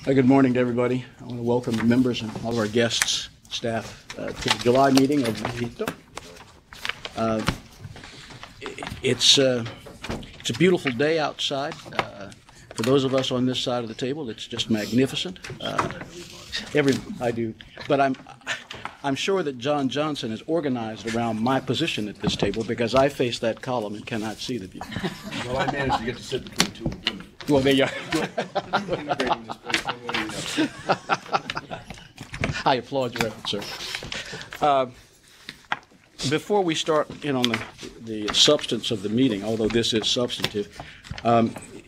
Good morning to everybody. I want to welcome the members and all of our guests, staff, to the July meeting of the. It's a beautiful day outside. For those of us on this side of the table, it's just magnificent. I do, but I'm sure that John Johnson is organized around my position at this table because I face that column and cannot see the view. Well, I managed to get to sit between two women. Well, there you are. I applaud your effort, sir. Before we start in on the substance of the meeting, although this is substantive,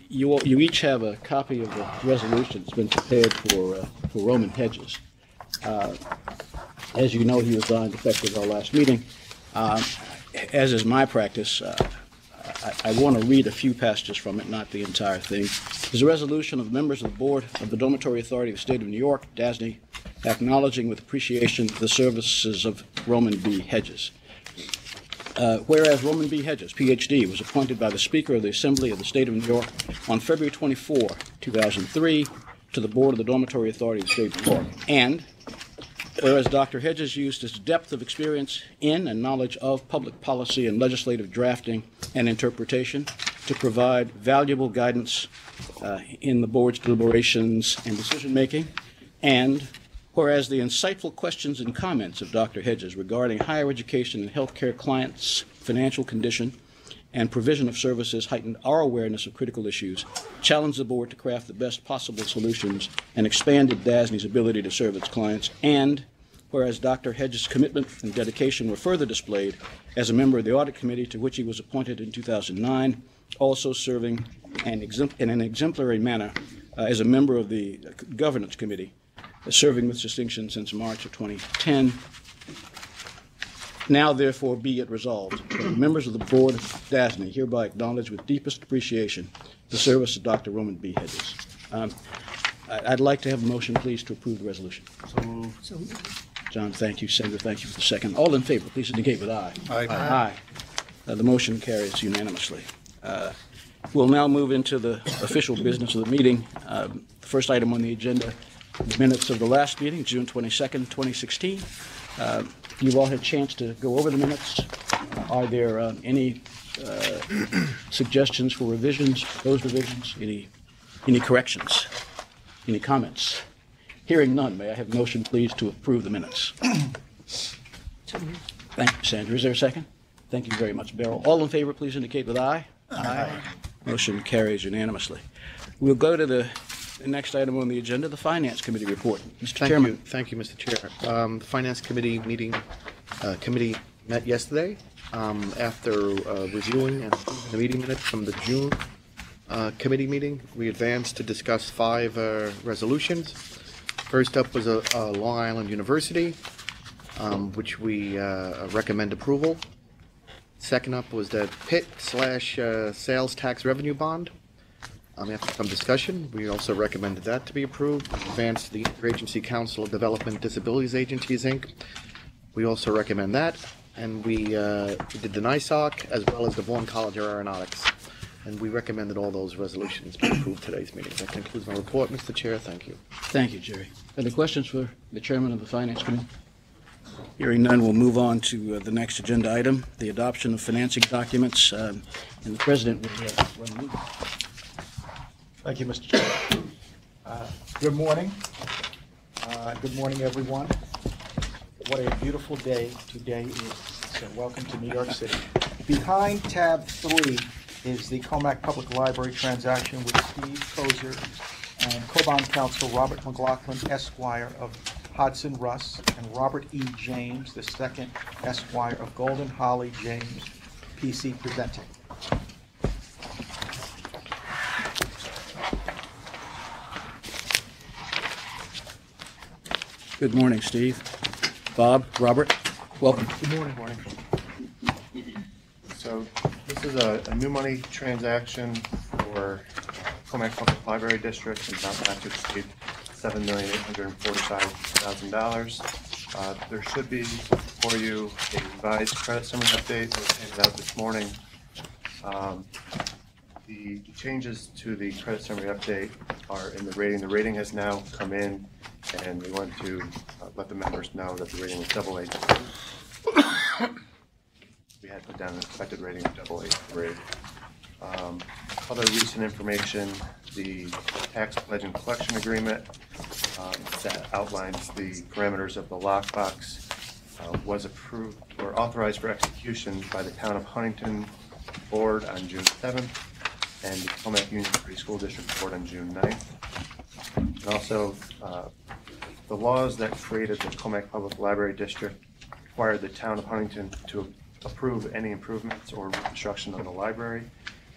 you each have a copy of the resolution that's been prepared for Roman Hedges. As you know, he resigned effective our last meeting. As is my practice, I want to read a few passages from it, not the entire thing. There's a resolution of members of the Board of the Dormitory Authority of the State of New York, DASNY, acknowledging with appreciation the services of Roman B. Hedges. Whereas Roman B. Hedges, Ph.D., was appointed by the Speaker of the Assembly of the State of New York on February 24, 2003, to the Board of the Dormitory Authority of the State of New York. And whereas Dr. Hedges used his depth of experience in and knowledge of public policy and legislative drafting and interpretation to provide valuable guidance in the board's deliberations and decision-making, and whereas the insightful questions and comments of Dr. Hedges regarding higher education and healthcare clients' financial condition and provision of services heightened our awareness of critical issues, challenged the board to craft the best possible solutions, and expanded DASNY's ability to serve its clients, and whereas Dr. Hedges' commitment and dedication were further displayed as a member of the Audit Committee to which he was appointed in 2009, also serving in an exemplary manner as a member of the Governance Committee, serving with distinction since March of 2010. Now, therefore, be it resolved that the members of the Board of DASNY hereby acknowledge with deepest appreciation the service of Dr. Roman B. Hedges. I'd like to have a motion, please, to approve the resolution. So moved. John, thank you. Senator, thank you for the second. All in favor, please indicate with aye. Aye. Aye. The motion carries unanimously. We'll now move into the official business of the meeting. The first item on the agenda, the minutes of the last meeting, June 22nd, 2016. You've all had a chance to go over the minutes. Are there any suggestions for revisions, proposed revisions, any corrections, any comments? Hearing none, may I have a motion, please, to approve the minutes? Thank you, Sandra. Is there a second? Thank you very much, Beryl. All in favor, please indicate with aye. Aye. Motion carries unanimously. We'll go to the next item on the agenda, the Finance Committee report. Mr. Chairman. Thank you, Mr. Chair. The Finance Committee committee met yesterday after reviewing and approving the meeting minutes from the June committee meeting. We advanced to discuss 5 resolutions. First up was Long Island University, which we recommend approval. Second up was the Pitt/sales tax revenue bond. After some discussion, we also recommended that to be approved. Advanced to the Interagency Council of Development Disabilities Agencies, Inc. We also recommend that. And we did the NISOC as well as the Vaughan College of Aeronautics. And we recommended all those resolutions be approved today's meeting. That concludes my report, Mr. Chair. Thank you. Thank you, Jerry. Any questions for the Chairman of the Finance Committee? Hearing none, we'll move on to the next agenda item, the adoption of financing documents. And the President will move. Thank you, Mr. Chair. Good morning. Good morning, everyone. What a beautiful day today is. So welcome to New York City. Behind tab 3 is the Comac Public Library transaction with Steve Kozer and co-bond counsel Robert McLaughlin, Esquire of Hodson Russ, and Robert E. James, the second Esquire of Golden Holly James, PC presenting. Good morning, Steve. Bob, Robert, welcome. Good morning. So this is a new money transaction for Comac Public Library District in Mount Massachusetts, $7,845,000. There should be for you a revised credit summary update that was handed out this morning. The changes to the credit summary update are in the rating. The rating has now come in, and we want to let the members know that the rating was AA. We had put down an expected rating of AA3. Other recent information, the tax pledge and collection agreement that outlines the parameters of the lockbox was approved or authorized for execution by the Town of Huntington Board on June 7th and the Comac Union Free School District Board on June 9th. And also, the laws that created the Comac Public Library District required the Town of Huntington to approve any improvements or reconstruction on the library,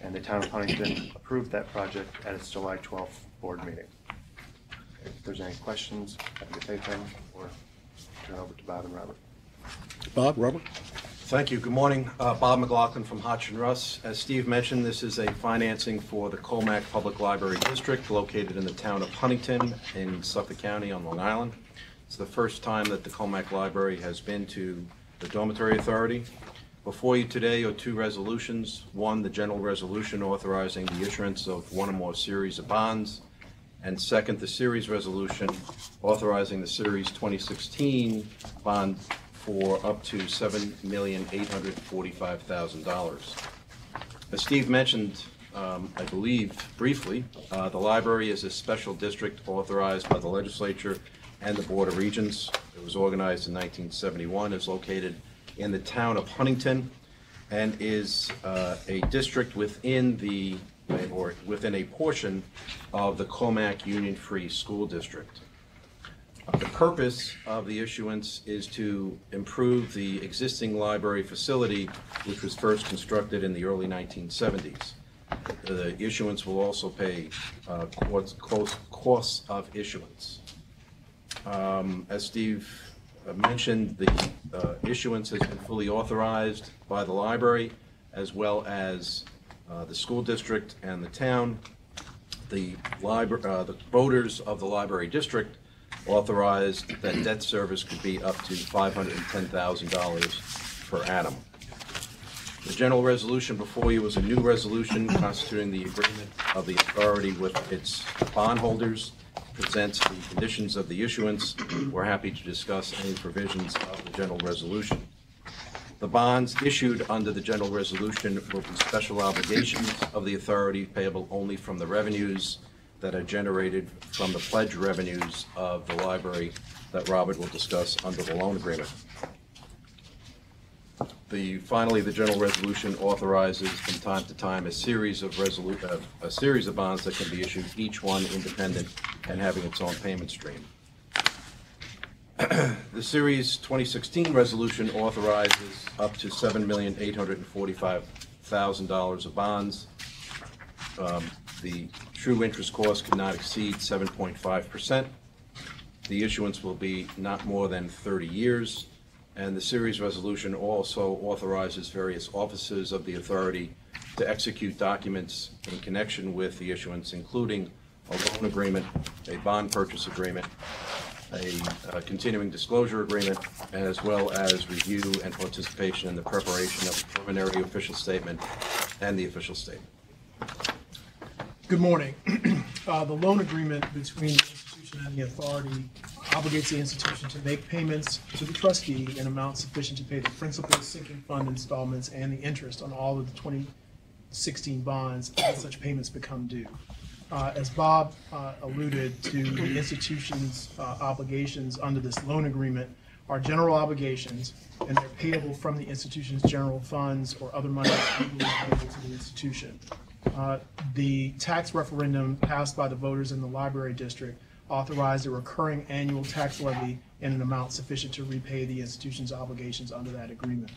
and the Town of Huntington approved that project at its July 12th board meeting. If there's any questions, happy to take them, or turn over to Bob and Robert. Bob, Robert? Thank you. Good morning. Bob McLaughlin from Hodgson Russ. As Steve mentioned, this is a financing for the Comac Public Library District located in the town of Huntington in Suffolk County on Long Island. It's the first time that the Comac Library has been to the Dormitory Authority. Before you today are two resolutions. One, the general resolution authorizing the issuance of one or more series of bonds. And second, the series resolution authorizing the Series 2016 bond for up to $7,845,000. As Steve mentioned, I believe briefly, the library is a special district authorized by the legislature and the Board of Regents. It was organized in 1971, is located in the town of Huntington, and is a district within a portion of the Comac Union Free School District. The purpose of the issuance is to improve the existing library facility, which was first constructed in the early 1970s. The issuance will also pay costs of issuance. As Steve mentioned, the issuance has been fully authorized by the library as well as the school district and the town. The voters of the library district authorized that debt service could be up to $510,000 per annum. The general resolution before you was a new resolution constituting the agreement of the authority with its bondholders. Presents the conditions of the issuance. We're happy to discuss any provisions of the general resolution. The bonds issued under the general resolution will be special obligations of the authority payable only from the revenues that are generated from the pledge revenues of the library that Robert will discuss under the loan agreement. Finally, the general resolution authorizes from time to time a series of bonds that can be issued, each one independent and having its own payment stream. The Series 2016 resolution authorizes up to $7,845,000 of bonds. The true interest cost cannot exceed 7.5%. The issuance will be not more than 30 years. And the series resolution also authorizes various offices of the authority to execute documents in connection with the issuance, including a loan agreement, a bond purchase agreement, a continuing disclosure agreement, as well as review and participation in the preparation of a preliminary official statement and the official statement. Good morning. The loan agreement between the institution and the authority obligates the institution to make payments to the trustee in amounts sufficient to pay the principal, sinking fund installments, and the interest on all of the 2016 bonds as such payments become due. As Bob alluded to, the institution's obligations under this loan agreement are general obligations, and they're payable from the institution's general funds or other money payable to the institution. The tax referendum passed by the voters in the library district authorized a recurring annual tax levy in an amount sufficient to repay the institution's obligations under that agreement.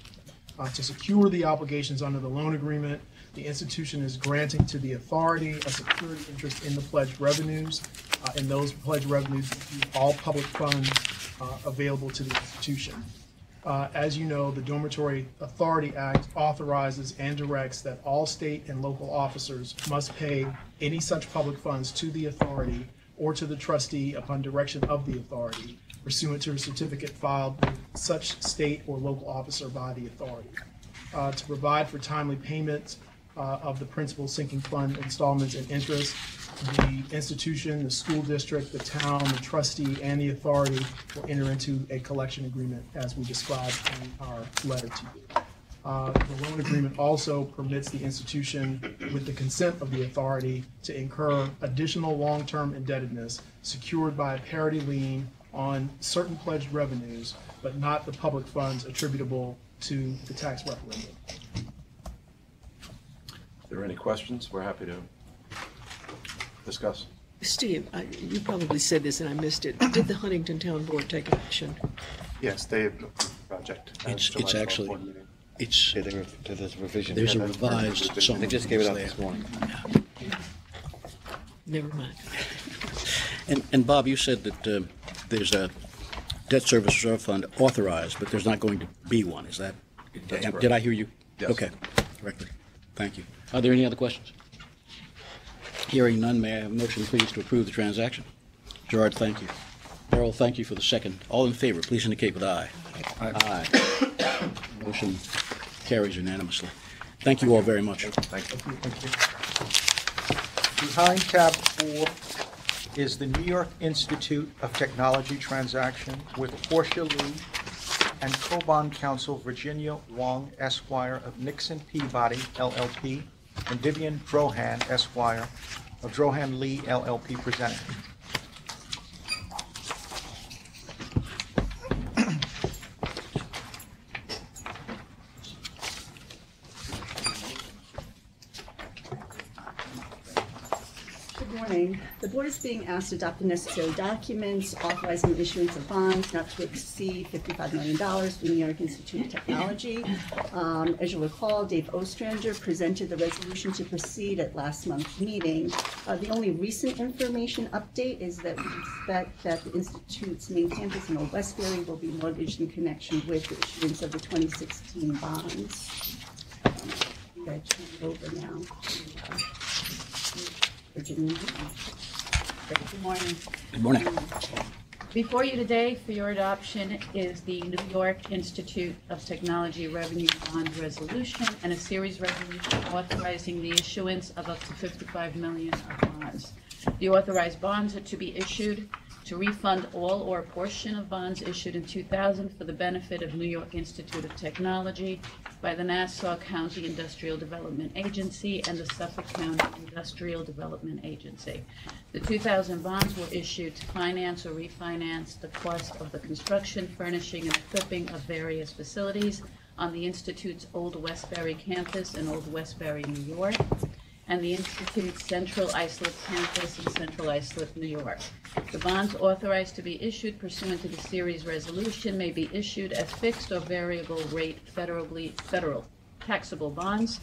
To secure the obligations under the loan agreement, the institution is granting to the authority a security interest in the pledged revenues, and those pledged revenues include all public funds available to the institution. As you know, the Dormitory Authority Act authorizes and directs that all state and local officers must pay any such public funds to the authority or to the trustee upon direction of the authority, pursuant to a certificate filed with such state or local officer by the authority. To provide for timely payment of the principal sinking fund installments and interest. The institution, the school district, the town, the trustee, and the authority will enter into a collection agreement as we described in our letter to you. The loan agreement also permits the institution, with the consent of the authority, to incur additional long-term indebtedness secured by a parity lien on certain pledged revenues, but not the public funds attributable to the tax referendum. If there are any questions, we're happy to discuss. Steve, you probably said this and I missed it. Did the Huntington Town Board take action? Yes, they approved the project. It's July 12th actually, board meeting. it's, There's a revision. there's a Yeah, that's- revised summary. They just gave it out there. this morning. Never mind. And Bob, you said that there's a debt service reserve fund authorized, but there's not going to be one, is that? That's correct. Did I hear you? Yes. Okay, correctly. Thank you. Are there any other questions? Hearing none, may I have a motion, please, to approve the transaction? Gerard, thank you. Earl, thank you for the second. All in favor, please indicate with aye. Aye. Motion carries unanimously. Thank you all very much. Thank you. Thank you. Behind tab 4 is the New York Institute of Technology transaction with Portia Lee and co-bond counsel Virginia Wong, Esquire of Nixon Peabody, LLP, and Vivian Drohan, Esquire of Drohan Lee, LLP, presenting. Good morning. The board is being asked to adopt the necessary documents authorizing the issuance of bonds not to exceed $55 million for the New York Institute of Technology. As you'll recall, Dave Ostrander presented the resolution to proceed at last month's meeting. The only recent information update is that we expect that the Institute's main campus in Old Westbury will be mortgaged in connection with the issuance of the 2016 bonds. I'm going to turn it over now to Virginia. Good morning. Good morning. Before you today for your adoption is the New York Institute of Technology Revenue Bond Resolution and a series resolution authorizing the issuance of up to $55 million of bonds. The authorized bonds are to be issued to refund all or a portion of bonds issued in 2000 for the benefit of New York Institute of Technology by the Nassau County Industrial Development Agency and the Suffolk County Industrial Development Agency. The 2000 bonds were issued to finance or refinance the cost of the construction, furnishing, and equipping of various facilities on the Institute's Old Westbury campus in Old Westbury, New York, and the Institute's Central Islip campus in Central Islip, New York. The bonds authorized to be issued pursuant to the series resolution may be issued as fixed or variable rate federal taxable bonds.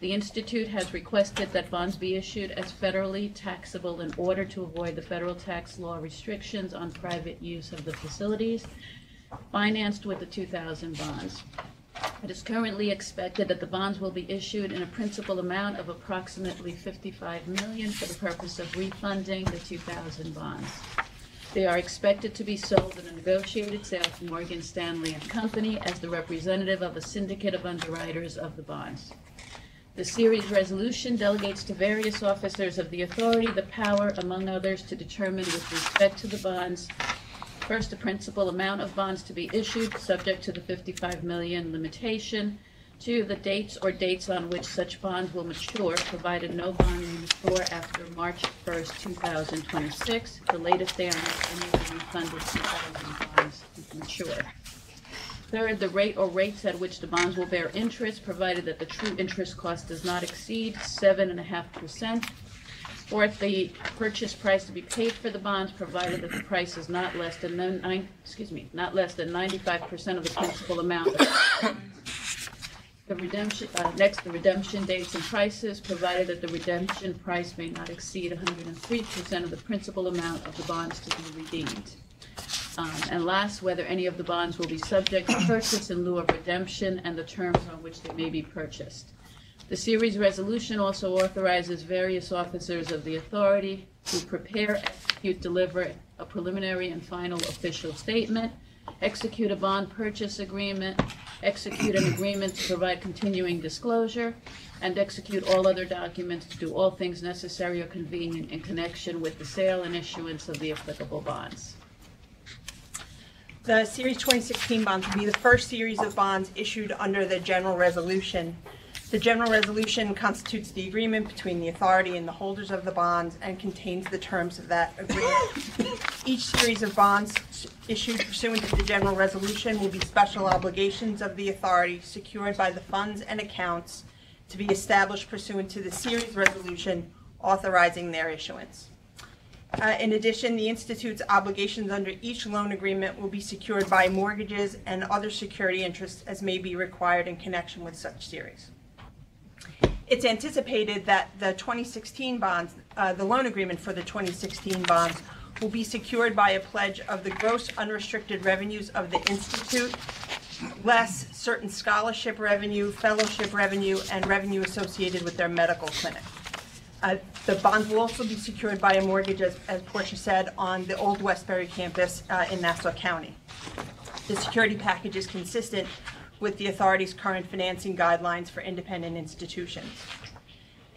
The Institute has requested that bonds be issued as federally taxable in order to avoid the federal tax law restrictions on private use of the facilities financed with the 2000 bonds. It is currently expected that the bonds will be issued in a principal amount of approximately $55 million for the purpose of refunding the 2000 bonds. They are expected to be sold in a negotiated sale to Morgan Stanley and Company as the representative of a syndicate of underwriters of the bonds. The series resolution delegates to various officers of the authority the power, among others, to determine with respect to the bonds, first, the principal amount of bonds to be issued, subject to the $55 million limitation. Two, the dates or dates on which such bonds will mature, provided no bond will mature after March 1st, 2026, the latest day on which any of the refunded 2000 bonds mature. Third, the rate or rates at which the bonds will bear interest, provided that the true interest cost does not exceed 7.5%. Fourth, the purchase price to be paid for the bonds, provided that the price is not less than 95% of the principal amount. The redemption, next, the redemption dates and prices, provided that the redemption price may not exceed 103% of the principal amount of the bonds to be redeemed. And last, whether any of the bonds will be subject to purchase in lieu of redemption and the terms on which they may be purchased. The series resolution also authorizes various officers of the authority to prepare, execute, deliver a preliminary and final official statement, execute a bond purchase agreement, execute an agreement to provide continuing disclosure, and execute all other documents to do all things necessary or convenient in connection with the sale and issuance of the applicable bonds. The Series 2016 bonds will be the first series of bonds issued under the general resolution. The general resolution constitutes the agreement between the authority and the holders of the bonds and contains the terms of that agreement. Each series of bonds issued pursuant to the general resolution will be special obligations of the authority secured by the funds and accounts to be established pursuant to the series resolution authorizing their issuance. In addition, the Institute's obligations under each loan agreement will be secured by mortgages and other security interests as may be required in connection with such series. It's anticipated that the 2016 bonds, the loan agreement for the 2016 bonds, will be secured by a pledge of the gross unrestricted revenues of the Institute, less certain scholarship revenue, fellowship revenue, and revenue associated with their medical clinic. The bonds will also be secured by a mortgage, as Portia said, on the old Westbury campus in Nassau County. The security package is consistent with the authority's current financing guidelines for independent institutions.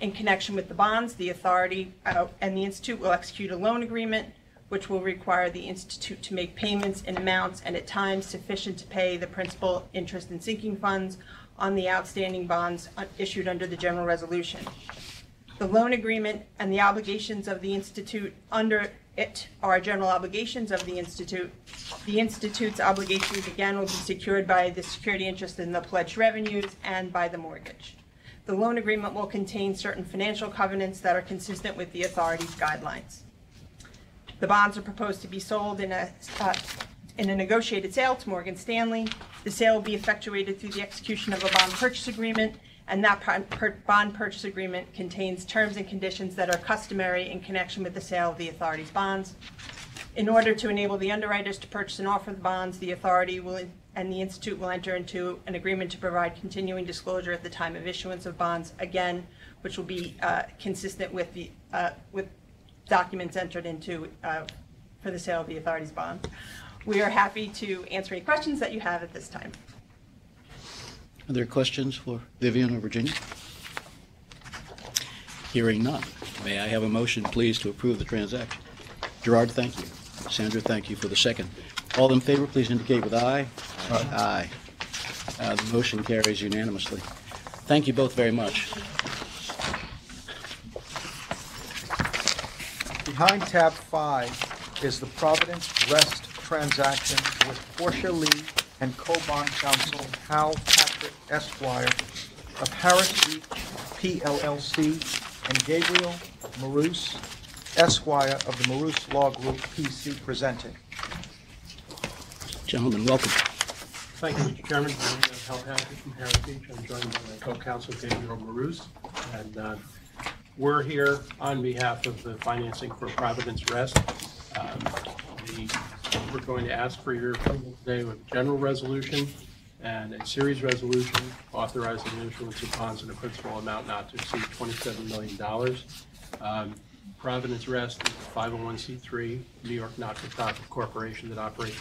In connection with the bonds, the authority and the Institute will execute a loan agreement which will require the Institute to make payments in amounts and at times sufficient to pay the principal, interest, and sinking funds on the outstanding bonds issued under the general resolution. The loan agreement and the obligations of the Institute under it are general obligations of the Institute. The Institute's obligations, again, will be secured by the security interest in the pledged revenues and by the mortgage. The loan agreement will contain certain financial covenants that are consistent with the authority's guidelines. The bonds are proposed to be sold in a negotiated sale to Morgan Stanley. The sale will be effectuated through the execution of a bond purchase agreement, and that bond purchase agreement contains terms and conditions that are customary in connection with the sale of the authority's bonds. In order to enable the underwriters to purchase and offer the bonds, the authority and the Institute will enter into an agreement to provide continuing disclosure at the time of issuance of bonds, again, which will be consistent with the with documents entered into for the sale of the authority's bond. We are happy to answer any questions that you have at this time. Are there questions for Vivian or Virginia? Hearing none. May I have a motion, please, to approve the transaction? Gerard, thank you. Sandra, thank you for the second. All in favor, please indicate with aye. Aye. The motion carries unanimously. Thank you both very much. Behind tab 5 is the Providence Rest transaction with Portia Lee and co-bond counsel Hal Patrick Esquire of Harris Beach PLLC and Gabriel Marouse Esquire of the Marouse Law Group PC presenting. Gentlemen, welcome. Thank you, Mr. Chairman. I'm Hal Patrick from Harris Beach. I'm joined by my co-counsel Gabriel Marouse, and we're here on behalf of the financing for Providence Rest. We're going to ask for your approval today with a general resolution and a series resolution authorizing the issuance of bonds in a principal amount not to exceed $27 million. Providence Rest is a 501c3 New York not-for-profit corporation that operates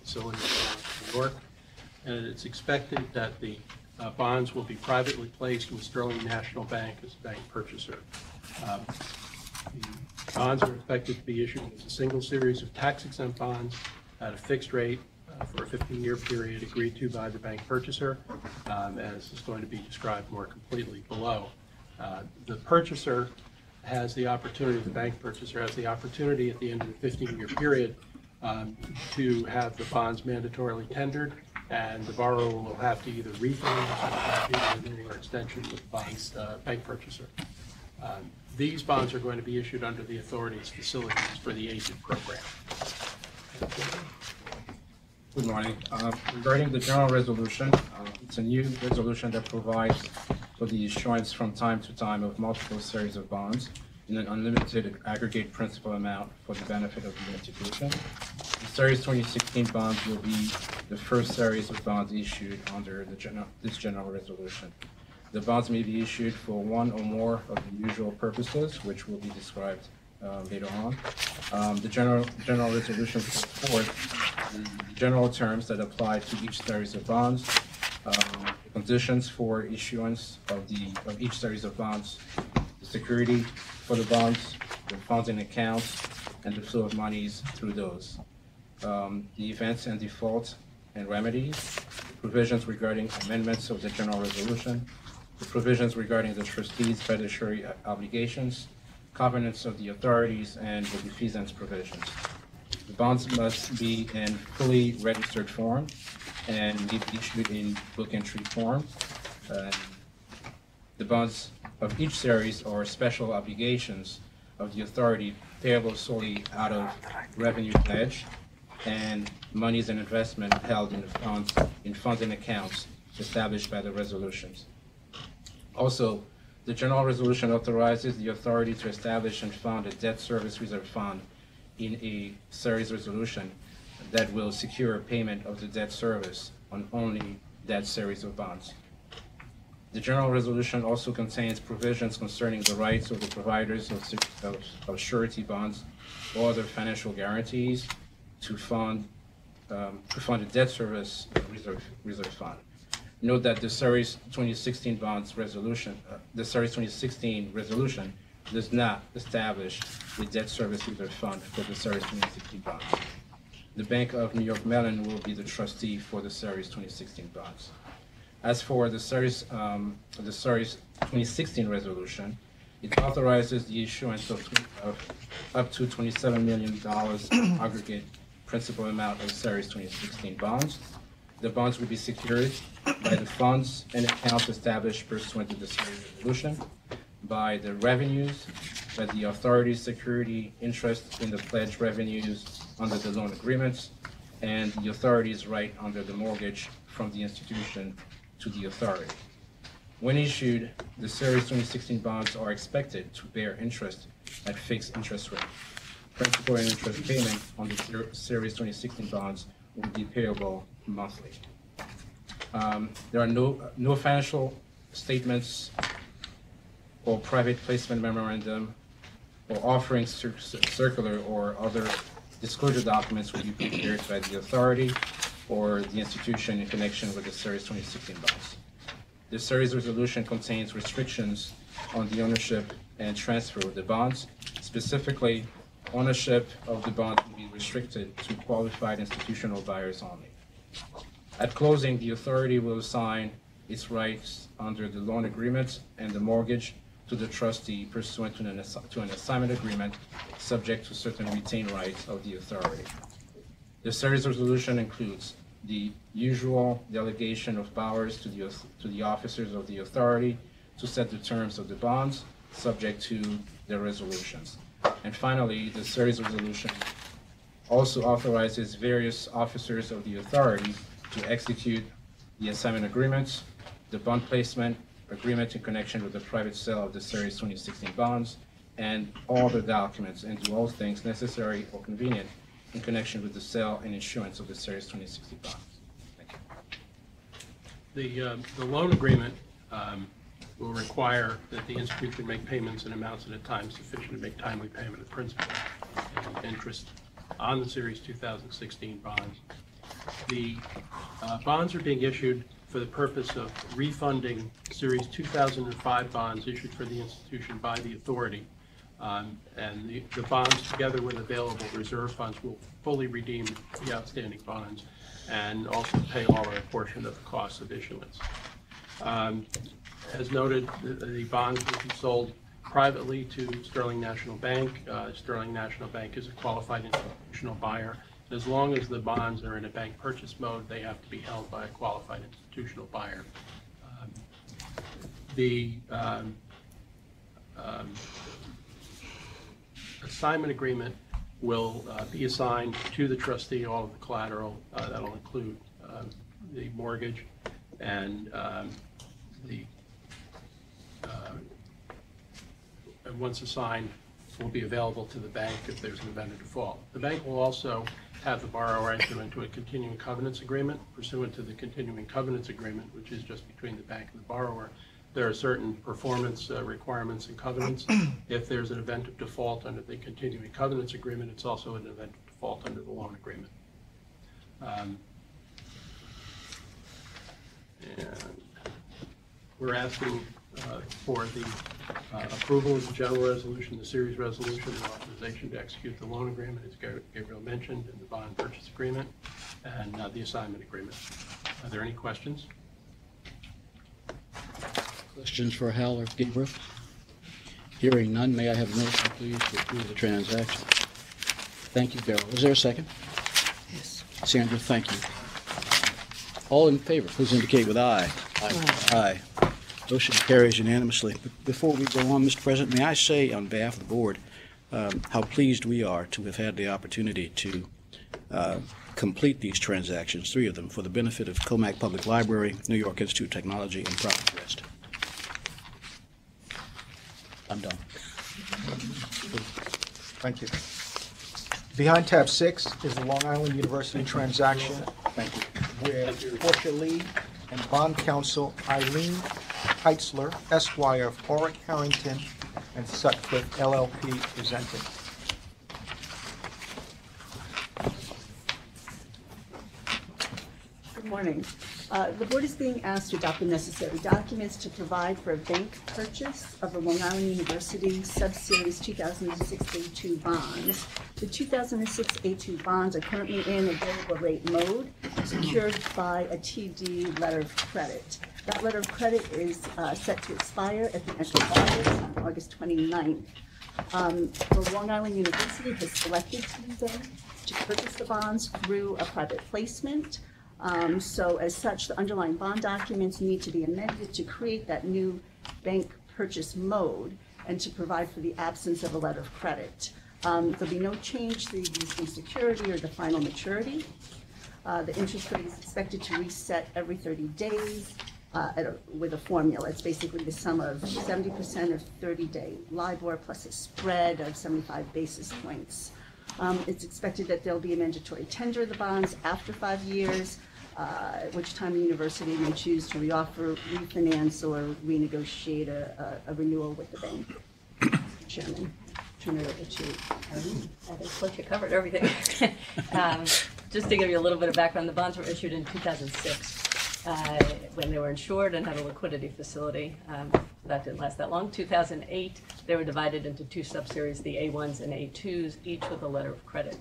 facilities in New York, and it's expected that the bonds will be privately placed with Sterling National Bank as a bank purchaser. The bonds are expected to be issued as a single series of tax-exempt bonds at a fixed rate for a 15-year period agreed to by the bank purchaser, as is going to be described more completely below. The purchaser has the opportunity, the bank purchaser has the opportunity at the end of the 15-year period to have the bonds mandatorily tendered, and the borrower will have to either refinance or extension with the bond's bank purchaser. These bonds are going to be issued under the authority's facilities for the agent program. Good morning. Regarding the general resolution, it's a new resolution that provides for the issuance from time to time of multiple series of bonds in an unlimited aggregate principal amount for the benefit of the institution. The Series 2016 bonds will be the first series of bonds issued under this general resolution. The bonds may be issued for one or more of the usual purposes, which will be described later on. The general resolution sets forth the general terms that apply to each series of bonds, the conditions for issuance of each series of bonds, the security for the bonds, the funds and accounts, and the flow of monies through those. The events and defaults and remedies, provisions regarding amendments of the general resolution, the provisions regarding the trustees' fiduciary obligations, covenants of the authorities, and the defeasance provisions. The bonds must be in fully registered form and be issued in book entry form. The bonds of each series are special obligations of the authority payable solely out of revenue pledge and monies and investment held in funds and accounts established by the resolutions. Also, the general resolution authorizes the authority to establish and fund a debt service reserve fund in a series resolution that will secure payment of the debt service on only that series of bonds. The general resolution also contains provisions concerning the rights of the providers of surety bonds or other financial guarantees to fund a debt service reserve fund. Note that the Series 2016 bonds resolution, the Series 2016 resolution does not establish the debt service reserve fund for the Series 2016 bonds. The Bank of New York Mellon will be the trustee for the Series 2016 bonds. As for the Series 2016 resolution, it authorizes the issuance of up to $27 million aggregate principal amount of Series 2016 bonds. The bonds will be secured by the funds and accounts established pursuant to the series resolution, by the revenues, by the authority's security interest in the pledged revenues under the loan agreements, and the authority's right under the mortgage from the institution to the authority. When issued, the Series 2016 bonds are expected to bear interest at fixed interest rate. Principal and interest payment on the Series 2016 bonds will be payable monthly. There are no financial statements or private placement memorandum or offering circular or other disclosure documents will be prepared by the authority or the institution in connection with the Series 2016 bonds. The series resolution contains restrictions on the ownership and transfer of the bonds. Specifically, ownership of the bonds will be restricted to qualified institutional buyers only. At closing, the authority will assign its rights under the loan agreement and the mortgage to the trustee pursuant to an assignment agreement subject to certain retained rights of the authority. The series resolution includes the usual delegation of powers to the officers of the authority to set the terms of the bonds subject to their resolutions. And finally, the series resolution also authorizes various officers of the authority to execute the assignment agreements, the bond placement agreement in connection with the private sale of the Series 2016 bonds, and all the documents, and do all things necessary or convenient in connection with the sale and issuance of the Series 2016 bonds. Thank you. The loan agreement will require that the institution make payments in amounts at a time sufficient to make timely payment of principal and interest on the Series 2016 bonds. The bonds are being issued for the purpose of refunding Series 2005 bonds issued for the institution by the authority. And the bonds, together with available reserve funds, will fully redeem the outstanding bonds and also pay all or a portion of the cost of issuance. As noted, the bonds will be sold privately to Sterling National Bank. Sterling National Bank is a qualified institutional buyer. As long as the bonds are in a bank purchase mode, they have to be held by a qualified institutional buyer. The assignment agreement will be assigned to the trustee, all of the collateral. That'll include the mortgage and and once assigned, will be available to the bank if there's an event of default. The bank will also have the borrower enter into a continuing covenants agreement. Pursuant to the continuing covenants agreement, which is just between the bank and the borrower, there are certain performance requirements and covenants. If there's an event of default under the continuing covenants agreement, it's also an event of default under the loan agreement. And we're asking for the approval of the general resolution, the series resolution, and authorization to execute the loan agreement, as Gabriel mentioned, and the bond purchase agreement, and the assignment agreement. Are there any questions? Questions for Hal or Gabriel? Hearing none, may I have a motion, please, to approve the transaction? Thank you, Beryl. Is there a second? Yes. Sandra, thank you. All in favor, please indicate with aye. Aye. Motion carries unanimously. Before we go on, Mr. President, may I say on behalf of the board how pleased we are to have had the opportunity to complete these transactions, 3 of them, for the benefit of Comac Public Library, New York Institute of Technology, and Profit Trust. I'm done. Thank you. Behind tab 6 is the Long Island University transaction. Thank you. Where Portia Lee and bond counsel Eileen Heitzler, Esquire of Horrick, Harrington, and Sutcliffe LLP presented. Good morning. The board is being asked to adopt the necessary documents to provide for a bank purchase of the Long Island University Subseries 2006 A2 bonds. The 2006 A2 bonds are currently in a variable rate mode, secured by a TD letter of credit. That letter of credit is set to expire at the end of August, on August 29th. The Long Island University has selected TD Bank to purchase the bonds through a private placement. So as such, the underlying bond documents need to be amended to create that new bank purchase mode and to provide for the absence of a letter of credit. There'll be no change to the existing security or the final maturity. The interest rate is expected to reset every 30 days with a formula. It's basically the sum of 70% of 30-day LIBOR plus a spread of 75 basis points. It's expected that there'll be a mandatory tender of the bonds after 5 years, at which time the university may choose to reoffer, refinance, or renegotiate a renewal with the bank. Chairman, turn it over to Irene. I think Portia covered everything. Just to give you a little bit of background, the bonds were issued in 2006 when they were insured and had a liquidity facility. That didn't last that long. 2008, they were divided into 2 subseries, the A1s and A2s, each with a letter of credit.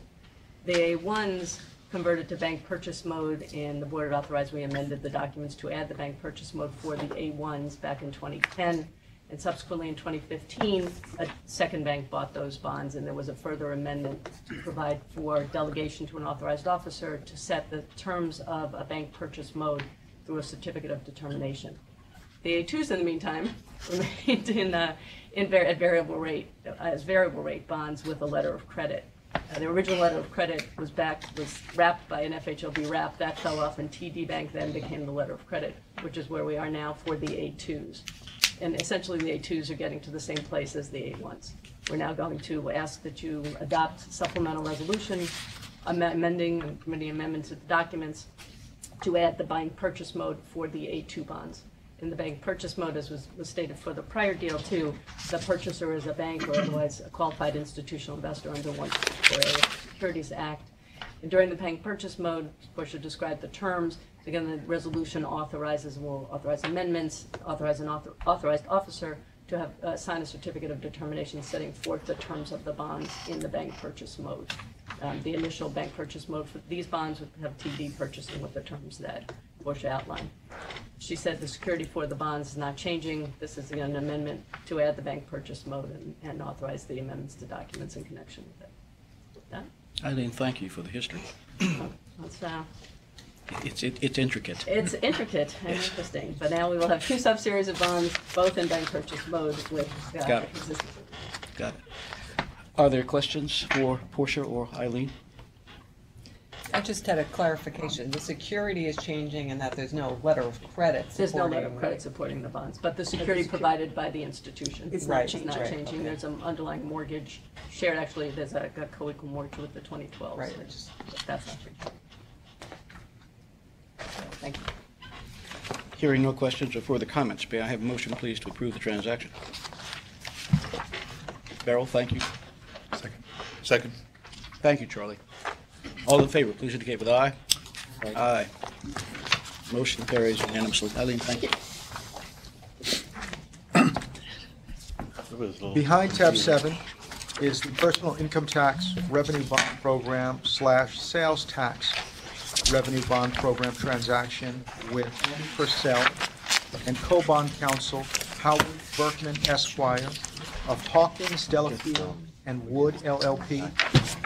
The A1s converted to bank purchase mode, and the board had authorized, we amended the documents to add the bank purchase mode for the A1s back in 2010. And subsequently in 2015, a second bank bought those bonds, and there was a further amendment to provide for delegation to an authorized officer to set the terms of a bank purchase mode through a certificate of determination. The A2s, in the meantime, remained at variable rate, as variable rate bonds with a letter of credit. The original letter of credit was wrapped by an FHLB wrap. That fell off, and TD Bank then became the letter of credit, which is where we are now for the A2s. And essentially, the A2s are getting to the same place as the A1s. We're now going to ask that you adopt supplemental resolution, amending and permitting amendments to the documents to add the bank purchase mode for the A2 bonds. In the bank purchase mode, as was stated for the prior deal too, the purchaser is a bank or otherwise a qualified institutional investor under 144A Securities Act. And during the bank purchase mode, Portia described the terms. Again, the resolution will authorize amendments, authorize an authorized officer to have sign a certificate of determination setting forth the terms of the bonds in the bank purchase mode. The initial bank purchase mode for these bonds would have TD purchasing with the terms that Portia outlined. She said the security for the bonds is not changing. This is an amendment to add the bank purchase mode and authorize the amendments to documents in connection with it. With that? Eileen, thank you for the history. It's intricate. It's intricate and interesting, but now we will have 2 sub-series of bonds, both in bank purchase mode with consistency. Got it. Are there questions for Portia or Eileen? I just had a clarification. The security is changing and that there's no letter of credit supporting. There's no letter of credit supporting the bonds, but the security provided by the institution is not changing. Okay. There's an underlying mortgage shared. Actually, there's a co-equal mortgage with the 2012. Right. So that's not changing. Thank you. Hearing no questions or further comments, may I have a motion, please, to approve the transaction? Beryl, thank you. Second. Thank you, Charlie. All in favor, please indicate with aye. Aye. Motion carries unanimously. Eileen, thank you. Behind tab 7 is the personal income tax revenue bond program / sales tax revenue bond program transaction with Andy Purcell and co-bond counsel Howard Berkman Esquire of Hawkins, Delafield and Wood LLP,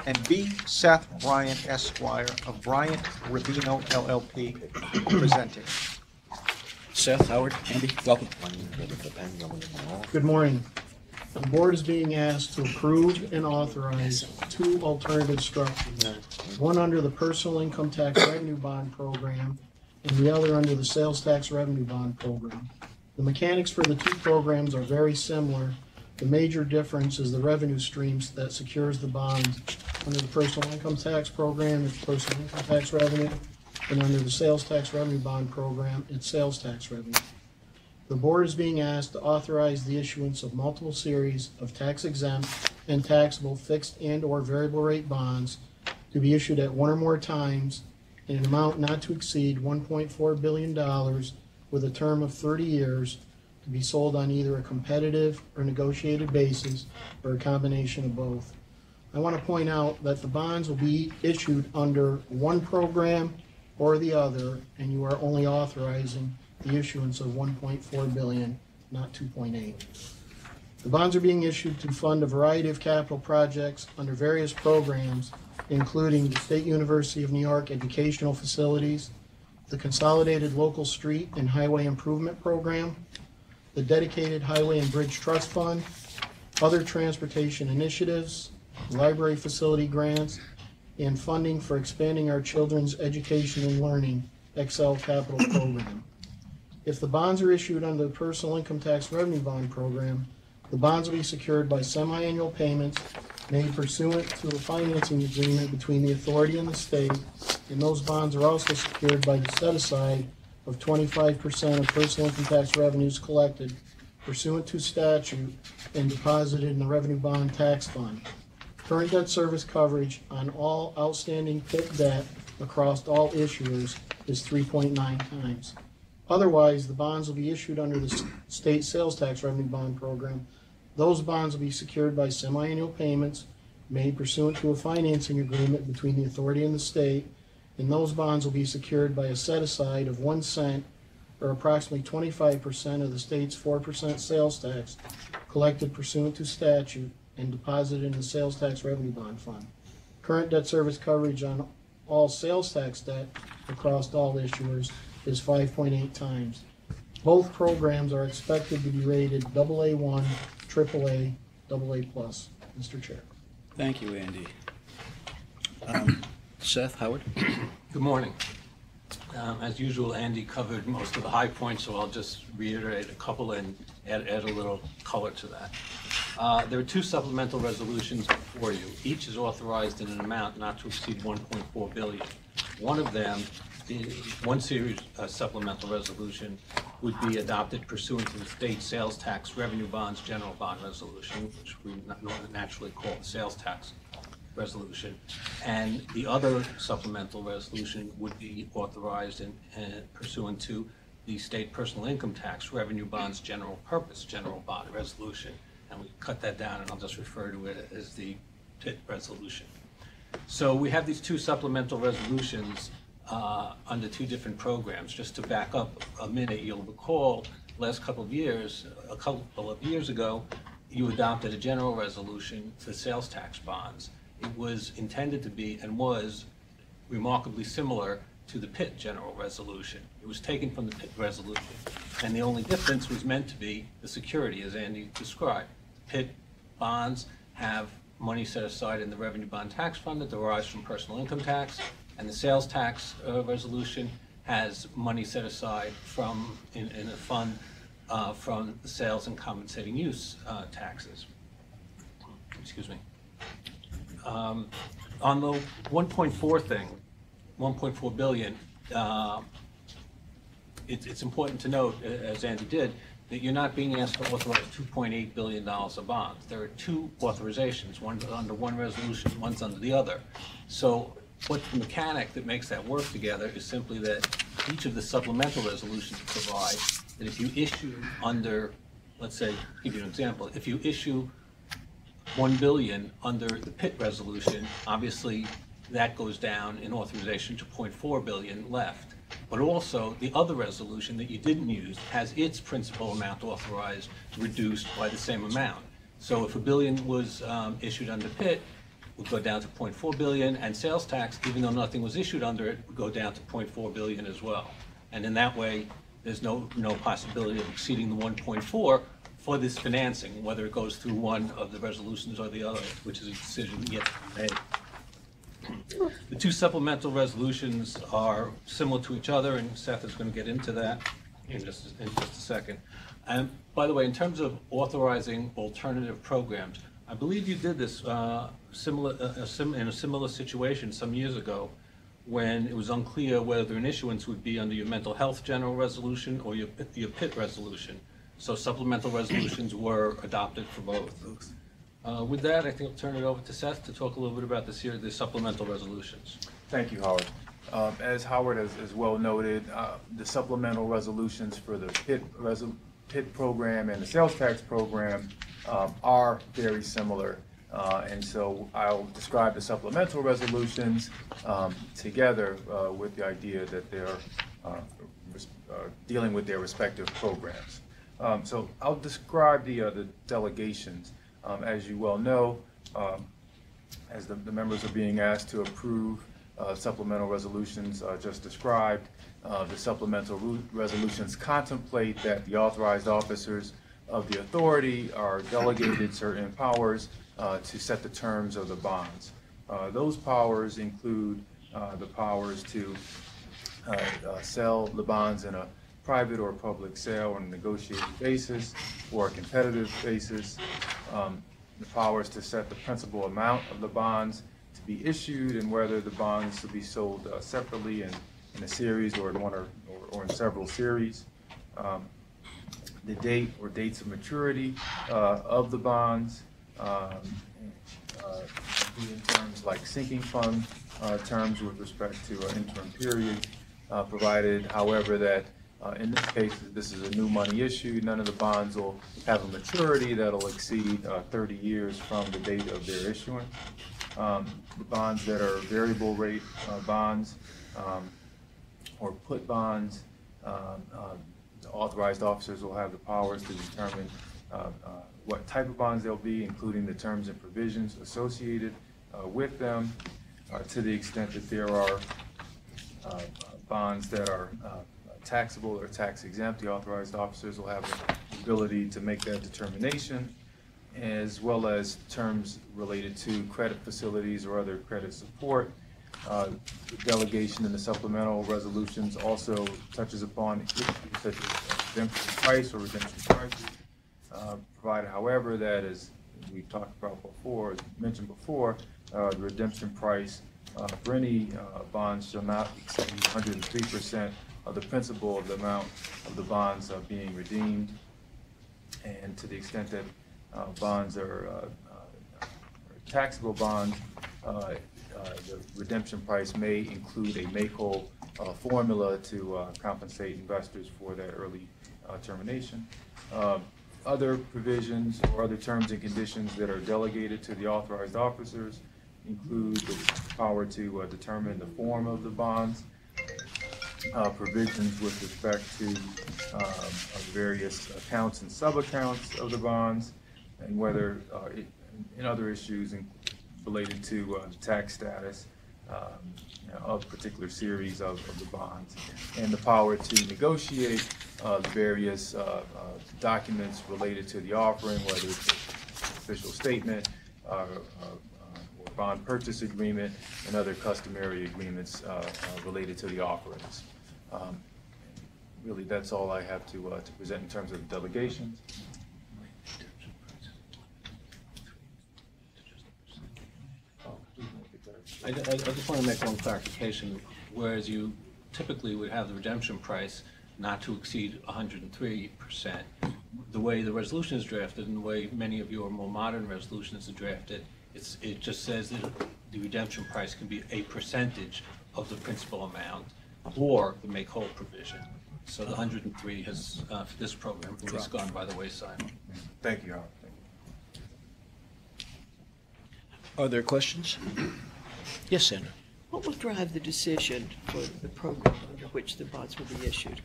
and B. Seth Bryant Esquire of Bryant Rubino LLP, presenting. Seth, Howard, Andy, welcome. Good morning. The board is being asked to approve and authorize two alternative structures, one under the personal income tax revenue bond program and the other under the sales tax revenue bond program. The mechanics for the two programs are very similar. The major difference is the revenue streams that secures the bonds. Under the personal income tax program, it's personal income tax revenue, and under the sales tax revenue bond program, it's sales tax revenue. The board is being asked to authorize the issuance of multiple series of tax-exempt and taxable fixed and/or variable rate bonds to be issued at one or more times in an amount not to exceed $1.4 billion with a term of 30 years to be sold on either a competitive or negotiated basis or a combination of both. I want to point out that the bonds will be issued under one program or the other, and you are only authorizing the issuance of $1.4 billion, not 2.8. The bonds are being issued to fund a variety of capital projects under various programs, including the State University of New York educational facilities, the Consolidated Local Street and Highway Improvement Program, the Dedicated Highway and Bridge Trust Fund, other transportation initiatives, library facility grants, and funding for expanding our children's education and learning Excel Capital Program. If the bonds are issued under the personal income tax revenue bond program, the bonds will be secured by semi-annual payments made pursuant to a financing agreement between the authority and the state, and those bonds are also secured by the set-aside of 25% of personal income tax revenues collected pursuant to statute and deposited in the Revenue Bond Tax Fund. Current debt service coverage on all outstanding PIT debt across all issuers is 3.9 times. Otherwise, the bonds will be issued under the state sales tax revenue bond program. Those bonds will be secured by semi-annual payments made pursuant to a financing agreement between the authority and the state, and those bonds will be secured by a set-aside of 1 cent, or approximately 25% of the state's 4% sales tax collected pursuant to statute and deposited in the sales tax revenue bond fund. Current debt service coverage on all sales tax debt across all issuers is 5.8 times. Both programs are expected to be rated AA1, AAA, AA+. Mr. Chair. Thank you, Andy. Seth, Howard? Good morning. As usual, Andy covered most of the high points, so I'll just reiterate a couple and add a little color to that. There are two supplemental resolutions before you. Each is authorized in an amount not to exceed $1.4 billion. One of them, one series supplemental resolution, would be adopted pursuant to the state sales tax revenue bonds general bond resolution, which we naturally call the sales tax resolution. And the other supplemental resolution would be authorized in pursuant to the state personal income tax revenue bonds general purpose general bond resolution. And we cut that down, and I'll just refer to it as the PIT resolution. So we have these two supplemental resolutions under two different programs. Just to back up a minute, you'll recall a couple of years ago, you adopted a general resolution for sales tax bonds. It was intended to be and was remarkably similar to the PIT general resolution. It was taken from the PIT resolution, and the only difference was meant to be the security, as Andy described. PIT bonds have money set aside in the Revenue Bond Tax Fund that derives from personal income tax, and the sales tax resolution has money set aside in a fund from the sales and compensating use taxes. Excuse me. On the 1.4 thing, 1.4 billion, it's important to note, as Andy did, that you're not being asked to authorize $2.8 billion of bonds. There are two authorizations, one's under one resolution, one's under the other. So what the mechanic that makes that work together is simply that each of the supplemental resolutions provide that if you issue under, let's say, give you an example, if you issue 1 billion under the Pitt resolution, obviously that goes down in authorization to 0.4 billion left. But also, the other resolution that you didn't use has its principal amount authorized reduced by the same amount. So if $1 billion was issued under Pitt, would go down to 0.4 billion, and sales tax, even though nothing was issued under it, would go down to 0.4 billion as well. And in that way, there's no possibility of exceeding the 1.4 for this financing, whether it goes through one of the resolutions or the other, which is a decision yet to be made. The two supplemental resolutions are similar to each other, and Seth is going to get into that in just a second. And by the way, in terms of authorizing alternative programs, I believe you did this in a similar situation some years ago when it was unclear whether an issuance would be under your mental health general resolution or your Pitt resolution. So supplemental resolutions were adopted for both. With that, I think I'll turn it over to Seth to talk a little bit about the supplemental resolutions. Thank you, Howard. As Howard has well noted, the supplemental resolutions for the Pitt program and the sales tax program are very similar. And so I'll describe the supplemental resolutions together with the idea that they're dealing with their respective programs. So I'll describe the delegations. As you well know, as the members are being asked to approve supplemental resolutions just described, the supplemental resolutions contemplate that the authorized officers of the authority are delegated certain powers to set the terms of the bonds. Those powers include the powers to sell the bonds in a private or public sale on a negotiated basis or a competitive basis, the powers to set the principal amount of the bonds to be issued and whether the bonds to be sold separately in a series or in one or in several series, the date or dates of maturity of the bonds, including terms like sinking fund terms with respect to an interim period, provided, however, that in this case, this is a new money issue. None of the bonds will have a maturity that'll exceed 30 years from the date of their issuance. The bonds that are variable rate bonds or put bonds, the authorized officers will have the powers to determine what type of bonds they'll be, including the terms and provisions associated with them, to the extent that there are bonds that are taxable or tax exempt. The authorized officers will have the ability to make that determination, as well as terms related to credit facilities or other credit support. The delegation in the supplemental resolutions also touches upon issues such as redemption price or redemption prices, provided, however, that as we've talked about before, as mentioned before, the redemption price for any bonds shall not exceed 103% of the principal of the amount of the bonds being redeemed. And to the extent that bonds are taxable bonds, the redemption price may include a make-whole formula to compensate investors for that early termination. Other provisions or other terms and conditions that are delegated to the authorized officers include the power to determine the form of the bonds, provisions with respect to various accounts and sub-accounts of the bonds, and whether in other issues related to the tax status of particular series of the bonds, and the power to negotiate the various documents related to the offering, whether it's an official statement or bond purchase agreement and other customary agreements related to the offerings. Really, that's all I have to present in terms of delegations. I just want to make one clarification. Whereas you typically would have the redemption price not to exceed 103%, the way the resolution is drafted and the way many of your more modern resolutions are drafted, it just says that the redemption price can be a percentage of the principal amount. or the make whole provision. So the 103 has, for this program, has gone by the wayside. Thank you, Howard. Are there questions? Yes, Sandra. What will drive the decision for the program under which the bonds will be issued?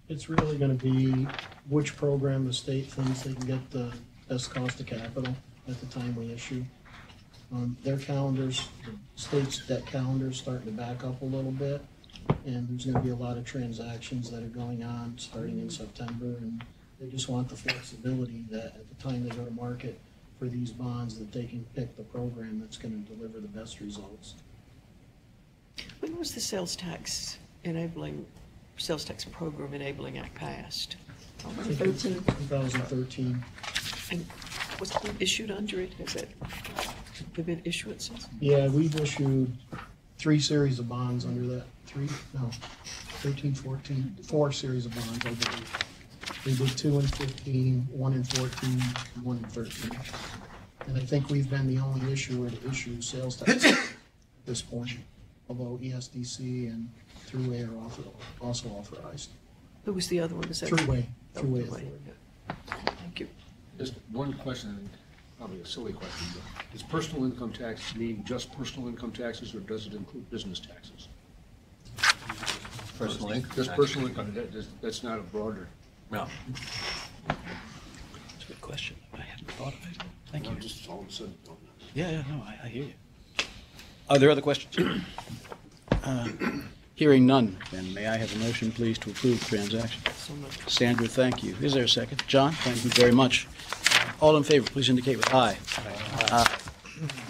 It's really gonna be which program the state thinks they can get the best cost of capital at the time we issue. Their calendars, the state's debt calendar's starting to back up a little bit, and there's gonna be a lot of transactions that are going on starting in September, and they just want the flexibility that at the time they go to market for these bonds, that they can pick the program that's gonna deliver the best results. When was the sales tax program enabling act passed? 2013. And what's been issued under it? Has it been issuances? Yeah, we've issued 3 series of bonds under that. 13, 14, 4 series of bonds, I believe. We did 2 in 15, 1 in 14, and 1 in 13. And I think we've been the only issuer to issue sales tax at this point, although ESDC and Thruway are also authorized. Who was the other one? Was that Thruway. Thruway. Thank you. Just one question, probably a silly question, but does personal income tax mean just personal income taxes, or does it include business taxes? Personal income Just tax. personal income, that's not a broader. No. That's a good question. I hadn't thought of it. Thank you. Just all of a sudden. Yeah, no, I hear you. Are there other questions? Hearing none, then may I have a motion, please, to approve the transaction? So moved. Sandra, thank you. Is there a second? John, thank you very much. All in favor, please indicate with aye. Aye.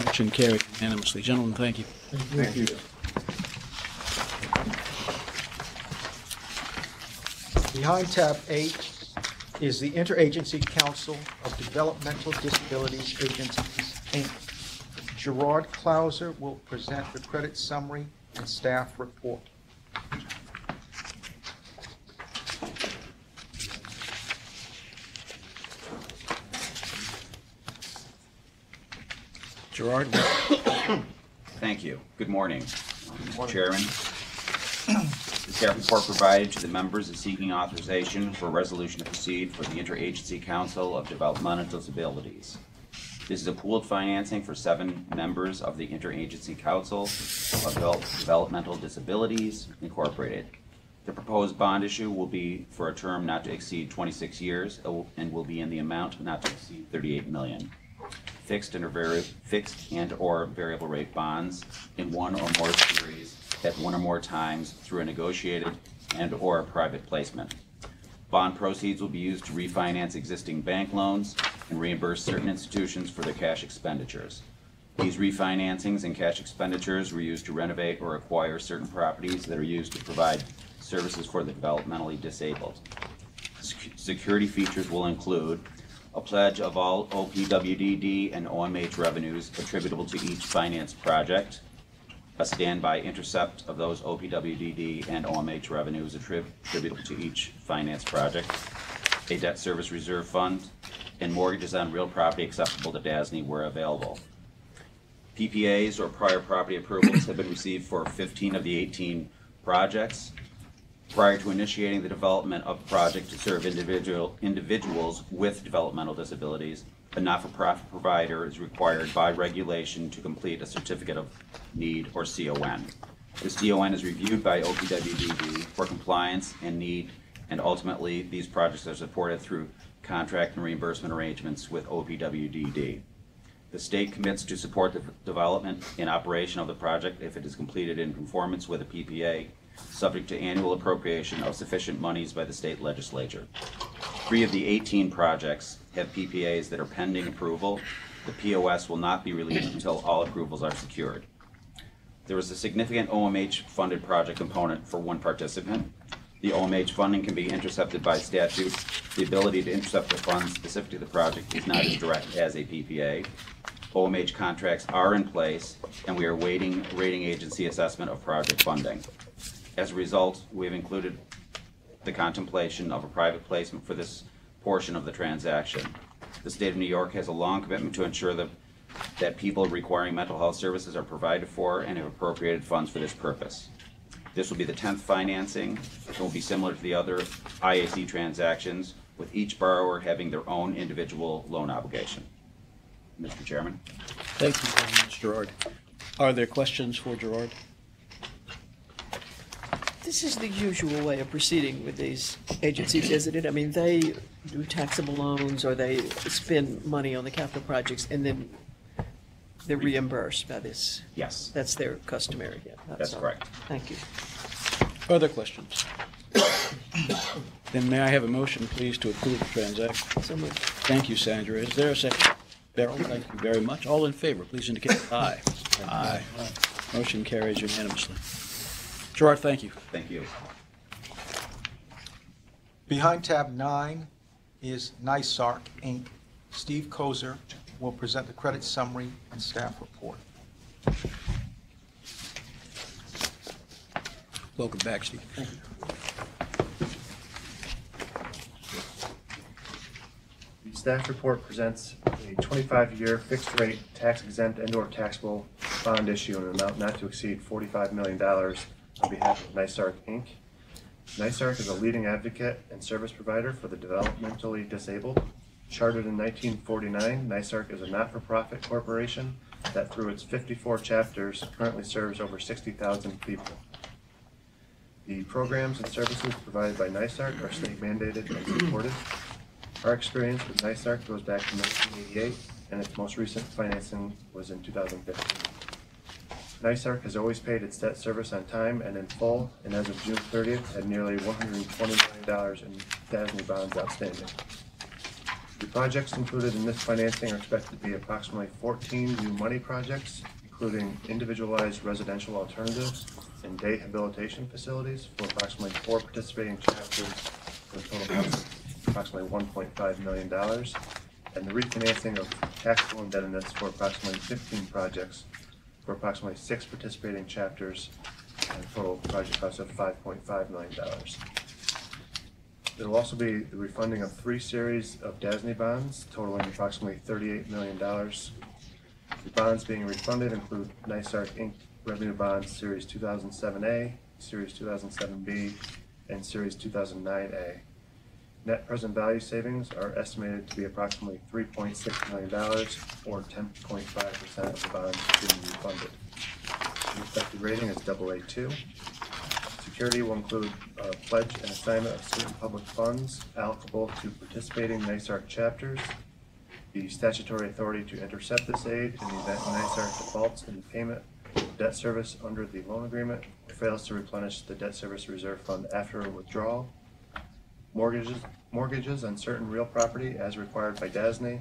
Motion carried unanimously. Gentlemen, thank you. Thank you. Behind tab 8 is the Interagency Council of Developmental Disabilities Agencies, Inc. Gerard Clauser will present the credit summary and staff report. Gerard? Thank you. Good morning, Chairman. The staff report provided to the members is seeking authorization for a resolution to proceed for the Interagency Council of Developmental Disabilities. This is a pooled financing for 7 members of the Interagency Council of Developmental Disabilities, Incorporated. The proposed bond issue will be for a term not to exceed 26 years and will be in the amount not to exceed $38 million. Fixed and or variable rate bonds in one or more series at one or more times through a negotiated and or private placement. Bond proceeds will be used to refinance existing bank loans and reimburse certain institutions for their cash expenditures. These refinancings and cash expenditures were used to renovate or acquire certain properties that are used to provide services for the developmentally disabled. Security features will include a pledge of all OPWDD and OMH revenues attributable to each finance project, a standby intercept of those OPWDD and OMH revenues attributable to each finance project, a debt service reserve fund, and mortgages on real property acceptable to DASNY where available. PPAs or prior property approvals have been received for 15 of the 18 projects. Prior to initiating the development of the project to serve individuals with developmental disabilities, a not-for-profit provider is required by regulation to complete a Certificate of Need, or CON. The CON is reviewed by OPWDD for compliance and need, and ultimately these projects are supported through contract and reimbursement arrangements with OPWDD. The state commits to support the development and operation of the project if it is completed in conformance with a PPA, subject to annual appropriation of sufficient monies by the state legislature. 3 of the 18 projects have PPAs that are pending approval. The POS will not be released until all approvals are secured. There is a significant OMH-funded project component for one participant. The OMH funding can be intercepted by statute. The ability to intercept the funds specific to the project is not as direct as a PPA. OMH contracts are in place, and we are awaiting rating agency assessment of project funding. As a result, we have included the contemplation of a private placement for this portion of the transaction. The state of New York has a long commitment to ensure the that people requiring mental health services are provided for and have appropriated funds for this purpose. This will be the 10th financing. It will be similar to the other IAC transactions, with each borrower having their own individual loan obligation. Mr. Chairman. Thank you very much, Gerard. Are there questions for Gerard? This is the usual way of proceeding with these agencies, isn't it? I mean, they do taxable loans or they spend money on the capital projects and then they're reimbursed by this. Yes. That's their customary. Yeah, That's all. correct. Thank you. Other questions? Then may I have a motion, please, to approve the transaction? So moved. Thank you, Sandra. Is there a second? Beryl, thank you very much. All in favor, please indicate aye. Aye. Motion carries unanimously. Gerard, thank you. Thank you. Behind tab 9 is NYSARC, Inc. Steve Kozer will present the credit summary and staff report. Welcome back, Steve. Thank you. The staff report presents a 25-year fixed-rate, tax-exempt and/or taxable bond issue in an amount not to exceed $45 million on behalf of NYSARC, Inc. NYSARC is a leading advocate and service provider for the developmentally disabled. Chartered in 1949, NYSARC is a not-for-profit corporation that through its 54 chapters currently serves over 60,000 people. The programs and services provided by NYSARC are state mandated and supported. Our experience with NYSARC goes back to 1988, and its most recent financing was in 2015. NYSARC has always paid its debt service on time and in full, and as of June 30th, had nearly $120 million in DASNY bonds outstanding. The projects included in this financing are expected to be approximately 14 new money projects, including individualized residential alternatives and day habilitation facilities for approximately 4 participating chapters for a total cost of approximately $1.5 million, and the refinancing of taxable indebtedness for approximately 15 projects for approximately 6 participating chapters and a total project cost of $5.5 million. There will also be the refunding of 3 series of DASNY bonds totaling approximately $38 million. The bonds being refunded include NYSARC Inc. Revenue Bonds Series 2007A, Series 2007B, and Series 2009A. Net present value savings are estimated to be approximately $3.6 million, or 10.5% of the bonds being refunded. The expected rating is AA2. Security will include a pledge and assignment of certain public funds allocable to participating NYSARC chapters, the statutory authority to intercept this aid in the event NYSARC defaults in the payment of debt service under the loan agreement or fails to replenish the debt service reserve fund after withdrawal, mortgages on certain real property as required by DASNY,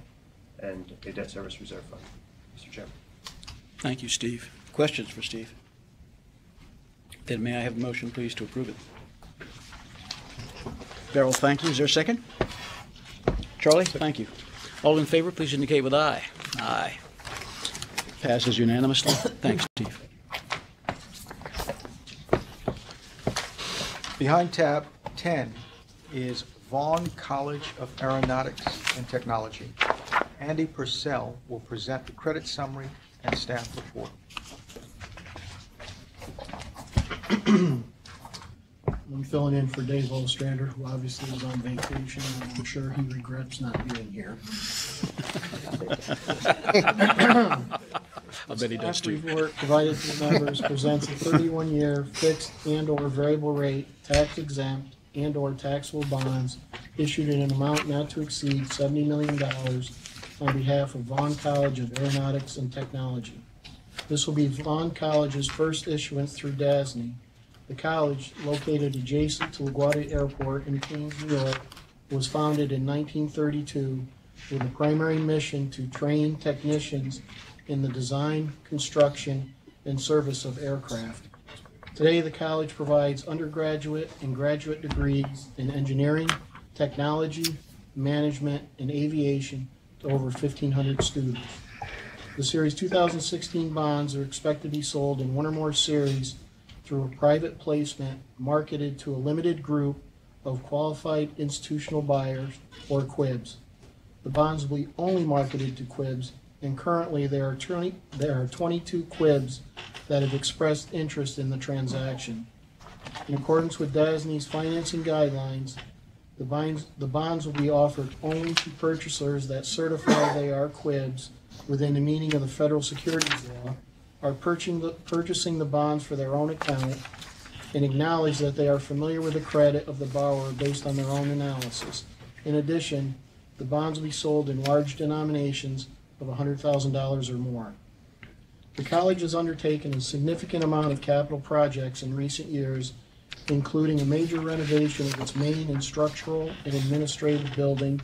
and a debt service reserve fund. Mr. Chairman. Thank you, Steve. Questions for Steve? Then may I have a motion, please, to approve it? Beryl, thank you. Is there a second? Charlie, thank you. All in favor, please indicate with aye. Aye. Passes unanimously. Thanks, Steve. Behind tab 10 is Vaughn College of Aeronautics and Technology. Andy Purcell will present the credit summary and staff report. I'm filling in for Dave Ostrander, who obviously was on vacation, and I'm sure he regrets not being here. I bet he does too. Staff report provided to the members presents a 31-year fixed and/or variable rate, tax-exempt and/or taxable bonds issued in an amount not to exceed $70 million on behalf of Vaughn College of Aeronautics and Technology. This will be Vaughn College's first issuance through DASNY. The college, located adjacent to LaGuardia Airport in Queens, New York, was founded in 1932 with a primary mission to train technicians in the design, construction, and service of aircraft. Today, the college provides undergraduate and graduate degrees in engineering, technology, management, and aviation to over 1,500 students. The Series 2016 bonds are expected to be sold in one or more series through a private placement marketed to a limited group of qualified institutional buyers, or QUIBs. The bonds will be only marketed to QUIBs and currently there are 22 quibs that have expressed interest in the transaction. In accordance with DASNY's financing guidelines, the bonds will be offered only to purchasers that certify they are quibs within the meaning of the federal securities law, are purchasing the bonds for their own account, and acknowledge that they are familiar with the credit of the borrower based on their own analysis. In addition, the bonds will be sold in large denominations of $100,000 or more. The college has undertaken a significant amount of capital projects in recent years, including a major renovation of its main and structural and administrative building,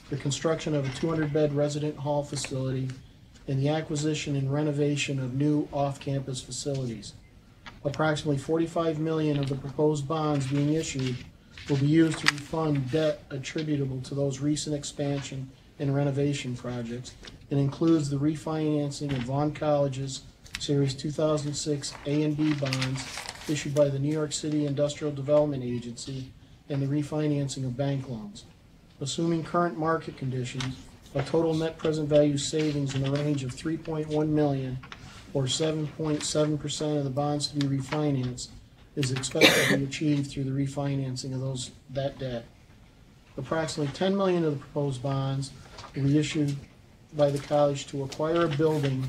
the construction of a 200-bed resident hall facility, and the acquisition and renovation of new off-campus facilities. Approximately $45 million of the proposed bonds being issued will be used to refund debt attributable to those recent expansion and renovation projects, and includes the refinancing of Vaughn College's Series 2006 A and B bonds issued by the New York City Industrial Development Agency and the refinancing of bank loans. Assuming current market conditions, a total net present value savings in the range of $3.1 million or 7.7% of the bonds to be refinanced is expected to be achieved through the refinancing of that debt. Approximately $10 million of the proposed bonds will be issued by the college to acquire a building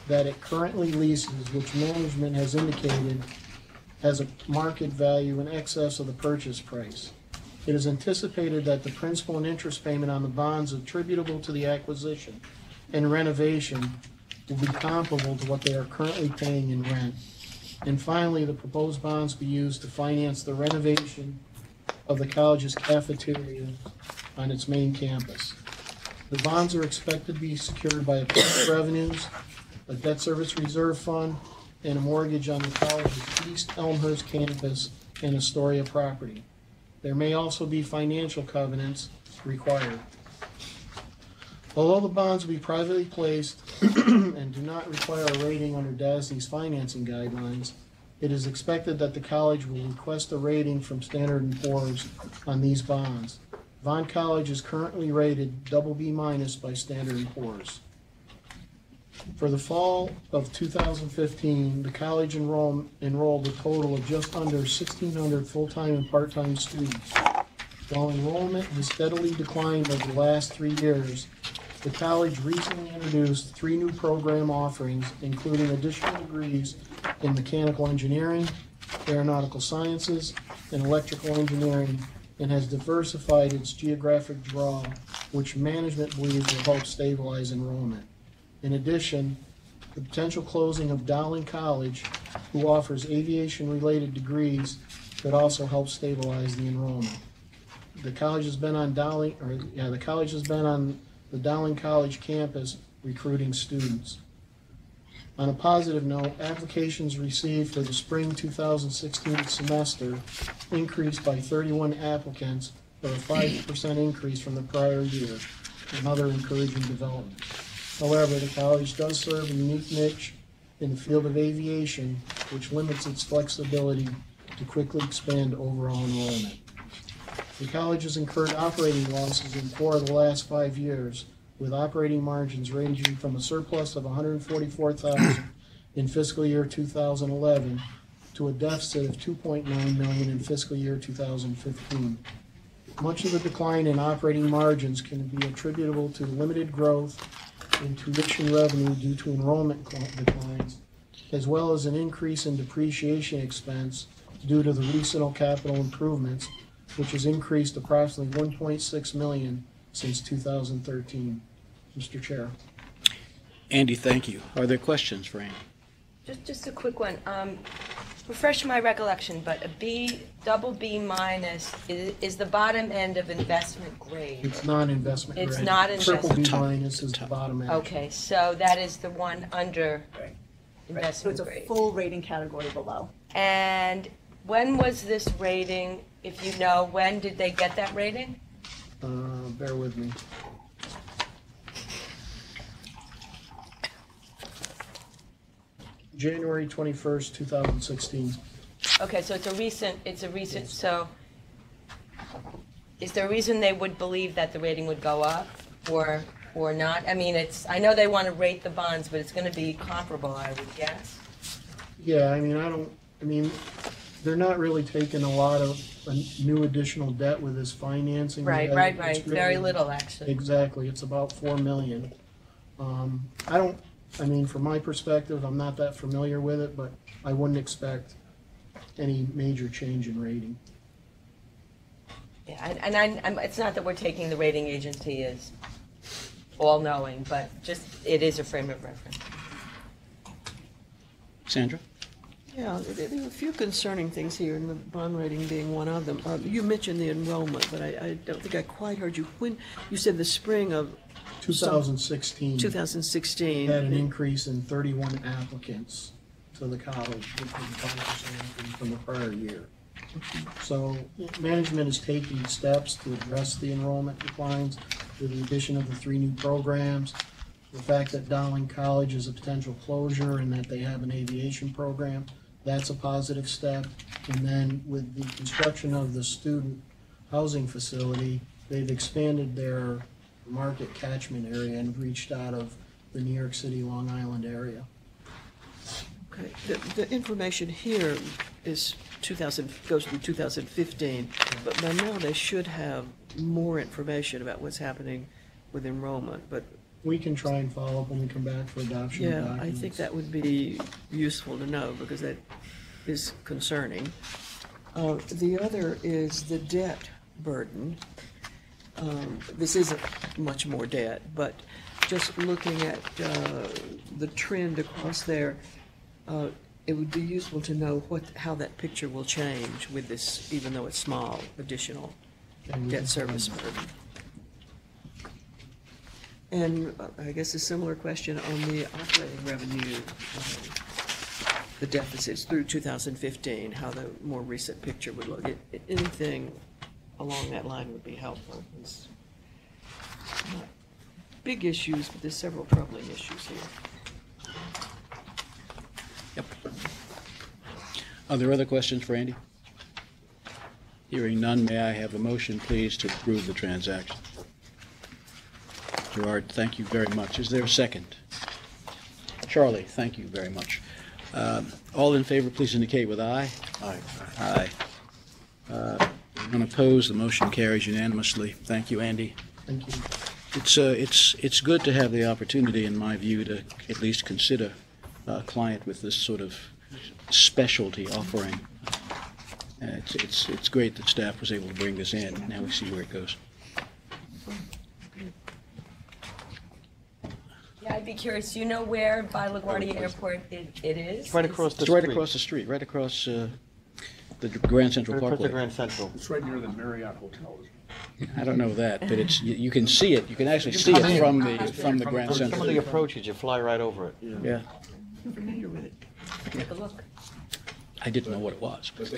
that it currently leases, which management has indicated has a market value in excess of the purchase price. It is anticipated that the principal and interest payment on the bonds attributable to the acquisition and renovation will be comparable to what they are currently paying in rent. And finally, the proposed bonds be used to finance the renovation of the college's cafeteria on its main campus. The bonds are expected to be secured by a public revenues, a debt service reserve fund, and a mortgage on the college's East Elmhurst campus and Astoria property. There may also be financial covenants required. Although the bonds will be privately placed and do not require a rating under DASNY's financing guidelines, it is expected that the college will request a rating from Standard & Poor's on these bonds. Vaughn College is currently rated BB- by Standard & Poor's. For the fall of 2015, the college enrolled a total of just under 1,600 full-time and part-time students. While enrollment has steadily declined over the last 3 years, the college recently introduced 3 new program offerings, including additional degrees in mechanical engineering, aeronautical sciences, and electrical engineering, and has diversified its geographic draw, which management believes will help stabilize enrollment. In addition, the potential closing of Dowling College, who offers aviation-related degrees, could also help stabilize the enrollment. The college has been on the Dowling College campus recruiting students. On a positive note, applications received for the spring 2016 semester increased by 31 applicants, or a 5% increase from the prior year, another encouraging development. However, the college does serve a unique niche in the field of aviation, which limits its flexibility to quickly expand overall enrollment. The college has incurred operating losses in 4 of the last 5 years, with operating margins ranging from a surplus of $144,000 in fiscal year 2011 to a deficit of $2.9 million in fiscal year 2015. Much of the decline in operating margins can be attributable to limited growth in tuition revenue due to enrollment declines, as well as an increase in depreciation expense due to the recent capital improvements, which has increased approximately $1.6 million since 2013. Mr. Chair. Andy, thank you. Are there questions for Andy? Just a quick one. Refresh my recollection, but a BB- is the bottom end of investment grade. It's non-investment grade. It's not Triple investment. B- is the bottom edge. Okay, so that is the one under investment So it's a grade. full rating category below. And when was this rating, if you know, when did they get that rating? Bear with me. January 21st, 2016. Okay, so it's a recent, so is there a reason they would believe that the rating would go up? Or or not? I mean, I know they want to rate the bonds, but it's going to be comparable, I would guess. Yeah, I mean, they're not really taking a lot of new additional debt with this financing. Right. It's really- Very little, actually. Exactly, it's about 4 million. From my perspective, I'm not that familiar with it, but I wouldn't expect any major change in rating. Yeah, and it's not that we're taking the rating agency as all-knowing, but just, it is a frame of reference. Sandra? Yeah, there are a few concerning things here, and the bond rating being one of them. You mentioned the enrollment, but I don't think I quite heard you. When you said the spring of 2016. 2016. Had an increase in 31 applicants to the college, which was a 5% increase from the prior year. So management is taking steps to address the enrollment declines with the addition of the 3 new programs. The fact that Dowling College is a potential closure and that they have an aviation program, that's a positive step. And then with the construction of the student housing facility, they've expanded their market catchment area and reached out of the New York City, Long Island area. Okay, the information here is goes through 2015, but by now they should have more information about what's happening with enrollment, but. We can try and follow up when we come back for adoption of Yeah, documents. I think that would be useful to know, because that is concerning. The other is the debt burden. This isn't much more debt, but just looking at the trend across there, it would be useful to know how that picture will change with this, even though it's small, additional debt service burden. And I guess a similar question on the operating revenue, the deficits through 2015, how the more recent picture would look. Anything along that line would be helpful. It's not big issues, but there's several troubling issues here. Yep. Are there other questions for Andy? Hearing none, may I have a motion, please, to approve the transaction? Gerard, thank you very much. Is there a second? Charlie, thank you very much. All in favor, please indicate with aye. Aye. Aye. None opposed, the motion carries unanimously. Thank you, Andy. Thank you. It's good to have the opportunity, in my view, to at least consider a client with this sort of specialty offering. It's great that staff was able to bring this in. Now we see where it goes. Yeah, I'd be curious, do you know where by LaGuardia Airport it is? It's right across the It's street. right across the street, right across the Grand Central Right across Parkway. the Grand Central. It's right near the Marriott Hotel. I don't know that, but you can see it. You can actually see it from the Grand Some of Central. the approaches, you fly right over it. Yeah, I'm familiar with it. Take a look. I didn't know what it was. But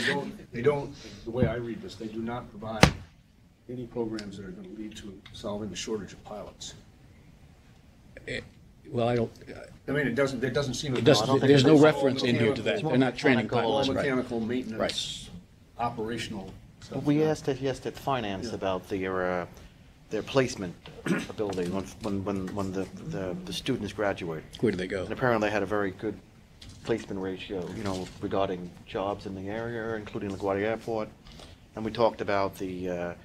they don't, the way I read this, they do not provide any programs that are going to lead to solving the shortage of pilots. Well, I don't. I mean, there doesn't seem. It doesn't. There's no reference in here to that. They're not training pilots. All Right. mechanical maintenance, operational. Well, we asked finance about their placement ability when the students graduate. Where do they go? And apparently they had a very good placement ratio, regarding jobs in the area, including LaGuardia Airport. And we talked about the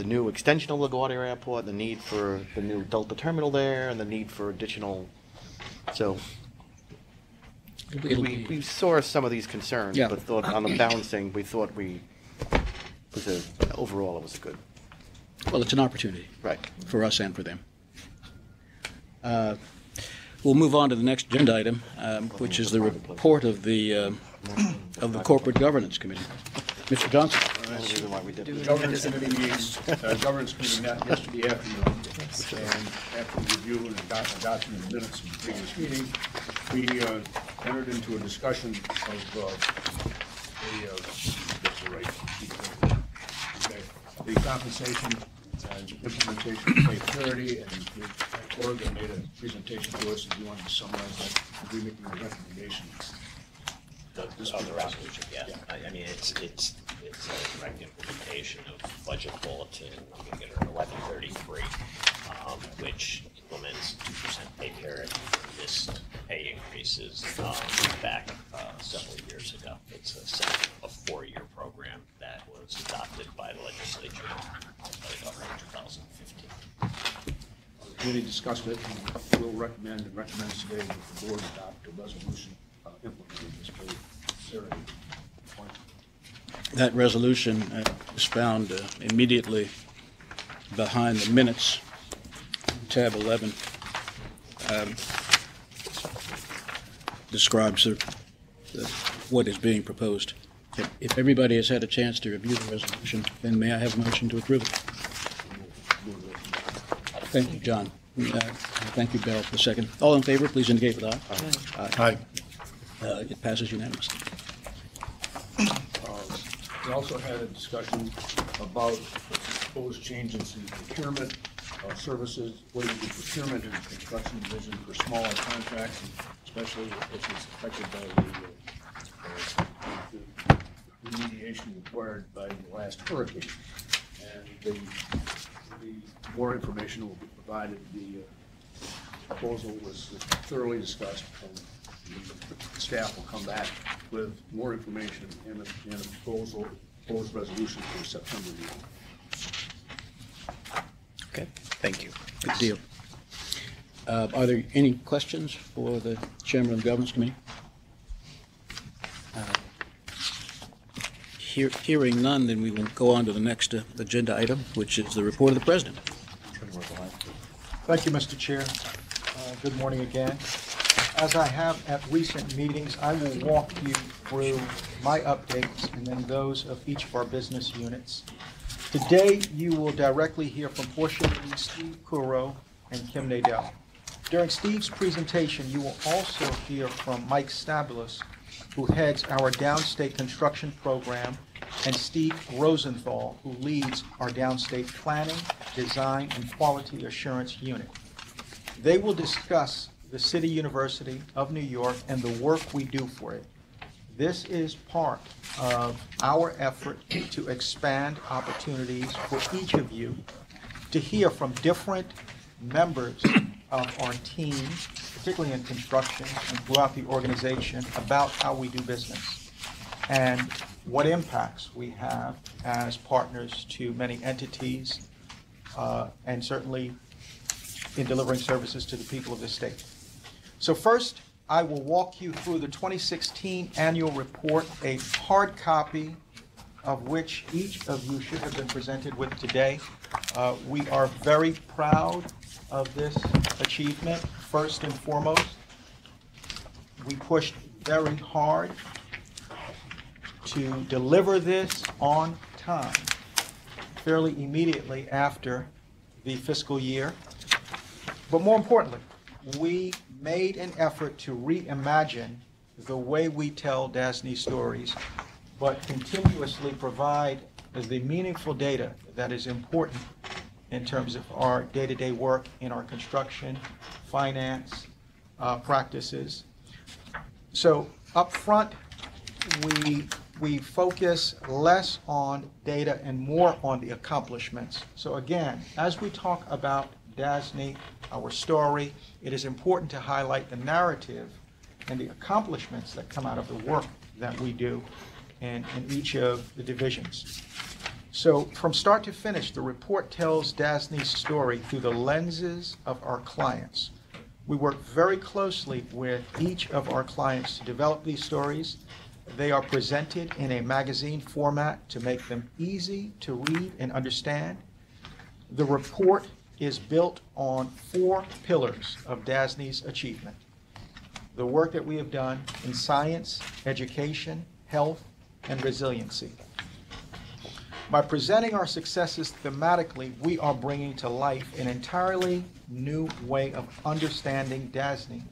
new extension of LaGuardia Airport, the need for the new Delta terminal there, and the need for additional. So we saw some of these concerns, Yeah. but thought on the balancing, we thought overall it was good. Well, it's an opportunity. Right. For us and for them. We'll move on to the next agenda item, which is the report of the Corporate Governance Committee. Mr. Johnson. The Governance Committee meets, Governance Committee met yesterday afternoon, and after review and adoption of the minutes of the previous meeting, we entered into a discussion of the compensation and implementation of pay parity, and Oregon made a presentation to us, and we wanted to summarize that, and we making a recommendation. The resolution, yeah. I mean, it's a direct implementation of budget bulletin, I'm gonna get it 1133, which implements 2% pay merit, missed pay increases back several years ago. It's a 4-year program that was adopted by the legislature by the governor in 2015. The committee discussed it and will recommend and recommends today that the board adopt a resolution implementing this pay parity point. That resolution is found immediately behind the minutes, tab 11. Describes what is being proposed. If everybody has had a chance to review the resolution, then may I have a motion to approve it? Thank you, John. Thank you, Bill, for the second. All in favor, please indicate with aye. Aye. It passes unanimously. We also had a discussion about the proposed changes in procurement services, whether it be procurement and construction division for smaller contracts, especially if it's affected by the remediation required by the last hurricane. And the more information will be provided. The proposal was thoroughly discussed, and the staff will come back with more information and a proposed resolution for September meeting. Okay, thank you. Good deal. Are there any questions for the chairman of the Governance Committee? Hearing none, then we will go on to the next agenda item, which is the report of the president. Thank you, Mr. Chair. Good morning again. As I have at recent meetings, I will walk you through my updates and then those of each of our business units. Today, you will directly hear from Portia Lee, Steve Kuro, and Kim Nadell. During Steve's presentation, you will also hear from Mike Stabulis, who heads our downstate construction program, and Steve Rosenthal, who leads our downstate planning, design, and quality assurance unit. They will discuss the City University of New York and the work we do for it. This is part of our effort to expand opportunities for each of you to hear from different members of our team, particularly in construction and throughout the organization, about how we do business and what impacts we have as partners to many entities, and certainly in delivering services to the people of the state. So first, I will walk you through the 2016 annual report, a hard copy of which each of you should have been presented with today. We are very proud of this achievement. First and foremost, we pushed very hard to deliver this on time, fairly immediately after the fiscal year. But more importantly, we made an effort to reimagine the way we tell DASNY stories, but continuously provide the meaningful data that is important in terms of our day-to-day work in our construction, finance practices. So up front, we focus less on data and more on the accomplishments. So again, as we talk about DASNY, our story, it is important to highlight the narrative and the accomplishments that come out of the work that we do in each of the divisions. So from start to finish, the report tells DASNY's story through the lenses of our clients. We work very closely with each of our clients to develop these stories. They are presented in a magazine format to make them easy to read and understand. The report is built on 4 pillars of DASNY's achievement. The work that we have done in science, education, health, and resiliency. By presenting our successes thematically, we are bringing to life an entirely new way of understanding DASNY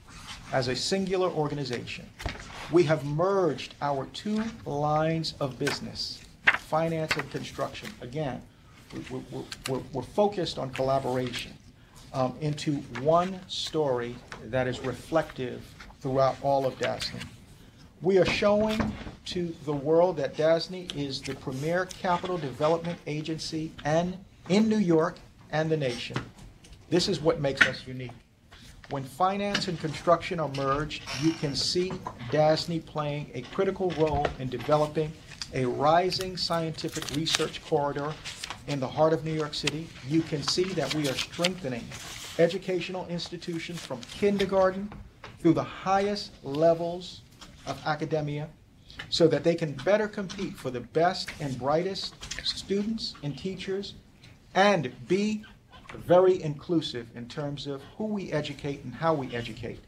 as a singular organization. We have merged our 2 lines of business, finance and construction. Again, we're focused on collaboration into one story that is reflective throughout all of DASNY. We are showing to the world that DASNY is the premier capital development agency in New York and the nation. This is what makes us unique. When finance and construction are merged, you can see DASNY playing a critical role in developing a rising scientific research corridor in the heart of New York City. You can see that we are strengthening educational institutions from kindergarten through the highest levels of academia so that they can better compete for the best and brightest students and teachers and be very inclusive in terms of who we educate and how we educate.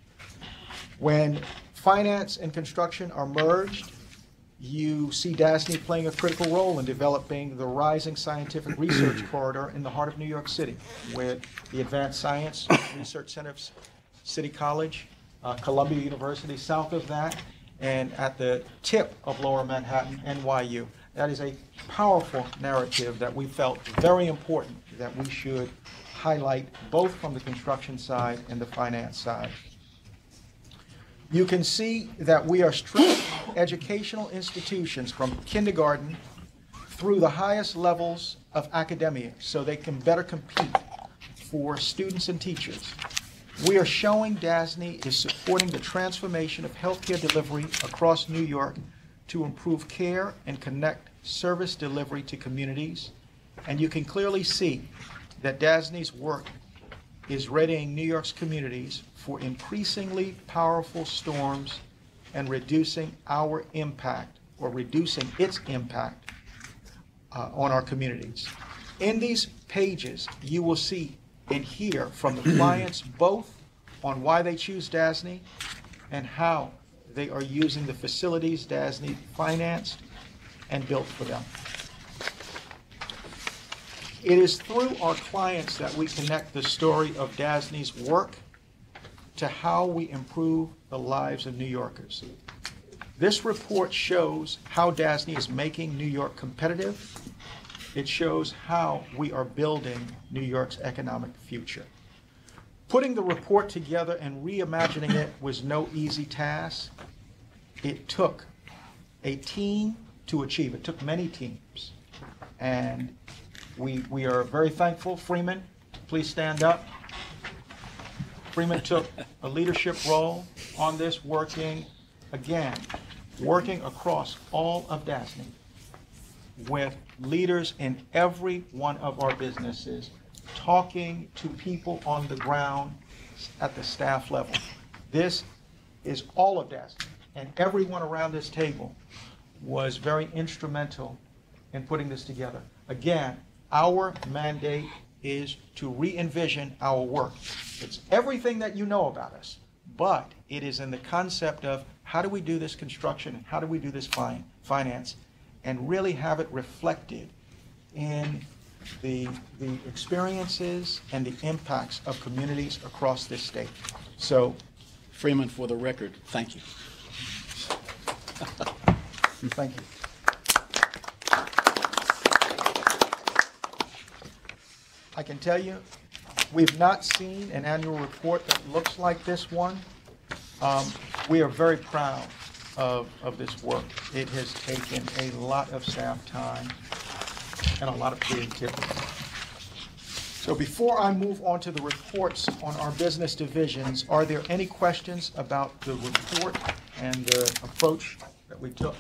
When finance and construction are merged, you see DASNY playing a critical role in developing the rising scientific research corridor in the heart of New York City, with the Advanced Science Research Center of City College, Columbia University south of that, and at the tip of Lower Manhattan, NYU. That is a powerful narrative that we felt very important that we should highlight both from the construction side and the finance side. You can see that we are strengthening educational institutions from kindergarten through the highest levels of academia so they can better compete for students and teachers. We are showing DASNY is supporting the transformation of healthcare delivery across New York to improve care and connect service delivery to communities. And you can clearly see that DASNY's work is readying New York's communities for increasingly powerful storms and reducing our impact, or reducing its impact on our communities. In these pages, you will see and hear from the clients both on why they choose DASNY and how they are using the facilities DASNY financed and built for them. It is through our clients that we connect the story of DASNY's work to how we improve the lives of New Yorkers. This report shows how DASNY is making New York competitive. It shows how we are building New York's economic future. Putting the report together and reimagining it was no easy task. It took a team to achieve. It took many teams. And we are very thankful. Freeman, please stand up. Freeman took a leadership role on this, working across all of DASNY with leaders in every one of our businesses, talking to people on the ground at the staff level. This is all of DASNY, and everyone around this table was very instrumental in putting this together. Again, our mandate is to re-envision our work. It's everything that you know about us, but it is in the concept of how do we do this construction and how do we do this finance, and really have it reflected in the experiences and the impacts of communities across this state. So, Freeman, for the record, thank you. Thank you. I can tell you, we've not seen an annual report that looks like this one. We are very proud of this work. It has taken a lot of staff time and a lot of creativity. So before I move on to the reports on our business divisions, are there any questions about the report and the approach that we took?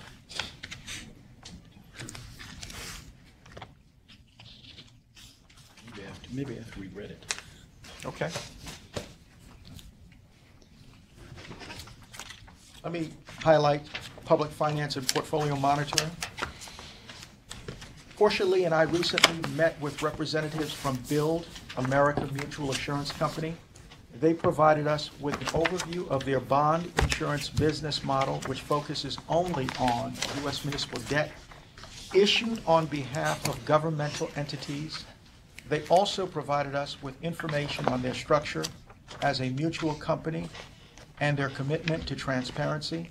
Maybe after we read it. Okay. Let me highlight public finance and portfolio monitoring. Portia Lee and I recently met with representatives from Build America Mutual Assurance Company. They provided us with an overview of their bond insurance business model, which focuses only on U.S. municipal debt issued on behalf of governmental entities. They also provided us with information on their structure as a mutual company and their commitment to transparency.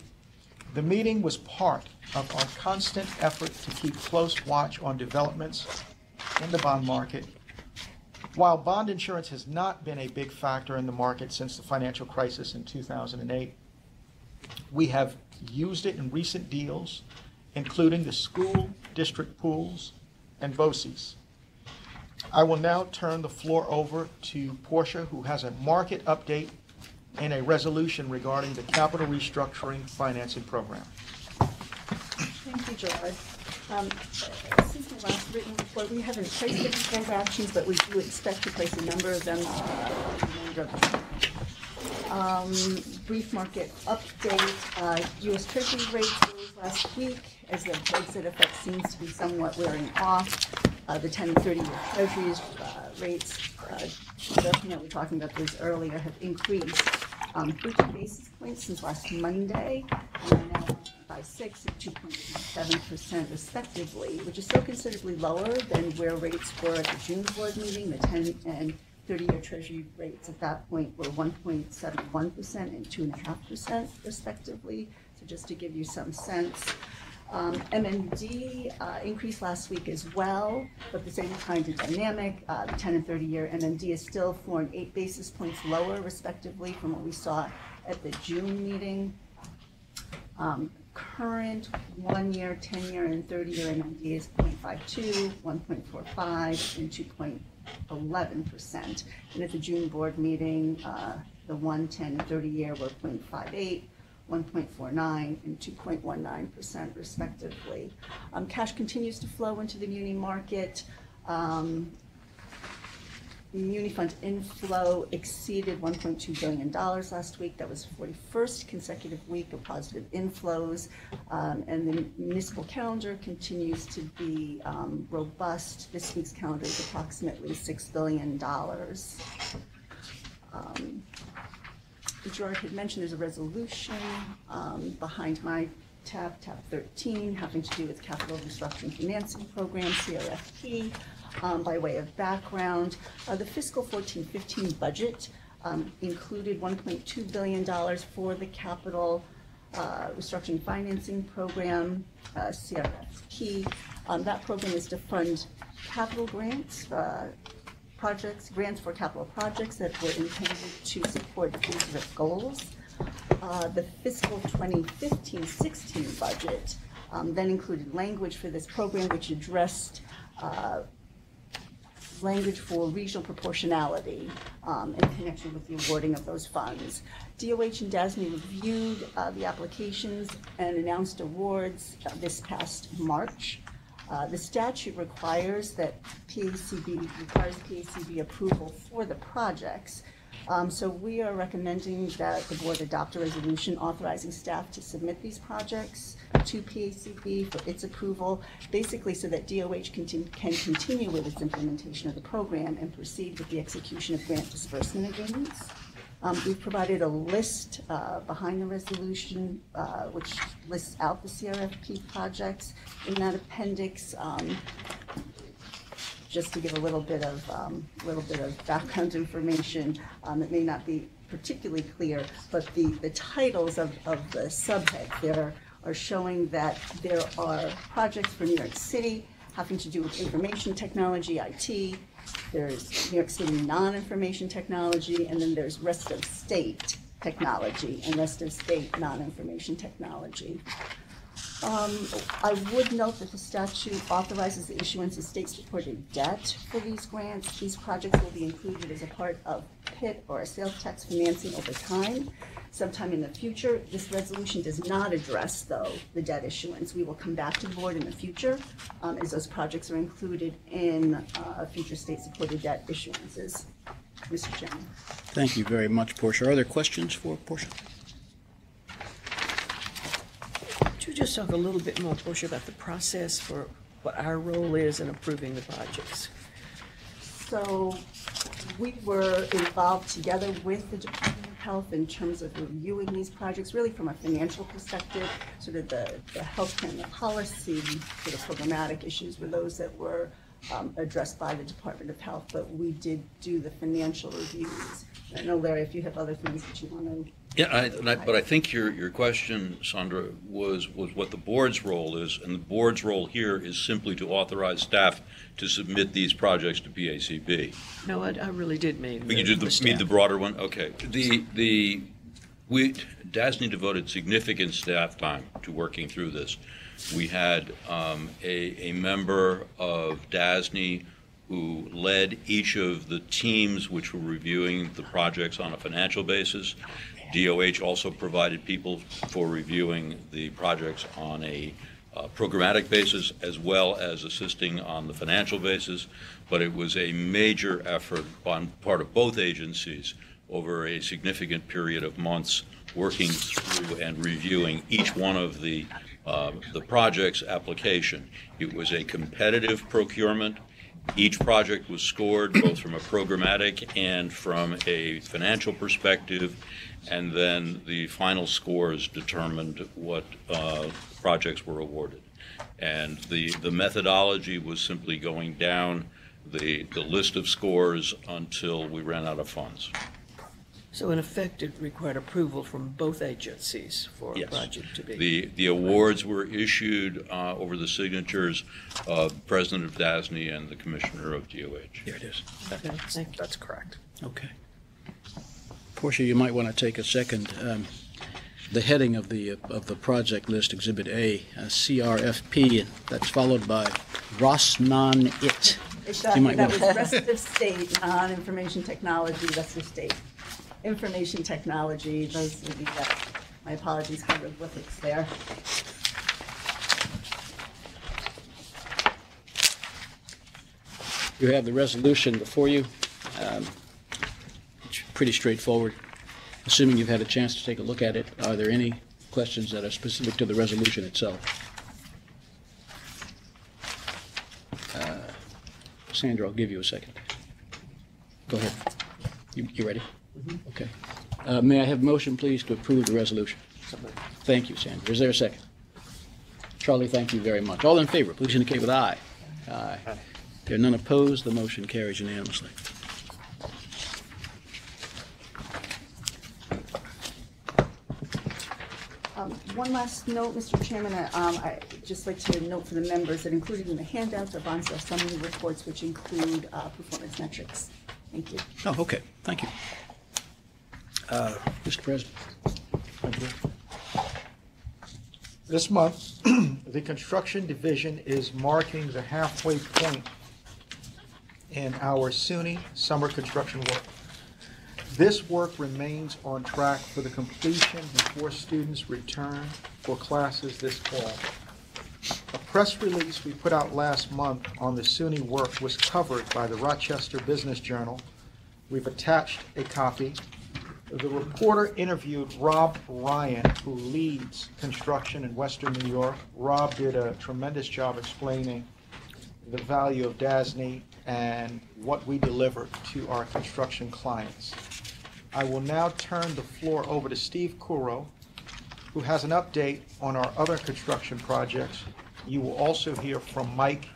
The meeting was part of our constant effort to keep close watch on developments in the bond market. While bond insurance has not been a big factor in the market since the financial crisis in 2008, we have used it in recent deals, including the school district pools and BOCES. I will now turn the floor over to Portia, who has a market update and a resolution regarding the capital restructuring financing program. Thank you, Gerard. Since my last written report, we haven't placed any transactions, but we do expect to place a number of them in the remainder of the year. Brief market update. U.S. Treasury rates rose last week as the Brexit effect seems to be somewhat wearing off. The 10 and 30-year Treasuries rates, definitely talking about those earlier, have increased 50 basis points since last Monday, and are now by 6 and 2.7% respectively, which is still considerably lower than where rates were at the June board meeting. The 10 and 30-year Treasury rates at that point were 1.71% and 2.5% respectively. So just to give you some sense. MMD increased last week as well, but the same kind of dynamic. The 10 and 30-year MMD is still 4 and 8 basis points lower respectively from what we saw at the June meeting. Current 1-year, 10-year, and 30-year MMD is 0.52, 1.45, and 2.11%. And at the June board meeting, the 1, 10, and 30-year were 0.58, 1.49, and 2.19% respectively. Cash continues to flow into the muni market. Muni fund inflow exceeded $1.2 billion last week. That was the 41st consecutive week of positive inflows. And the municipal calendar continues to be robust. This week's calendar is approximately $6 billion. Gerard had mentioned there's a resolution behind my tab 13, having to do with Capital Restructuring Financing Program, CRFP. By way of background, the fiscal 14-15 budget included $1.2 billion for the Capital Restructuring Financing Program, CRFP. That program is to fund capital grants, grants for capital projects that were intended to support specific goals. The fiscal 2015-16 budget then included language for this program which addressed language for regional proportionality in connection with the awarding of those funds. DOH and DASNY reviewed the applications and announced awards this past March. The statute requires that PACB approval for the projects. So we are recommending that the board adopt a resolution authorizing staff to submit these projects to PACB for its approval, basically so that DOH can continue with its implementation of the program and proceed with the execution of grant disbursement agreements. We've provided a list behind the resolution which lists out the CRFP projects. In that appendix, just to give a little bit of background information that may not be particularly clear, but the titles of the subhead there are showing that there are projects for New York City having to do with information technology, IT. There's New York City non-information technology, and then there's rest of state technology and rest of state non-information technology. I would note that the statute authorizes the issuance of state-supported debt for these grants. These projects will be included as a part of PIT or a sales tax financing over time, sometime in the future. This resolution does not address, though, the debt issuance. We will come back to the board in the future as those projects are included in future state-supported debt issuances. Mr. Chairman. Thank you very much, Portia. Are there questions for Portia? Could you just talk a little bit more, Portia, about the process for what our role is in approving the projects? So we were involved together with the Department of Health in terms of reviewing these projects, really from a financial perspective. Sort of the health plan, the policy, sort of programmatic issues were those that were addressed by the Department of Health, but we did do the financial reviews. I know, Larry, if you have other things that you want to... Yeah, but I think your question, Sandra, was what the board's role is, and the board's role here is simply to authorize staff to submit these projects to PACB. No, I really did mean But you did mean the broader one? Okay. DASNY devoted significant staff time to working through this. We had a member of DASNY who led each of the teams which were reviewing the projects on a financial basis. DOH also provided people for reviewing the projects on a programmatic basis, as well as assisting on the financial basis. But it was a major effort on part of both agencies over a significant period of months, working through and reviewing each one of the project's application. It was a competitive procurement. Each project was scored both from a programmatic and from a financial perspective, and then the final scores determined what projects were awarded. And the methodology was simply going down the list of scores until we ran out of funds. So in effect, it required approval from both agencies for a Yes. project to be. The awards were issued over the signatures of the President of DASNY and the Commissioner of DOH. Here it is. That's correct. Okay. Portia, you might want to take a second. The heading of the project list, Exhibit A, CRFP, that's followed by ROSNON-IT. Exactly, might that want was to- rest of state, non-information technology, rest of state. Information technology, those would be that. My apologies, hieroglyphics there. You have the resolution before you. It's pretty straightforward. Assuming you've had a chance to take a look at it, are there any questions that are specific to the resolution itself? Sandra, I'll give you a second. Go ahead. You ready? Okay. May I have a motion, please, to approve the resolution? Thank you, Sandra. Is there a second? Charlie, thank you very much. All in favor, please indicate with aye. Aye. There are none opposed. The motion carries unanimously. One last note, Mr. Chairman, I'd just like to note for the members that included in the handouts are bond sale summary reports, which include performance metrics. Thank you. Oh, okay. Thank you. Mr. President. This month, the construction division is marking the halfway point in our SUNY summer construction work. This work remains on track for the completion before students return for classes this fall. A press release we put out last month on the SUNY work was covered by the Rochester Business Journal. We've attached a copy. The reporter interviewed Rob Ryan, who leads construction in Western New York. Rob did a tremendous job explaining the value of DASNY and what we deliver to our construction clients. I will now turn the floor over to Steve Kuro, who has an update on our other construction projects. You will also hear from Mike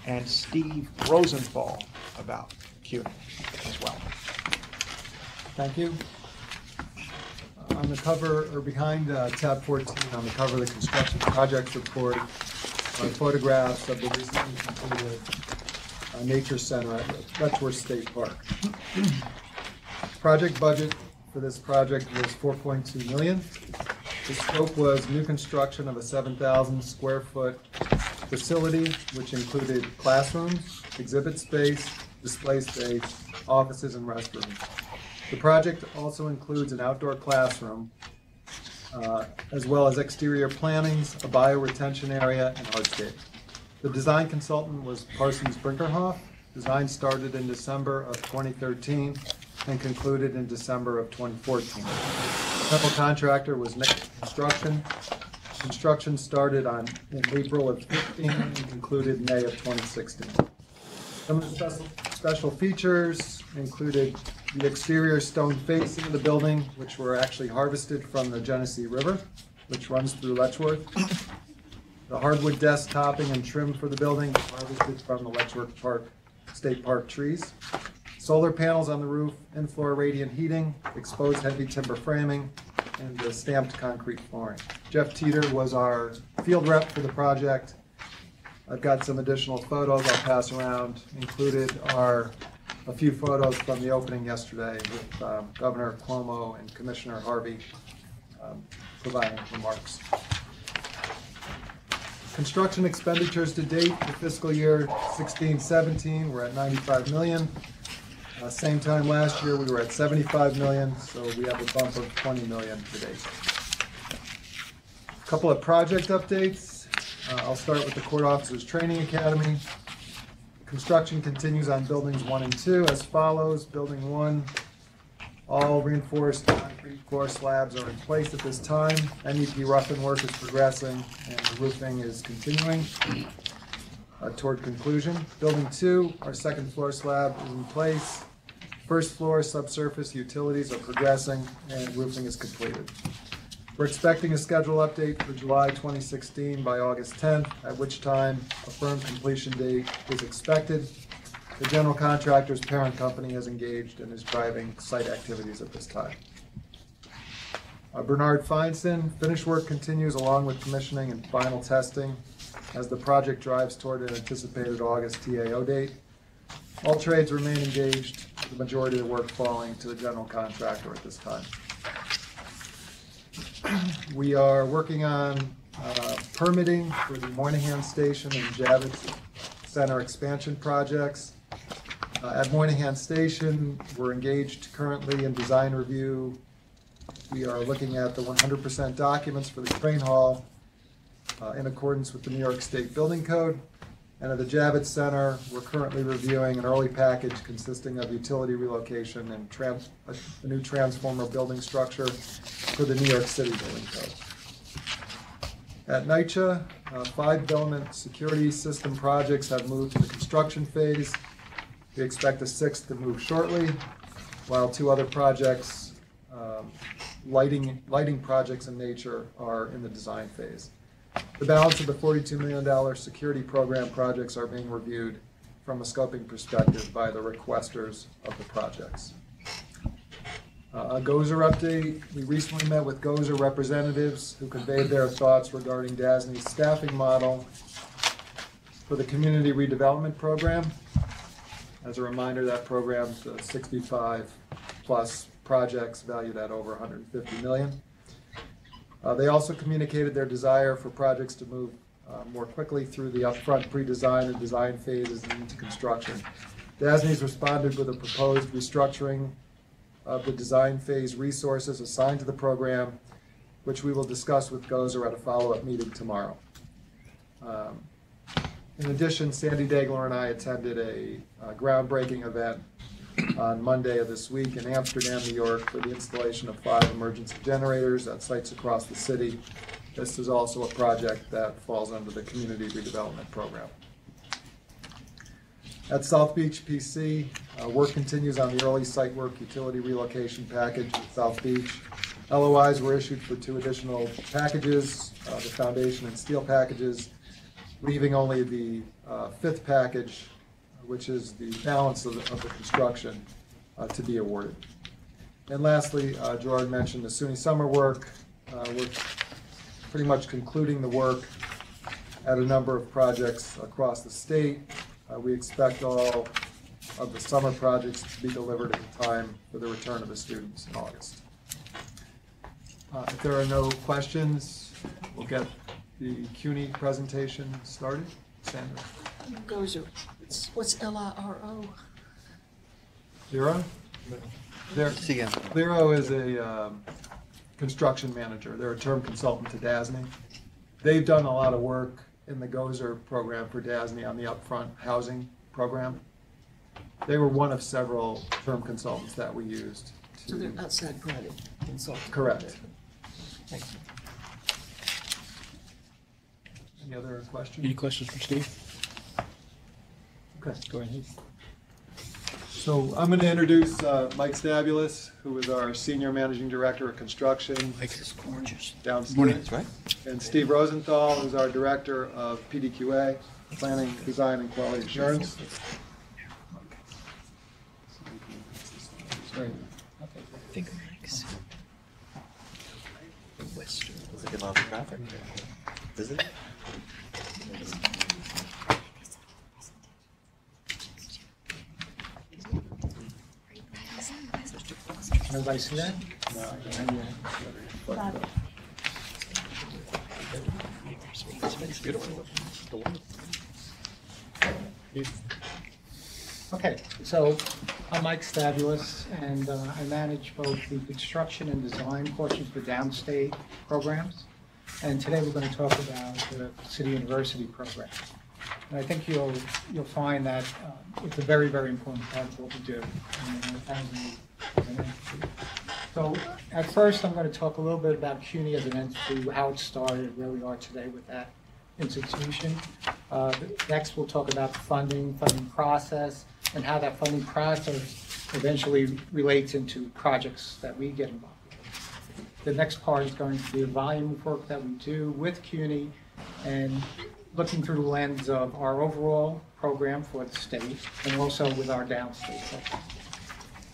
and Steve Rosenthal about CUNY as well. Thank you. On the cover, or behind tab 14, on the cover of the construction projects report, are photographs of the recently completed nature center at Letchworth State Park. Project budget for this project was $4.2 million. The scope was new construction of a 7,000 square foot facility, which included classrooms, exhibit space, display space, offices, and restrooms. The project also includes an outdoor classroom, as well as exterior plantings, a bioretention area, and hardscape. The design consultant was Parsons Brinkerhoff. Design started in December of 2013 and concluded in December of 2014. Principal contractor was Nick Construction. Construction started in April of 2015 and concluded May of 2016. Some of the special features included the exterior stone facing of the building, which were actually harvested from the Genesee River, which runs through Letchworth. The hardwood desk topping and trim for the building was harvested from the Letchworth State Park trees. Solar panels on the roof, in-floor radiant heating, exposed heavy timber framing, and the stamped concrete flooring. Jeff Teeter was our field rep for the project. I've got some additional photos I'll pass around. Included are a few photos from the opening yesterday with Governor Cuomo and Commissioner Harvey providing remarks. Construction expenditures to date for fiscal year 16-17, we're at 95 million. Same time last year, we were at 75 million, so we have a bump of 20 million to date. Couple of project updates. I'll start with the Court Officers Training Academy. Construction continues on buildings 1 and 2 as follows. Building 1, all reinforced concrete floor slabs are in place at this time. MEP rough-in work is progressing and the roofing is continuing toward conclusion. Building 2, our second floor slab is in place. First floor subsurface utilities are progressing and roofing is completed. We're expecting a schedule update for July 2016 by August 10th, at which time a firm completion date is expected. The general contractor's parent company has engaged and is driving site activities at this time. Bernard Feinstein, finish work continues along with commissioning and final testing as the project drives toward an anticipated August TAO date. All trades remain engaged, the majority of the work falling to the general contractor at this time. We are working on permitting for the Moynihan Station and Javits Center expansion projects. At Moynihan Station, we're engaged currently in design review. We are looking at the 100% documents for the train hall in accordance with the New York State Building Code. And at the Javits Center, we're currently reviewing an early package consisting of utility relocation and a new transformer building structure for the New York City Building Code. At NYCHA, 5 development security system projects have moved to the construction phase. We expect a 6th to move shortly, while 2 other projects, lighting projects in nature, are in the design phase. The balance of the $42 million security program projects are being reviewed from a scoping perspective by the requesters of the projects. A GOZER update. We recently met with GOZER representatives who conveyed their thoughts regarding DASNY's staffing model for the community redevelopment program. As a reminder, that program's 65 plus projects valued at over 150 million. They also communicated their desire for projects to move more quickly through the upfront pre-design and design phases and into construction. DASNY's responded with a proposed restructuring of the design phase resources assigned to the program, which we will discuss with GOZER at a follow-up meeting tomorrow. In addition, Sandy Dagler and I attended a groundbreaking event on Monday of this week in Amsterdam, New York, for the installation of 5 emergency generators at sites across the city. This is also a project that falls under the Community Redevelopment Program. At South Beach PC, work continues on the early site work utility relocation package at South Beach. LOIs were issued for 2 additional packages, the foundation and steel packages, leaving only the 5th package, which is the balance of the construction, to be awarded. And lastly, Gerard mentioned the SUNY summer work. We're pretty much concluding the work at a number of projects across the state. We expect all of the summer projects to be delivered in time for the return of the students in August. If there are no questions, we'll get the CUNY presentation started. Sandra. GOZER. What's LIRO? Lero? Lero is a construction manager. They're a term consultant to DASNY. They've done a lot of work in the GOZER program for DASNY on the upfront housing program. They were one of several term consultants that we used. So they're outside private consultants? Correct. Thank you. Any other questions? Any questions for Steve? Okay. Go ahead. So I'm going to introduce Mike Stabulus, who is our Senior Managing Director of Construction. Mike is gorgeous. Downstairs. Morning. Right. And Steve Rosenthal, who's our Director of PDQA, Planning, Design, and Quality Assurance. I think Mike's Western. Does it get lots of traffic? Does it? Everybody see that? It's beautiful. Okay, so I'm Mike Stabulis, and I manage both the construction and design portions for downstate programs. And today we're going to talk about the City University program. And I think you'll find that it's a very, very important part of what we do. So at first, I'm going to talk a little bit about CUNY as an entity, how it started, where we are today with that institution. Next, we'll talk about the funding process, and how that funding process eventually relates into projects that we get involved with. The next part is going to be a volume of work that we do with CUNY, and looking through the lens of our overall program for the state, and also with our downstate program.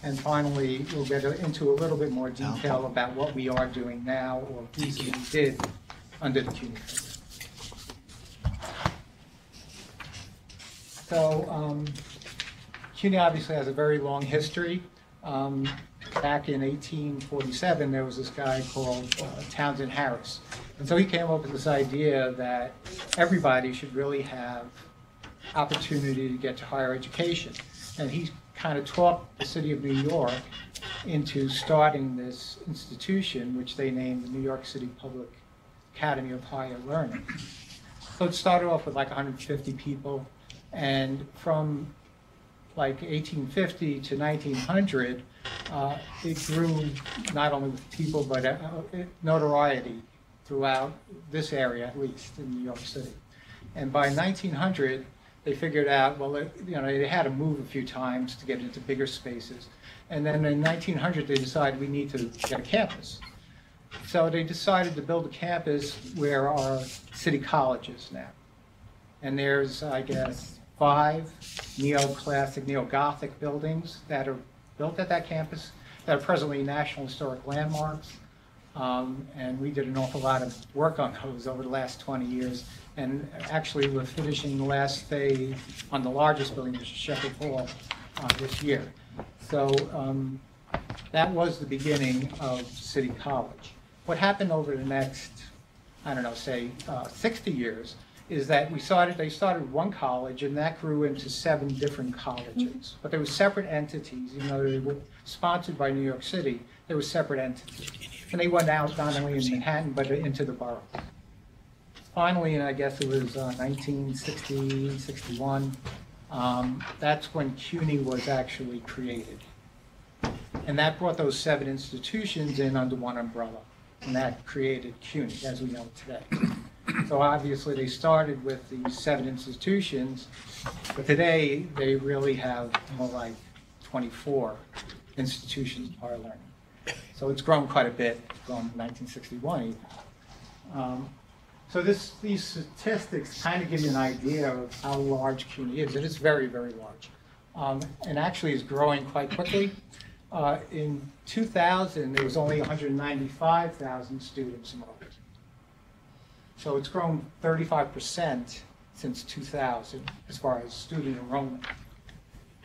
And finally, we'll get into a little bit more detail about what we are doing now, or recently did under the CUNY program. So, CUNY obviously has a very long history. Back in 1847, there was this guy called Townsend Harris. And so he came up with this idea that everybody should really have opportunity to get to higher education. And he kind of talked the city of New York into starting this institution, which they named the New York City Public Academy of Higher Learning. So it started off with like 150 people, and from like 1850 to 1900, it grew not only with people, but notoriety throughout this area, at least in New York City. And by 1900, they figured out, well, they had to move a few times to get into bigger spaces. And then in 1900, they decided we need to get a campus. So they decided to build a campus where our city college is now. And there's, I guess, 5 neoclassic, neo-Gothic buildings that are built at that campus that are presently National Historic Landmarks. And we did an awful lot of work on those over the last 20 years. And actually, we're finishing the last phase on the largest building, which is Shepherd Hall, this year. So that was the beginning of City College. What happened over the next, I don't know, say 60 years, is that they started one college, and that grew into 7 different colleges. But there were separate entities, even though they were sponsored by New York City, they were separate entities. And they went out not only in Manhattan, but into the boroughs. Finally, and I guess it was 1960, 61, that's when CUNY was actually created. And that brought those 7 institutions in under one umbrella. And that created CUNY, as we know it today. So obviously, they started with these 7 institutions, but today they really have more like 24 institutions of higher learning. So it's grown quite a bit from 1961 even. So these statistics kind of give you an idea of how large CUNY is. It is very, very large, and actually is growing quite quickly. In 2000, there was only 195,000 students enrolled. So it's grown 35% since 2000 as far as student enrollment.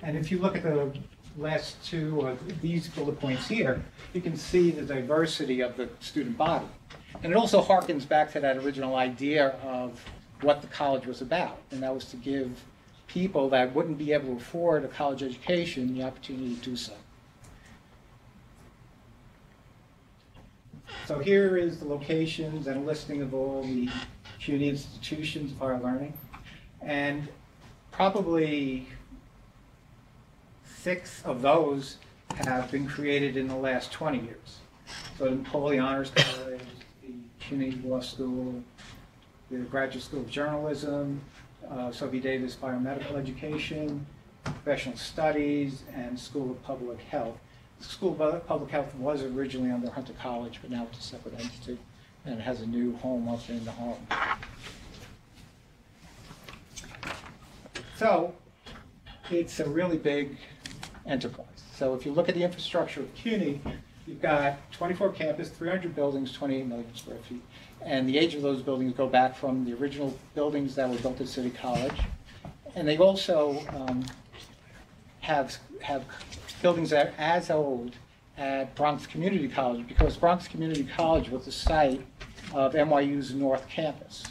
And if you look at the last 2 of these bullet points here, you can see the diversity of the student body. And it also harkens back to that original idea of what the college was about, and that was to give people that wouldn't be able to afford a college education the opportunity to do so. So here is the locations and a listing of all the CUNY institutions of higher learning. And probably 6 of those have been created in the last 20 years. So the Pauley Honors College, the CUNY Law School, the Graduate School of Journalism, Sophie Davis Biomedical Education, Professional Studies, and School of Public Health. The School of Public Health was originally under Hunter College, but now it's a separate entity, and it has a new home up in the Harlem. So it's a really big enterprise. So if you look at the infrastructure of CUNY, you've got 24 campuses, 300 buildings, 28 million square feet. And the age of those buildings go back from the original buildings that were built at City College. And they also have buildings that are as old at Bronx Community College, because Bronx Community College was the site of NYU's North Campus.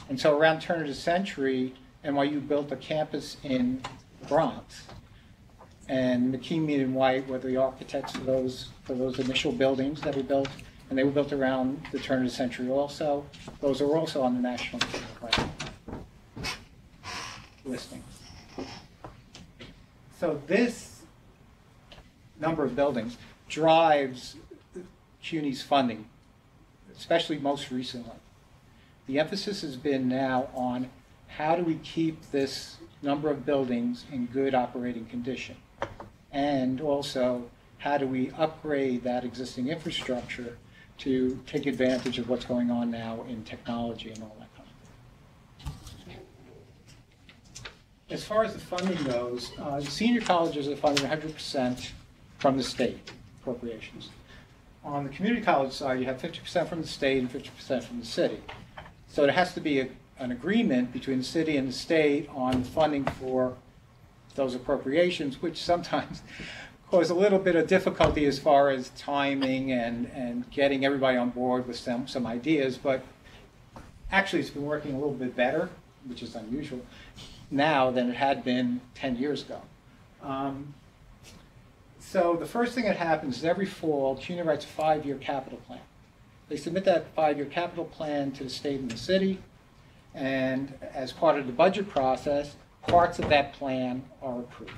And so around turn of the century, NYU built a campus in the Bronx. And McKee, Mead, and White were the architects for those initial buildings that were built, and they were built around the turn of the century also. Those are also on the National Historic listing. So this number of buildings drives CUNY's funding, especially most recently. The emphasis has been now on how do we keep this number of buildings in good operating condition, and also how do we upgrade that existing infrastructure to take advantage of what's going on now in technology and all that kind of thing. As far as the funding goes, the senior colleges are funded 100% from the state appropriations. On the community college side, you have 50% from the state and 50% from the city. So there has to be an agreement between the city and the state on funding for those appropriations, which sometimes cause a little bit of difficulty as far as timing and getting everybody on board with some ideas. But actually, it's been working a little bit better, which is unusual, now than it had been 10 years ago. So the first thing that happens is every fall, CUNY writes a 5-year capital plan. They submit that 5-year capital plan to the state and the city, and as part of the budget process, parts of that plan are approved.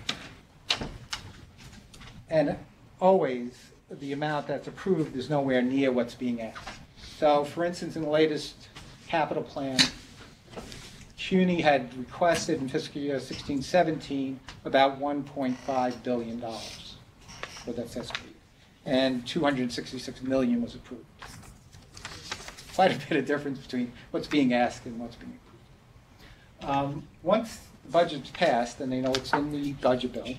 And always, the amount that's approved is nowhere near what's being asked. So, for instance, in the latest capital plan, CUNY had requested in fiscal year 16-17 about $1.5 billion for that fiscal year, and $266 million was approved. Quite a bit of difference between what's being asked and what's being approved. Once the budget's passed, and they know it's in the budget bill,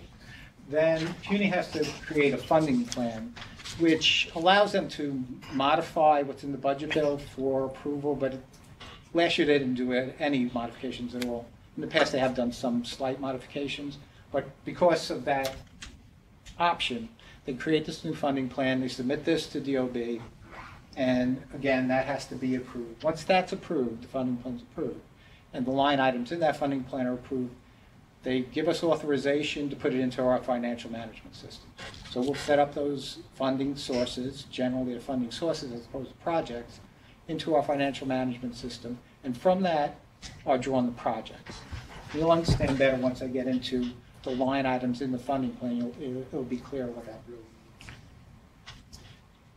then CUNY has to create a funding plan, which allows them to modify what's in the budget bill for approval, but last year they didn't do any modifications at all. In the past they have done some slight modifications, but because of that option, they create this new funding plan, they submit this to DOB, and again, that has to be approved. Once that's approved, the funding plan's approved, and the line items in that funding plan are approved, they give us authorization to put it into our financial management system. So we'll set up those funding sources, generally the funding sources as opposed to projects, into our financial management system, and from that are drawn the projects. You'll understand better once I get into the line items in the funding plan. It'll be clear what that really means.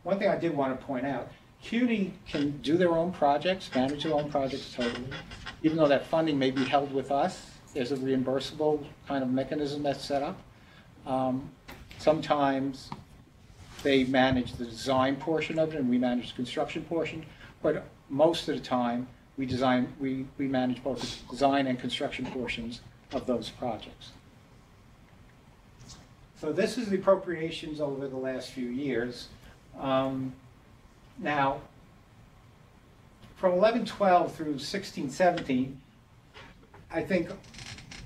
One thing I did want to point out, CUNY can do their own projects, manage their own projects totally, even though that funding may be held with us. There's a reimbursable kind of mechanism that's set up. Sometimes they manage the design portion of it and we manage the construction portion, but most of the time we manage both the design and construction portions of those projects. So this is the appropriations over the last few years. Now, from 11-12 through 16-17, I think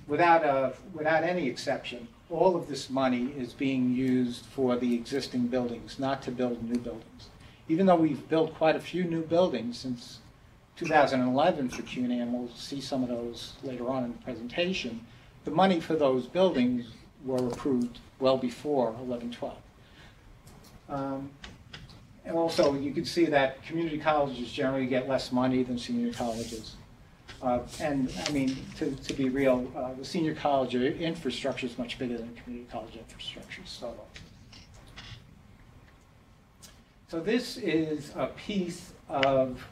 without any exception, all of this money is being used for the existing buildings, not to build new buildings. Even though we've built quite a few new buildings since 2011 for CUNY, and we'll see some of those later on in the presentation, the money for those buildings were approved well before 11-12. And also, you can see that community colleges generally get less money than senior colleges. And I mean, to be real, the senior college infrastructure is much bigger than community college infrastructure. So this is a piece of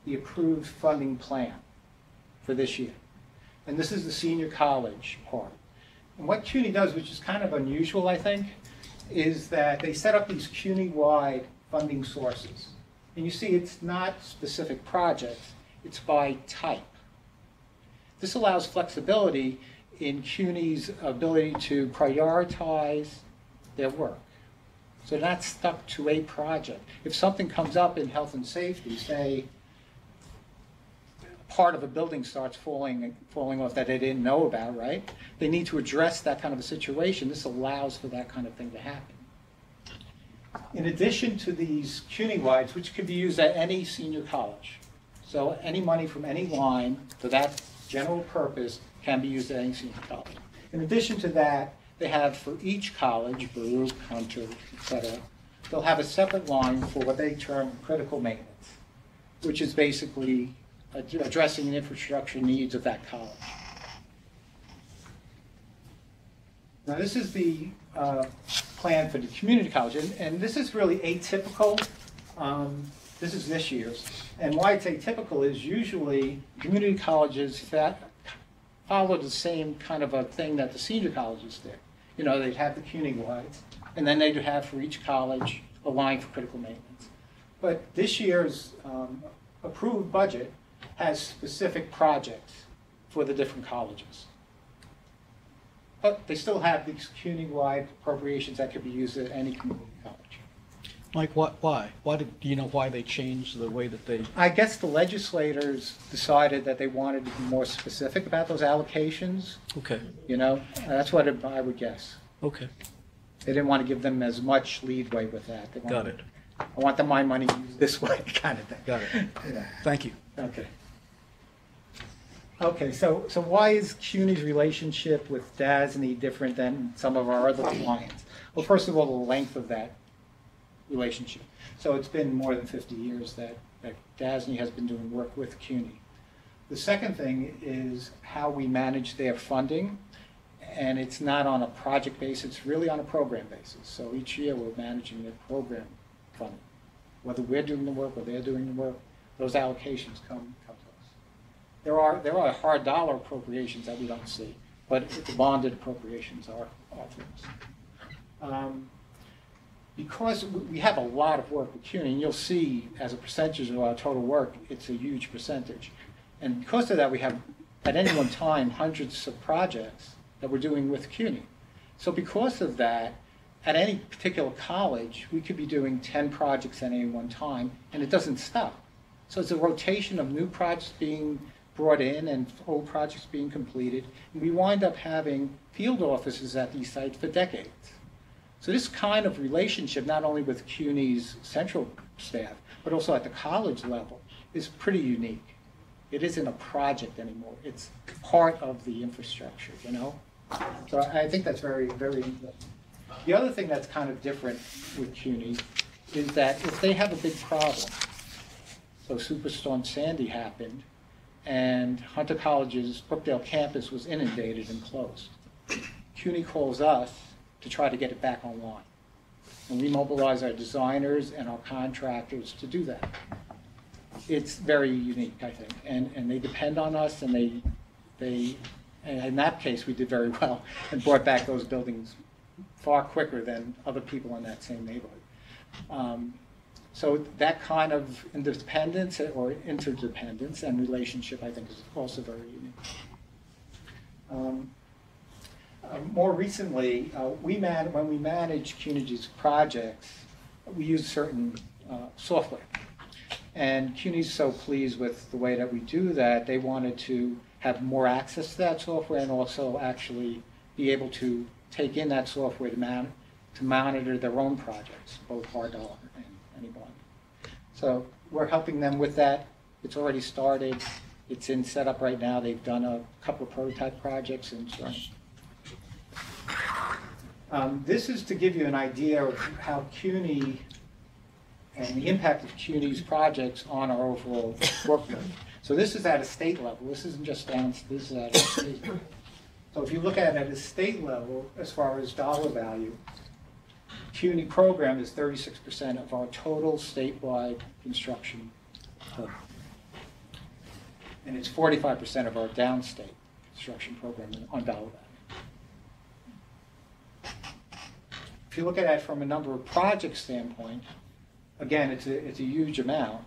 the approved funding plan for this year. And this is the senior college part. And what CUNY does, which is kind of unusual, I think, is that they set up these CUNY-wide funding sources. And you see it's not specific projects, it's by type. This allows flexibility in CUNY's ability to prioritize their work. So they're not stuck to a project. If something comes up in health and safety, say part of a building starts falling off that they didn't know about, right? They need to address that kind of a situation. This allows for that kind of thing to happen. In addition to these CUNY-wides, which could be used at any senior college, So any money from any line for that general purpose can be used at any senior college. In addition to that, they have for each college, Baruch, Hunter, etc., they'll have a separate line for what they term critical maintenance, which is basically addressing the infrastructure needs of that college. Now this is the plan for the community college, and this is really atypical. This is this year's. And why it's atypical is usually community colleges follow the same kind of a thing that the senior colleges did. You know, they'd have the CUNY-wides, and then they'd have for each college a line for critical maintenance. But this year's approved budget has specific projects for the different colleges. But they still have these CUNY-wide appropriations that could be used at any community college. Mike, why? Do you know why they changed the way that they? I guess the legislators decided that they wanted to be more specific about those allocations. Okay. You know, that's what I would guess. Okay. They didn't want to give them as much leadway with that. They Got it. I want my money used this way, kind of thing. Got it. Yeah. Thank you. Okay. Okay, so why is CUNY's relationship with DASNY different than some of our other clients? Well, first of all, the length of that relationship. So it's been more than 50 years that DASNY has been doing work with CUNY. The second thing is how we manage their funding, and it's not on a project basis, it's really on a program basis. So each year we're managing their program funding. Whether we're doing the work or they're doing the work, those allocations come to us. There are hard dollar appropriations that we don't see, but the bonded appropriations are through us. Because we have a lot of work with CUNY, and you'll see as a percentage of our total work, it's a huge percentage. And because of that, we have, at any one time, hundreds of projects that we're doing with CUNY. So because of that, at any particular college, we could be doing 10 projects at any one time, and it doesn't stop. So it's a rotation of new projects being brought in and old projects being completed. And we wind up having field offices at these sites for decades. So this kind of relationship, not only with CUNY's central staff, but also at the college level, is pretty unique. It isn't a project anymore. It's part of the infrastructure, you know? So I think that's very, very important. The other thing that's kind of different with CUNY is that if they have a big problem, so Superstorm Sandy happened, and Hunter College's Brookdale campus was inundated and closed. CUNY calls us to try to get it back online. And we mobilize our designers and our contractors to do that. It's very unique, I think, and they depend on us, and and in that case, we did very well and brought back those buildings far quicker than other people in that same neighborhood. So that kind of independence or interdependence and relationship, I think, is also very unique. More recently, when we manage CUNY's projects, we use certain software. And CUNY's so pleased with the way that we do that, they wanted to have more access to that software and also actually be able to take in that software to monitor their own projects, both hard dollar and any bond. So we're helping them with that. It's already started. It's in setup right now. They've done a couple of prototype projects and so on. This is to give you an idea of how CUNY and the impact of CUNY's projects on our overall workload. So this is at a state level. This isn't just down, this is at a state level. So if you look at it at a state level, as far as dollar value, CUNY program is 36% of our total statewide construction program. And it's 45% of our downstate construction program on dollar value. If you look at it from a number of project standpoint, again, it's a huge amount,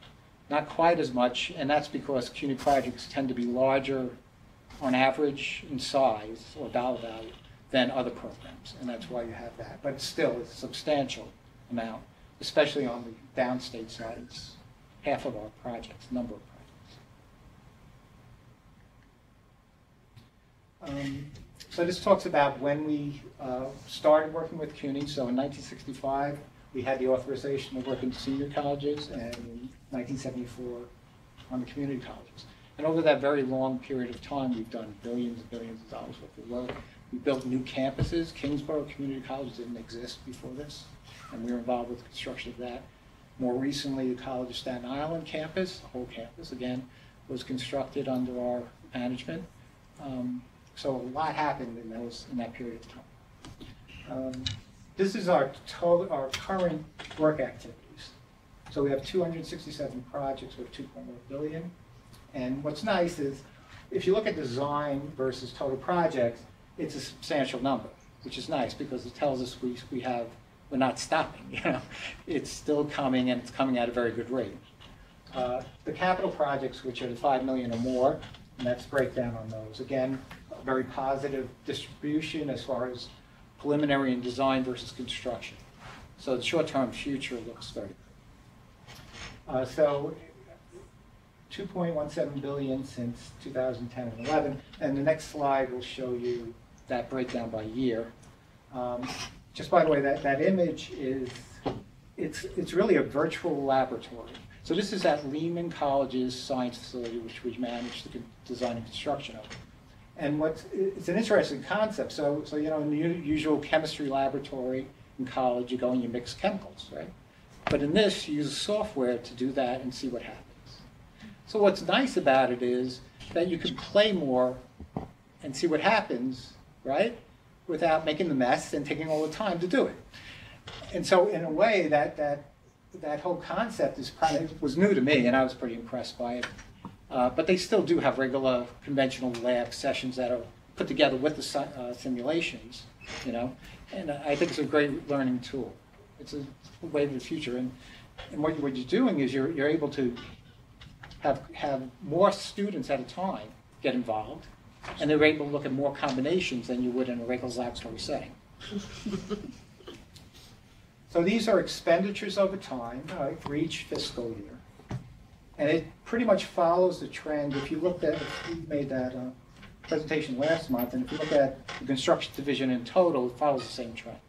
not quite as much, and that's because CUNY projects tend to be larger on average in size or dollar value than other programs, and that's why you have that. But still, it's a substantial amount, especially on the downstate side. It's half of our projects, number of projects. So this talks about when we started working with CUNY. So in 1965, we had the authorization to work in senior colleges, and in 1974, on the community colleges. And over that very long period of time, we've done billions and billions of dollars worth of work. We built new campuses. Kingsborough Community College didn't exist before this, and we were involved with the construction of that. More recently, the College of Staten Island campus, the whole campus again, was constructed under our management. So a lot happened in that period of time. This is our current work activities. So we have 267 projects with 2.1 billion. And what's nice is, if you look at design versus total projects, it's a substantial number, which is nice because it tells us we're not stopping. You know, it's still coming, and it's coming at a very good rate. The capital projects, which are the 5 million or more, and that's breakdown on those. Again, a very positive distribution as far as preliminary and design versus construction. So the short-term future looks very good. So 2.17 billion since 2010 and 11, and the next slide will show you that breakdown by year. Just by the way, that image is, it's really a virtual laboratory. So this is at Lehman College's science facility, which we manage the design and construction of. And it's an interesting concept. So you know, in the usual chemistry laboratory in college, you go and you mix chemicals, right? But in this, you use software to do that and see what happens. So what's nice about it is that you can play more and see what happens, right? Without making the mess and taking all the time to do it. And so in a way, that whole concept was new to me, and I was pretty impressed by it. But they still do have regular conventional lab sessions that are put together with the simulations, you know. And I think it's a great learning tool. It's a way of the future. And what you're doing is you're able to have more students at a time get involved, and they're able to look at more combinations than you would in a regular laboratory setting. So these are expenditures over time for each fiscal year. And it pretty much follows the trend. If you looked at, we made that presentation last month, and if you look at the construction division in total, it follows the same trend.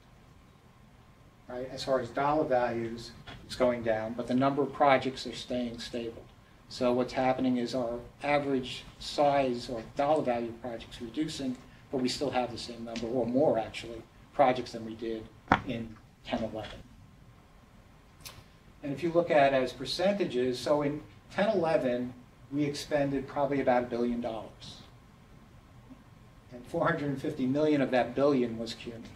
Right? As far as dollar values, it's going down, but the number of projects are staying stable. So what's happening is our average size or dollar value of projects reducing, but we still have the same number, or more actually, projects than we did in 10-11. And if you look at it as percentages, so in 10-11, we expended probably about $1 billion. And 450 million of that billion was CUNY.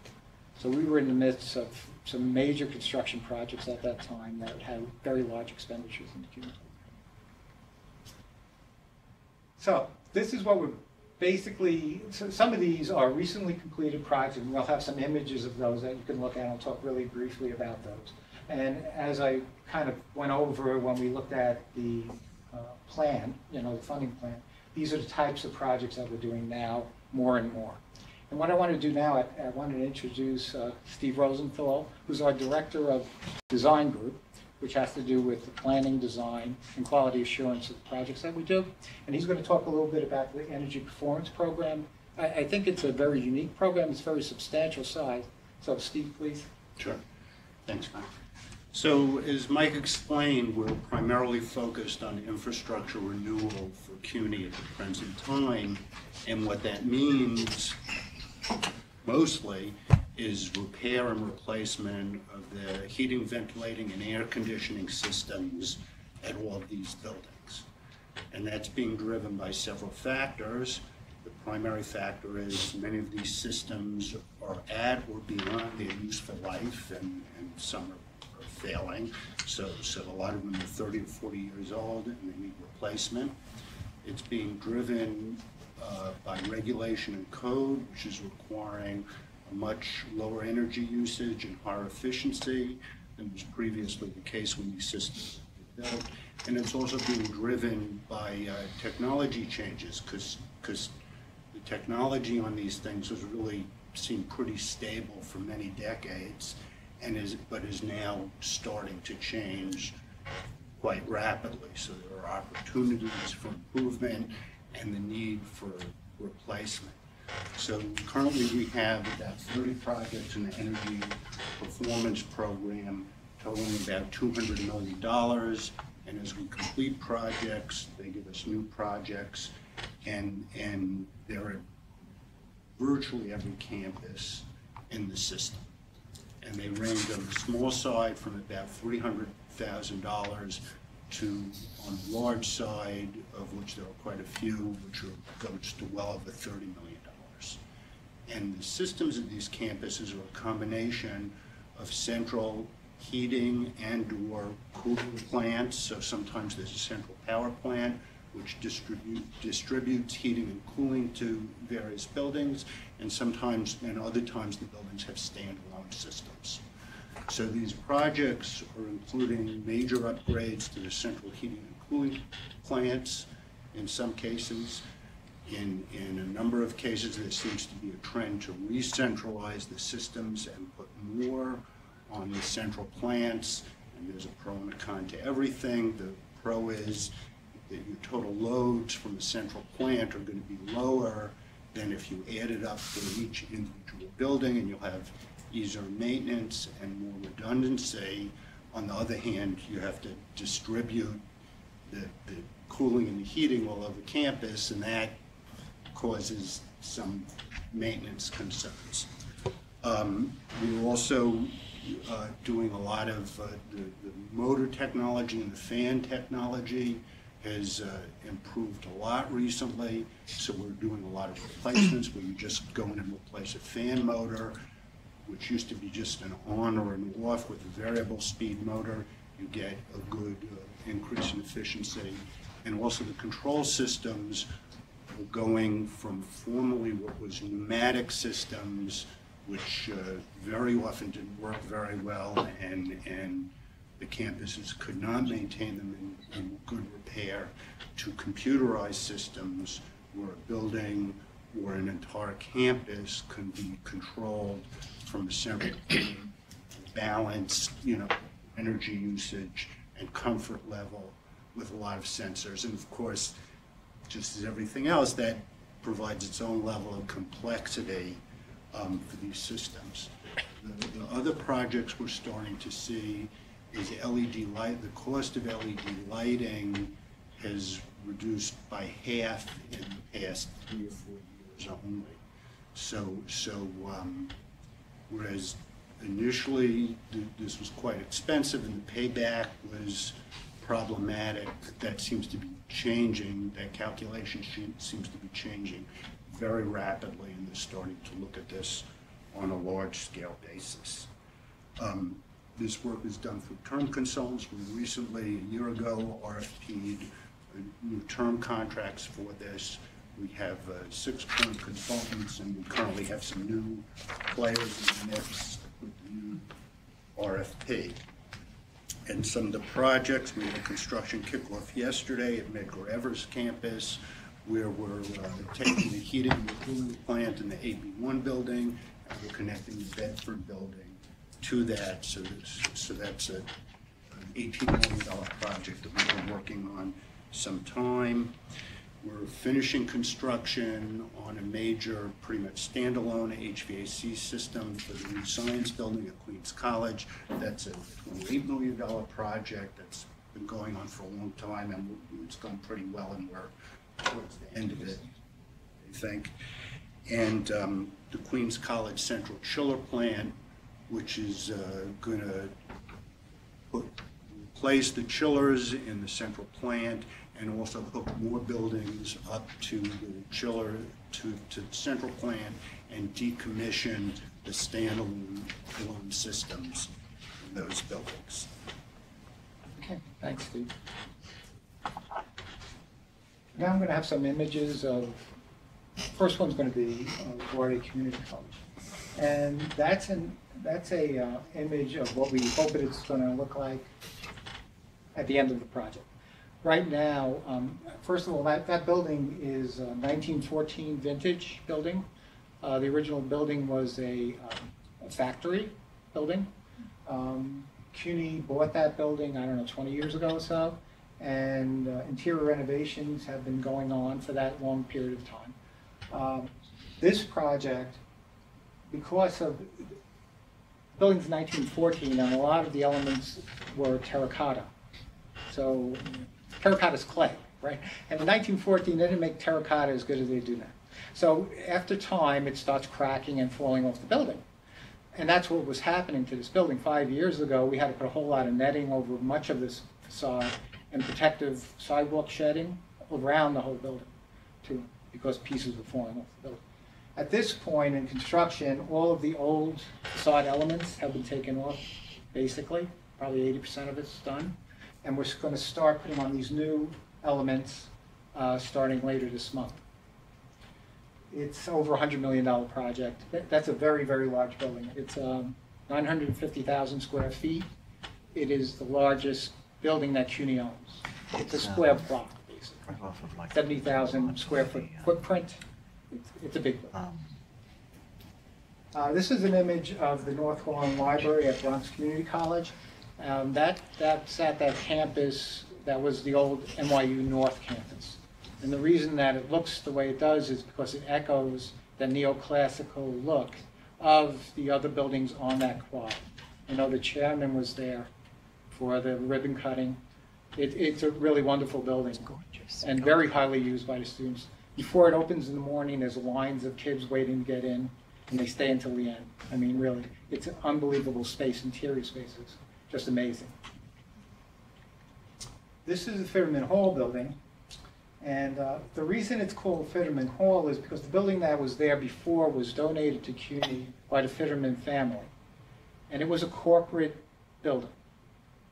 So we were in the midst of some major construction projects at that time that had very large expenditures in the CUNY. So this is what we're basically, so some of these are recently completed projects, and we'll have some images of those that you can look at. I'll talk really briefly about those. And as I kind of went over when we looked at the plan, you know, the funding plan, these are the types of projects that we're doing now more and more. And what I want to do now, I wanted to introduce Steve Rosenthal, who's our Director of Design Group, which has to do with the planning, design, and quality assurance of the projects that we do. And he's going to talk a little bit about the Energy Performance Program. I think it's a very unique program. It's very substantial size. So Steve, please. Sure. Thanks, Mike. So as Mike explained, we're primarily focused on infrastructure renewal for CUNY at the present time. And what that means mostly is repair and replacement of the heating, ventilating, and air conditioning systems at all of these buildings. And that's being driven by several factors. The primary factor is many of these systems are at or beyond their useful life, and some are failing. So a lot of them are 30 to 40 years old, and they need replacement. It's being driven by regulation and code, which is requiring a much lower energy usage and higher efficiency than was previously the case when these systems were built. And it's also being driven by technology changes, because the technology on these things has really seemed pretty stable for many decades, and but is now starting to change quite rapidly. So there are opportunities for improvement and the need for replacement. So currently we have about 30 projects in the Energy Performance Program totaling about $200 million, And as we complete projects, they give us new projects, and they're at virtually every campus in the system. And they range on the small side from about $300,000 to, on the large side, of which there are quite a few, which goes to well over $30 million. And the systems of these campuses are a combination of central heating and/or cooling plants. So sometimes there's a central power plant which distributes heating and cooling to various buildings, and sometimes, and other times, the buildings have standalone systems. So these projects are including major upgrades to the central heating and cooling plants in some cases. In a number of cases, there seems to be a trend to re-centralize the systems and put more on the central plants, and there's a pro and a con to everything. The pro is that your total loads from a central plant are going to be lower than if you added up for each individual building, and you'll have easier maintenance and more redundancy. On the other hand, you have to distribute the cooling and the heating all over campus, and that causes some maintenance concerns. We're also doing a lot of the motor technology and the fan technology has improved a lot recently, so we're doing a lot of replacements where you just go in and replace a fan motor, which used to be just an on or an off. With a variable speed motor, you get a good increase in efficiency. And also the control systems are going from formerly what was pneumatic systems, which very often didn't work very well, and the campuses could not maintain them in good repair, to computerized systems where a building or an entire campus can be controlled from a central point, balanced, energy usage and comfort level with a lot of sensors. And of course, just as everything else, that provides its own level of complexity for these systems. The other projects we're starting to see is LED light. The cost of LED lighting has reduced by half in the past 3 or 4 years only. So whereas initially this was quite expensive and the payback was problematic, that seems to be changing. That calculation sheet seems to be changing very rapidly, and they're starting to look at this on a large-scale basis. This work is done through term consultants. We recently, a year ago, RFP'd new term contracts for this. We have 6 term consultants, and we currently have some new players in the mix with the new RFP. And some of the projects, we had a construction kickoff yesterday at Medgar Evers campus, where we're taking the heating and cooling plant in the AB1 building, and we're connecting the Bedford building to that. So that's an $18 million project that we've been working on some time. We're finishing construction on a major, pretty much standalone HVAC system for the new science building at Queens College. That's a $28 million project that's been going on for a long time, and it's gone pretty well, and we're towards the end of it, I think. And the Queens College Central Chiller Plant, which is going to replace the chillers in the central plant and also hook more buildings up to the chiller, to the central plant, and decommission the standalone systems in those buildings. Okay, thanks, Steve. Now I'm going to have some images of, first one's going to be LaGuardia Community College. And that's a image of what we hope it's going to look like at the end of the project. Right now, first of all, that building is a 1914 vintage building. The original building was a factory building. CUNY bought that building, I don't know, 20 years ago or so, and interior renovations have been going on for that long period of time. This project, because of the building's 1914, and a lot of the elements were terracotta. So terracotta is clay, right? And in 1914, they didn't make terracotta as good as they do now. So after time, it starts cracking and falling off the building. And that's what was happening to this building. 5 years ago, we had to put a whole lot of netting over much of this facade and protective sidewalk shedding around the whole building, too, because pieces were falling off the building. At this point in construction, all of the old facade elements have been taken off, basically. Probably 80% of it's done. And we're going to start putting on these new elements starting later this month. It's over a $100 million project. That's a very, very large building. It's 950,000 square feet. It is the largest building that CUNY owns. It's a square block, basically. 70,000 square foot footprint. It's a big building. This is an image of the North Lawn Library at Bronx Community College. That's at that campus that was the old NYU North campus. And the reason that it looks the way it does is because it echoes the neoclassical look of the other buildings on that quad. I know the chairman was there for the ribbon cutting. It's a really wonderful building and very highly used by the students. Before it opens in the morning, there's lines of kids waiting to get in, and they stay until the end. I mean, really, it's an unbelievable space, interior spaces, just amazing. This is the Fitterman Hall building. And the reason it's called Fitterman Hall is because the building that was there before was donated to CUNY by the Fitterman family. And it was a corporate building,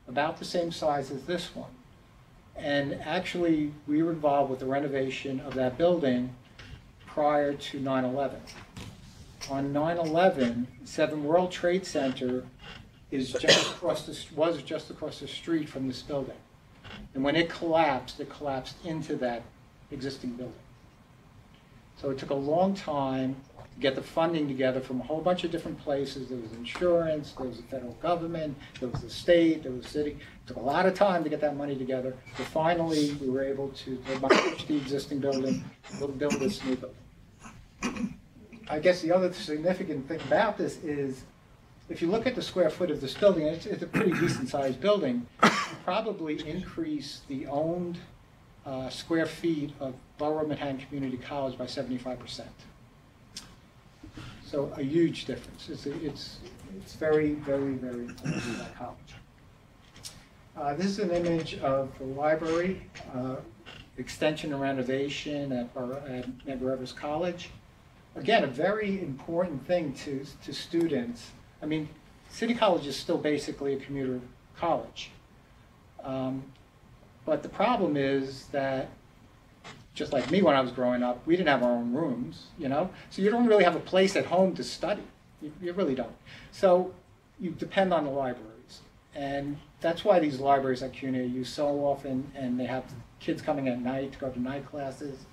about the same size as this one. And actually, we were involved with the renovation of that building prior to 9/11. On 9/11, 7 World Trade Center was just across the street from this building. And when it collapsed into that existing building. So it took a long time to get the funding together from a whole bunch of different places. There was insurance, there was the federal government, there was the state, there was the city. It took a lot of time to get that money together. But finally, we were able to demolish the existing building, build this new building. I guess the other significant thing about this is, if you look at the square foot of this building, it's a pretty decent sized building. You probably increase the owned square feet of Lower Manhattan Community College by 75%. So a huge difference. It's very, very, very important to that college. This is an image of the library, extension and renovation at Medgar Evers College. Again, a very important thing to students. I mean, City College is still basically a commuter college. But the problem is that, just like me when I was growing up, we didn't have our own rooms, you know? So you don't really have a place at home to study. You really don't. So you depend on the libraries. And that's why these libraries at CUNY are used so often, and they have kids coming at night to go to night classes.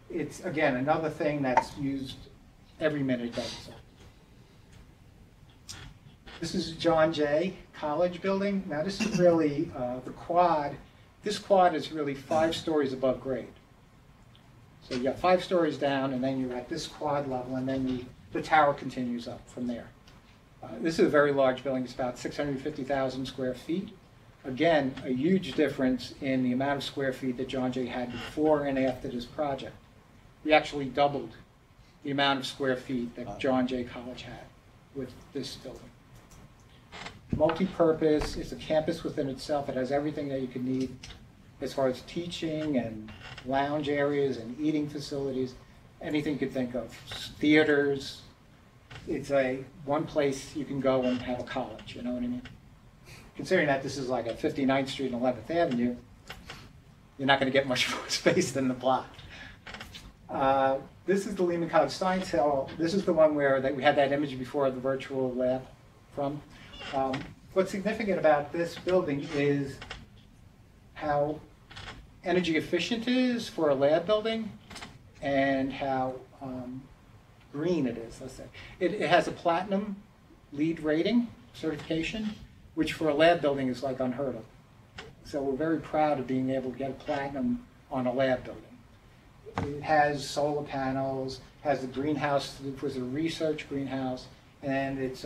It's, again, another thing that's used every minute of the day. This is John Jay College building. Now this is really the quad. This quad is really 5 stories above grade. So you got 5 stories down, and then you're at this quad level, and then the tower continues up from there. This is a very large building. It's about 650,000 square feet. Again, a huge difference in the amount of square feet that John Jay had before and after this project. We actually doubled the amount of square feet that John Jay College had with this building. Multi-purpose, it's a campus within itself. It has everything that you could need as far as teaching and lounge areas and eating facilities, anything you could think of. Theaters. It's one place you can go and have a college, you know what I mean? Considering that this is like at 59th Street and 11th Avenue, you're not going to get much more space than the block. This is the Lehman College Science Hall. This is the one where we had that image before of the virtual lab from. What's significant about this building is how energy efficient it is for a lab building and how green it is, let's say. It has a platinum LEED rating certification, which for a lab building is like unheard of. So we're very proud of being able to get a platinum on a lab building. It has solar panels, has the greenhouse, it was a research greenhouse, and it's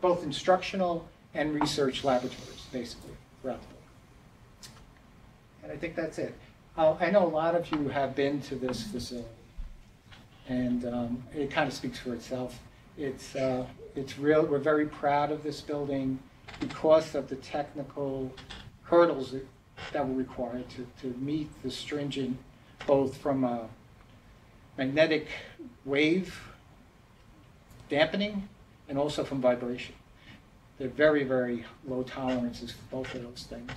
both instructional and research laboratories, basically, throughout the I think that's it. I know a lot of you have been to this facility, and it kind of speaks for itself. It's real. We're very proud of this building because of the technical hurdles that were required to meet the stringent, both from a magnetic wave dampening and also from vibration. They're very, very low tolerances for both of those things.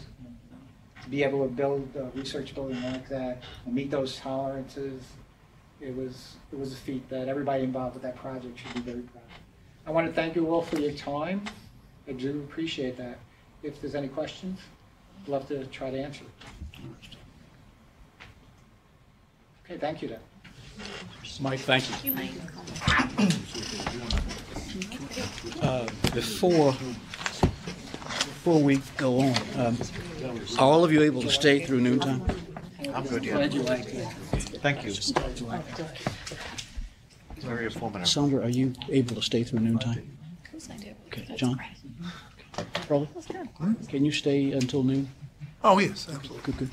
To be able to build a research building like that and meet those tolerances, it was a feat that everybody involved with that project should be very proud of. I want to thank you all for your time. I do appreciate that. If there's any questions, I'd love to try to answer. Okay, thank you then. Mike, thank you. Before we go on, are all of you able to stay through noontime? I'm good, yeah. Glad you like it. Thank you. Very informative. Sandra, are you able to stay through noontime? Of course I do. Okay, John? Rolly? Can you stay until noon? Oh, yes, absolutely. Good.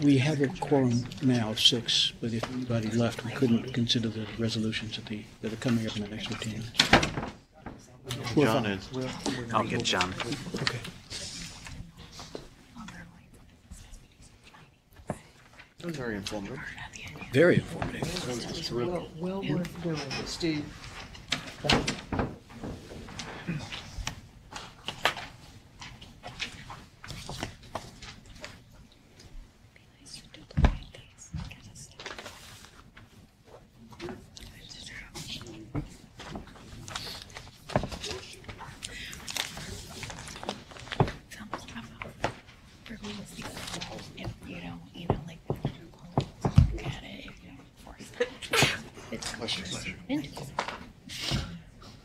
We have a quorum now of 6, but if anybody left, we couldn't consider the resolutions that are coming up in the next 15 minutes. John is. I'll get John. Okay. That was very informative. Very informative. Well worth doing, Steve.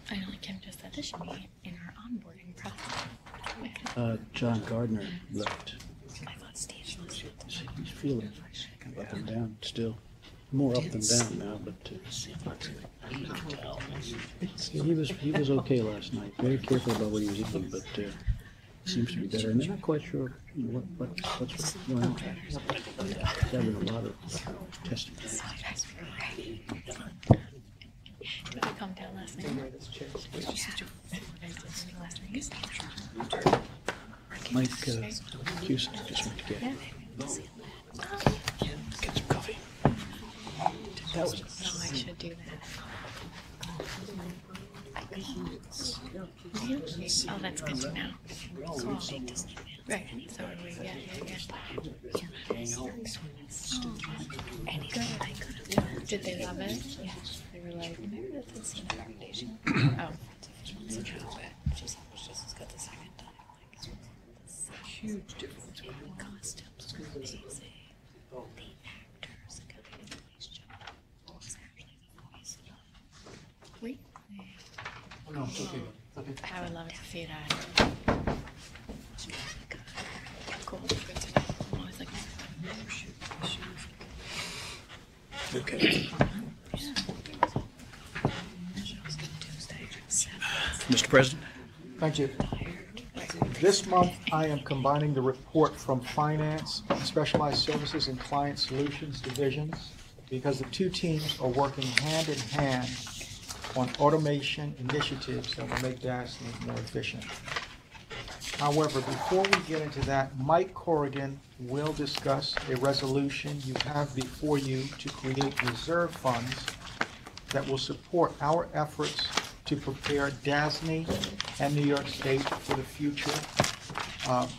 I know, like Kim just said, this should be in our onboarding process. John Gardner left. I thought Steve was. He's feeling kind of up and down still. More up than down now, but he was okay last night. Very careful about what he was eating, but seems to be better. And they're not quite sure what's going on. He's having a lot of testing. Did we come down last night? Mike Houston just went to get some coffee. That was I should do that. Oh, that's good to know. Cool. Right. So are we, yeah. Did they love it? Yeah. They were like, maybe that's a scene recommendation. Oh. It's a job. She's just as good the second time. Like, huge difference between costumes. The actors got a nice job. Was actually the voice. Wait. Oh, no, it's okay. I would love to see that. Cool. Good to know. I'm always like, Okay. Mr. President? Thank you. This month, I am combining the report from Finance, Specialized Services, and Client Solutions divisions because the two teams are working hand in hand on automation initiatives that will make DASNY more efficient. However, before we get into that, Mike Corrigan will discuss a resolution you have before you to create reserve funds that will support our efforts to prepare DASNY and New York State for the future.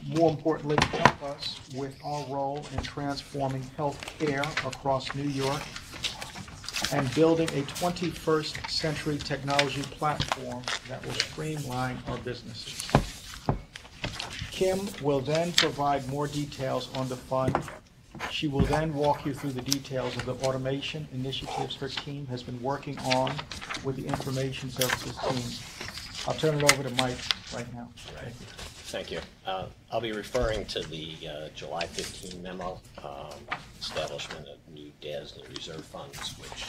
More importantly, help us with our role in transforming health care across New York and building a 21st century technology platform that will streamline our businesses. Kim will then provide more details on the fund. She will then walk you through the details of the automation initiatives her team has been working on with the information services team. I'll turn it over to Mike right now. Thank you. Thank you. I'll be referring to the July 15 memo, establishment of new DASNY reserve funds, which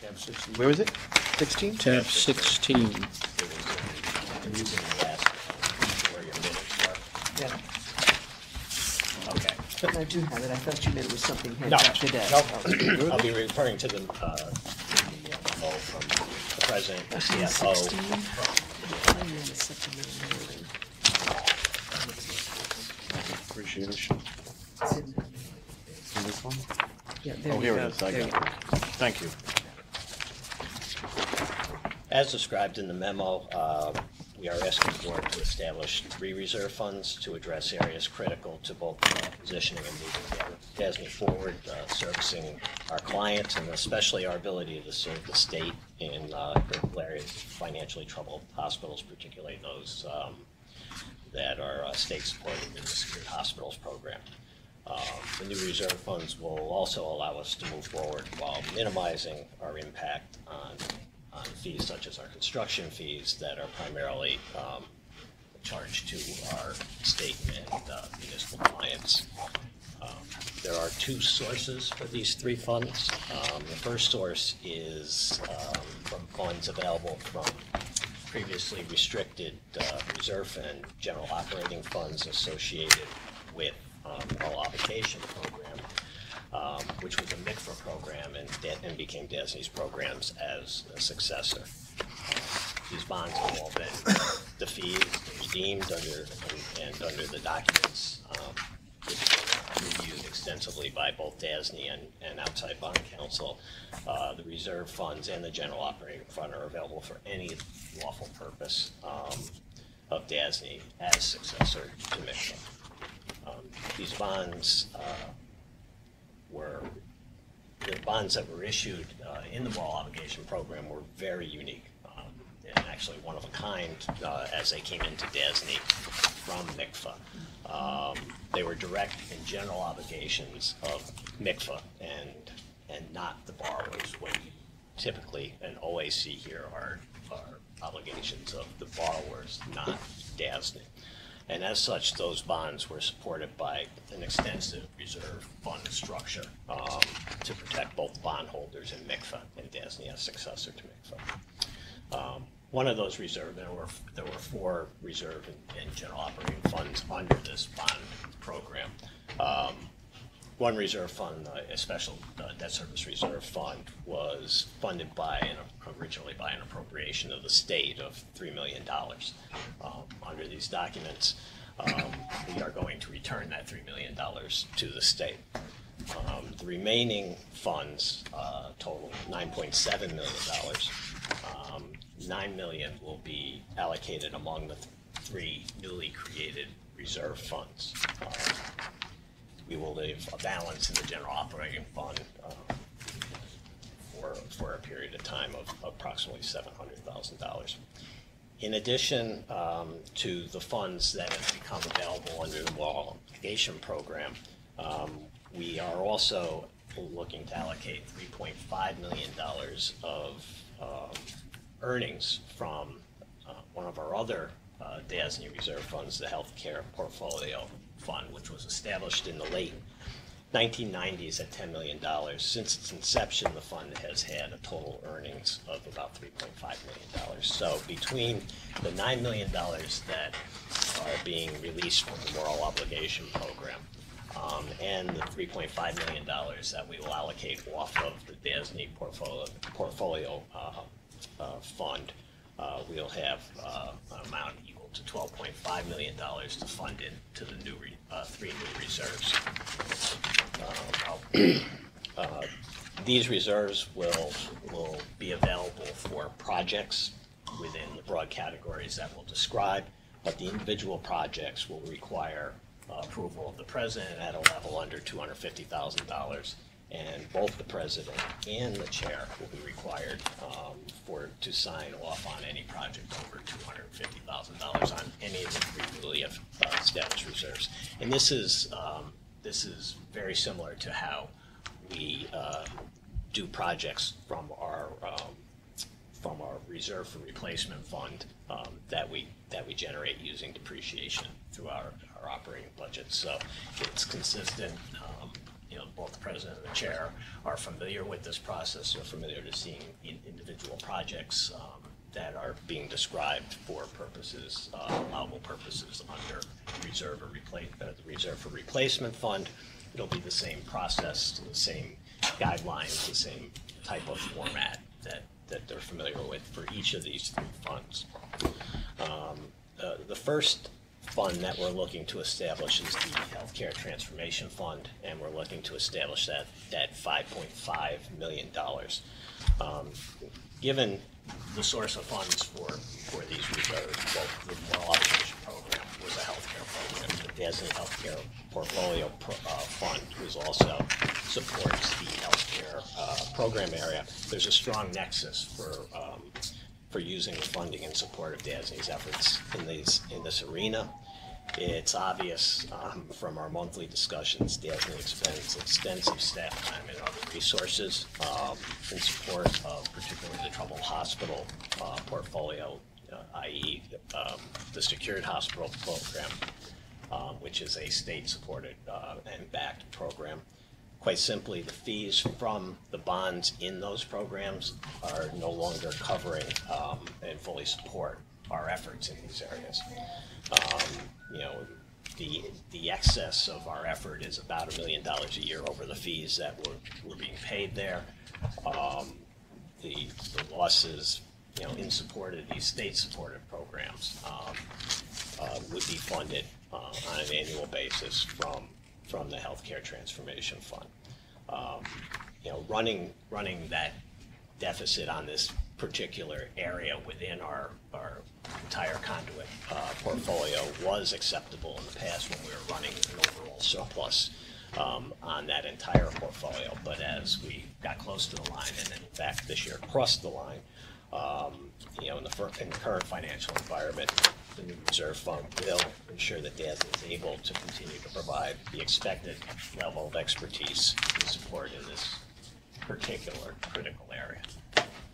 Tab 16. Where is it? 16? Tab 16. It was using the last, where your minutes were. Yeah. Okay. But I do have it. I thought you meant it was something handed No, out today. no. I'll be referring to the memo from the president, the CFO. Appreciation. This one? Yeah, there Oh, you here go. it is. I There got you it. Thank you. As described in the memo, we are asking the board to establish 3 reserve funds to address areas critical to both positioning and moving DASNY forward, servicing our clients, and especially our ability to serve the state in critical areas, financially troubled hospitals, particularly those that are state-supported in the Secured Hospitals Program. The new reserve funds will also allow us to move forward while minimizing our impact on fees such as our construction fees that are primarily charged to our state and municipal clients. There are 2 sources for these 3 funds. The first source is from funds available from previously restricted reserve and general operating funds associated with All Obligation Program, which was a MICFA program and became DASNY's programs as a successor. These bonds have all been defeased, redeemed under the documents reviewed extensively by both DASNY and outside bond counsel. The reserve funds and the general operating fund are available for any lawful purpose of DASNY as successor to MICFA. These bonds the bonds that were issued in the All Obligation Program were very unique and actually one of a kind as they came into DASNY from MICFA. They were direct and general obligations of MICFA and not the borrowers. What you typically and always see here are obligations of the borrowers, not DASNY. And as such, those bonds were supported by an extensive reserve fund structure to protect both bondholders and MICFA and DASNY as successor to MICFA. One of those reserve, there were 4 reserve and general operating funds under this bond program. One reserve fund, a special debt service reserve fund, was funded originally by an appropriation of the state of $3 million. Under these documents, we are going to return that $3 million to the state. The remaining funds total $9.7 million. $9 million will be allocated among the 3 newly created reserve funds. We will leave a balance in the general operating fund for a period of time of approximately $700,000. In addition to the funds that have become available under the All Obligation Program, we are also looking to allocate $3.5 million of earnings from one of our other DASNY reserve funds, the Healthcare Portfolio Fund, which was established in the late 1990s at $10 million. Since its inception, the fund has had a total earnings of about $3.5 million. So between the $9 million that are being released from the Moral Obligation Program and the $3.5 million that we will allocate off of the DASNY portfolio fund, we'll have an amount equal to $12.5 million to fund into the 3 new reserves. These reserves will be available for projects within the broad categories that we'll describe, but the individual projects will require approval of the president at a level under $250,000, and both the president and the chair will be required to sign off on any project over $250,000 on any of the 3 newly established reserves. And this is very similar to how we do projects from our reserve for replacement fund that we generate using depreciation through our operating budget. So it's consistent both the president and the chair are familiar with this process, are familiar to seeing individual projects that are being described for purposes, allowable purposes under the Reserve for Replacement Fund. It'll be the same process, the same guidelines, the same type of format that they're familiar with for each of these three funds. The first fund that we're looking to establish is the Healthcare Transformation Fund, and we're looking to establish that at $5.5 million. Given the source of funds for these reserves, both the Moral Obligation Program was a healthcare program. The DASNY Healthcare Portfolio Fund, which also supports the healthcare program area. There's a strong nexus for using the funding in support of DASNY's efforts in this arena. It's obvious from our monthly discussions, DASNY expends extensive staff time and other resources in support of particularly the troubled hospital portfolio, i.e. The Secured Hospital Program, which is a state-supported and backed program. Quite simply, the fees from the bonds in those programs are no longer covering and fully support our efforts in these areas. The excess of our effort is about $1 million a year over the fees that were being paid there. The losses, in support of these state-supported programs would be funded on an annual basis from the Healthcare Transformation Fund. Running that deficit on this particular area within our entire conduit portfolio was acceptable in the past when we were running an overall surplus on that entire portfolio. But as we got close to the line, and in fact this year crossed the line, in the current financial environment, the new reserve fund will ensure that DASNY is able to continue to provide the expected level of expertise and support in this particular critical area.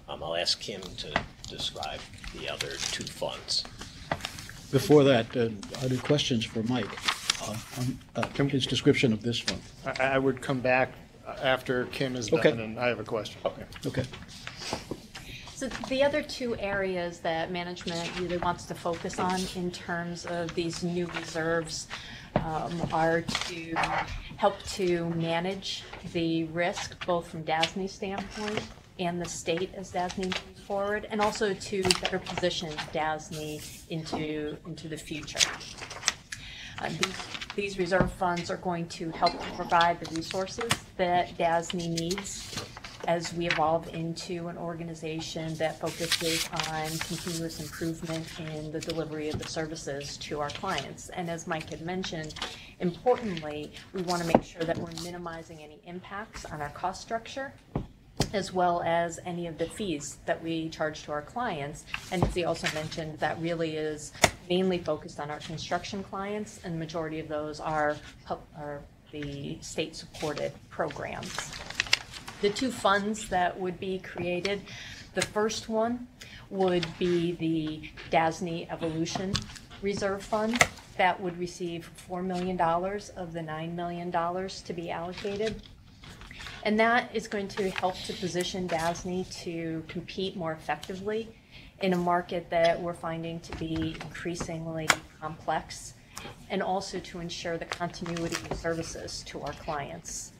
I'll ask Kim to describe the other two funds. Before that, are there questions for Mike on his description of this fund? I would come back after Kim is done, and I have a question. Okay. So the other two areas that management really wants to focus on in terms of these new reserves are to help to manage the risk, both from DASNY's standpoint and the state as DASNY moves forward, and also to better position DASNY into the future. These reserve funds are going to help to provide the resources that DASNY needs as we evolve into an organization that focuses on continuous improvement in the delivery of the services to our clients. And as Mike had mentioned, importantly, we want to make sure that we're minimizing any impacts on our cost structure, as well as any of the fees that we charge to our clients. And as he also mentioned, that really is mainly focused on our construction clients, and the majority of those are the state-supported programs. The two funds that would be created, the first one would be the DASNY Evolution Reserve Fund. That would receive $4 million of the $9 million to be allocated. And that is going to help to position DASNY to compete more effectively in a market that we're finding to be increasingly complex, and also to ensure the continuity of services to our clients.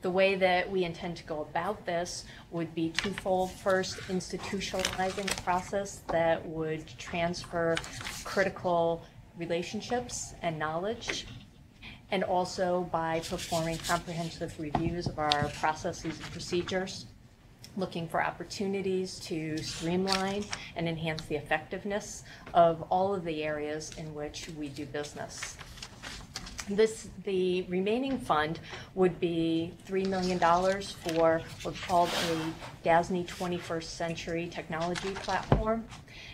The way that we intend to go about this would be twofold. First, institutionalizing a process that would transfer critical relationships and knowledge, and also by performing comprehensive reviews of our processes and procedures, looking for opportunities to streamline and enhance the effectiveness of all of the areas in which we do business. The remaining fund would be $3 million for what's called a DASNY 21st Century Technology Platform.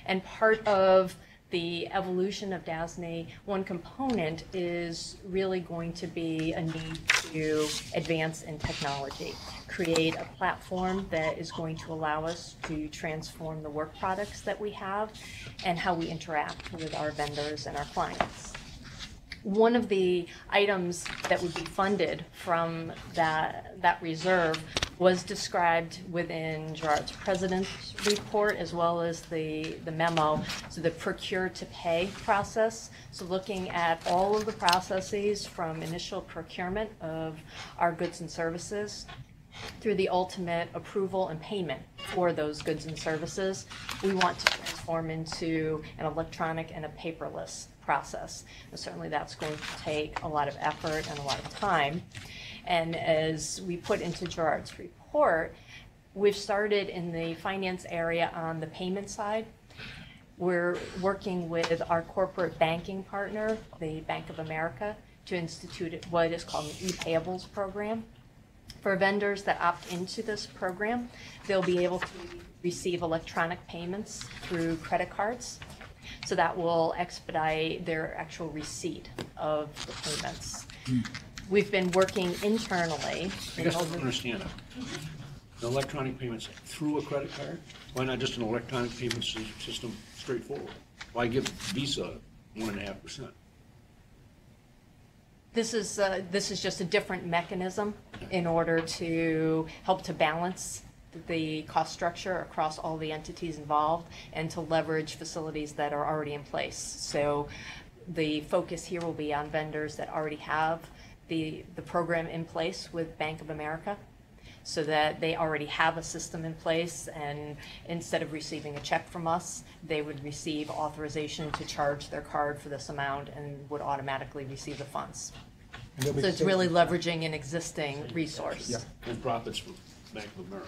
And part of the evolution of DASNY, one component is really going to be a need to advance in technology, create a platform that is going to allow us to transform the work products that we have and how we interact with our vendors and our clients. One of the items that would be funded from that reserve was described within Gerard's president's report as well as the memo, so the procure to pay process. So looking at all of the processes from initial procurement of our goods and services through the ultimate approval and payment for those goods and services, we want to transform into an electronic and a paperless process. And certainly that's going to take a lot of effort and a lot of time. And as we put into Gerard's report, we've started in the finance area on the payment side. We're working with our corporate banking partner, the Bank of America, to institute what is called an e-payables program. For vendors that opt into this program, they'll be able to receive electronic payments through credit cards. So that will expedite their actual receipt of the payments. We've been working internally. I guess I don't understand it. The electronic payments through a credit card? Why not just an electronic payment system straightforward? Why give Visa 1.5%? This is just a different mechanism in order to help to balance the cost structure across all the entities involved and to leverage facilities that are already in place. So the focus here will be on vendors that already have the program in place with Bank of America, so that they already have a system in place, and instead of receiving a check from us, they would receive authorization to charge their card for this amount and would automatically receive the funds. So it's really leveraging an existing resource. Yeah. And profits from Bank of America.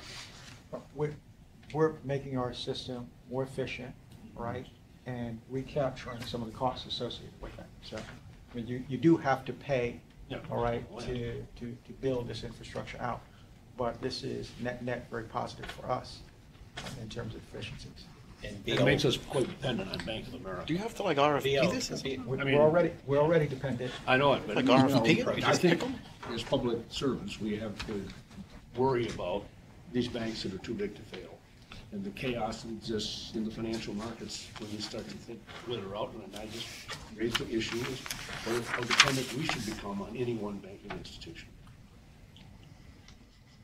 We're making our system more efficient, right? And recapturing some of the costs associated with that. So, I mean, you do have to pay, all right, to build this infrastructure out. But this is net very positive for us in terms of efficiencies. And it makes us quite dependent on Bank of America. Do you have to like RFP this? We're already dependent. I know it, but like you know, RFP? I think as public servants, we have to worry about these banks that are too big to fail. And the chaos that exists in the financial markets when you start to think glitter out, and I just raised the issue is how dependent we should become on any one banking institution.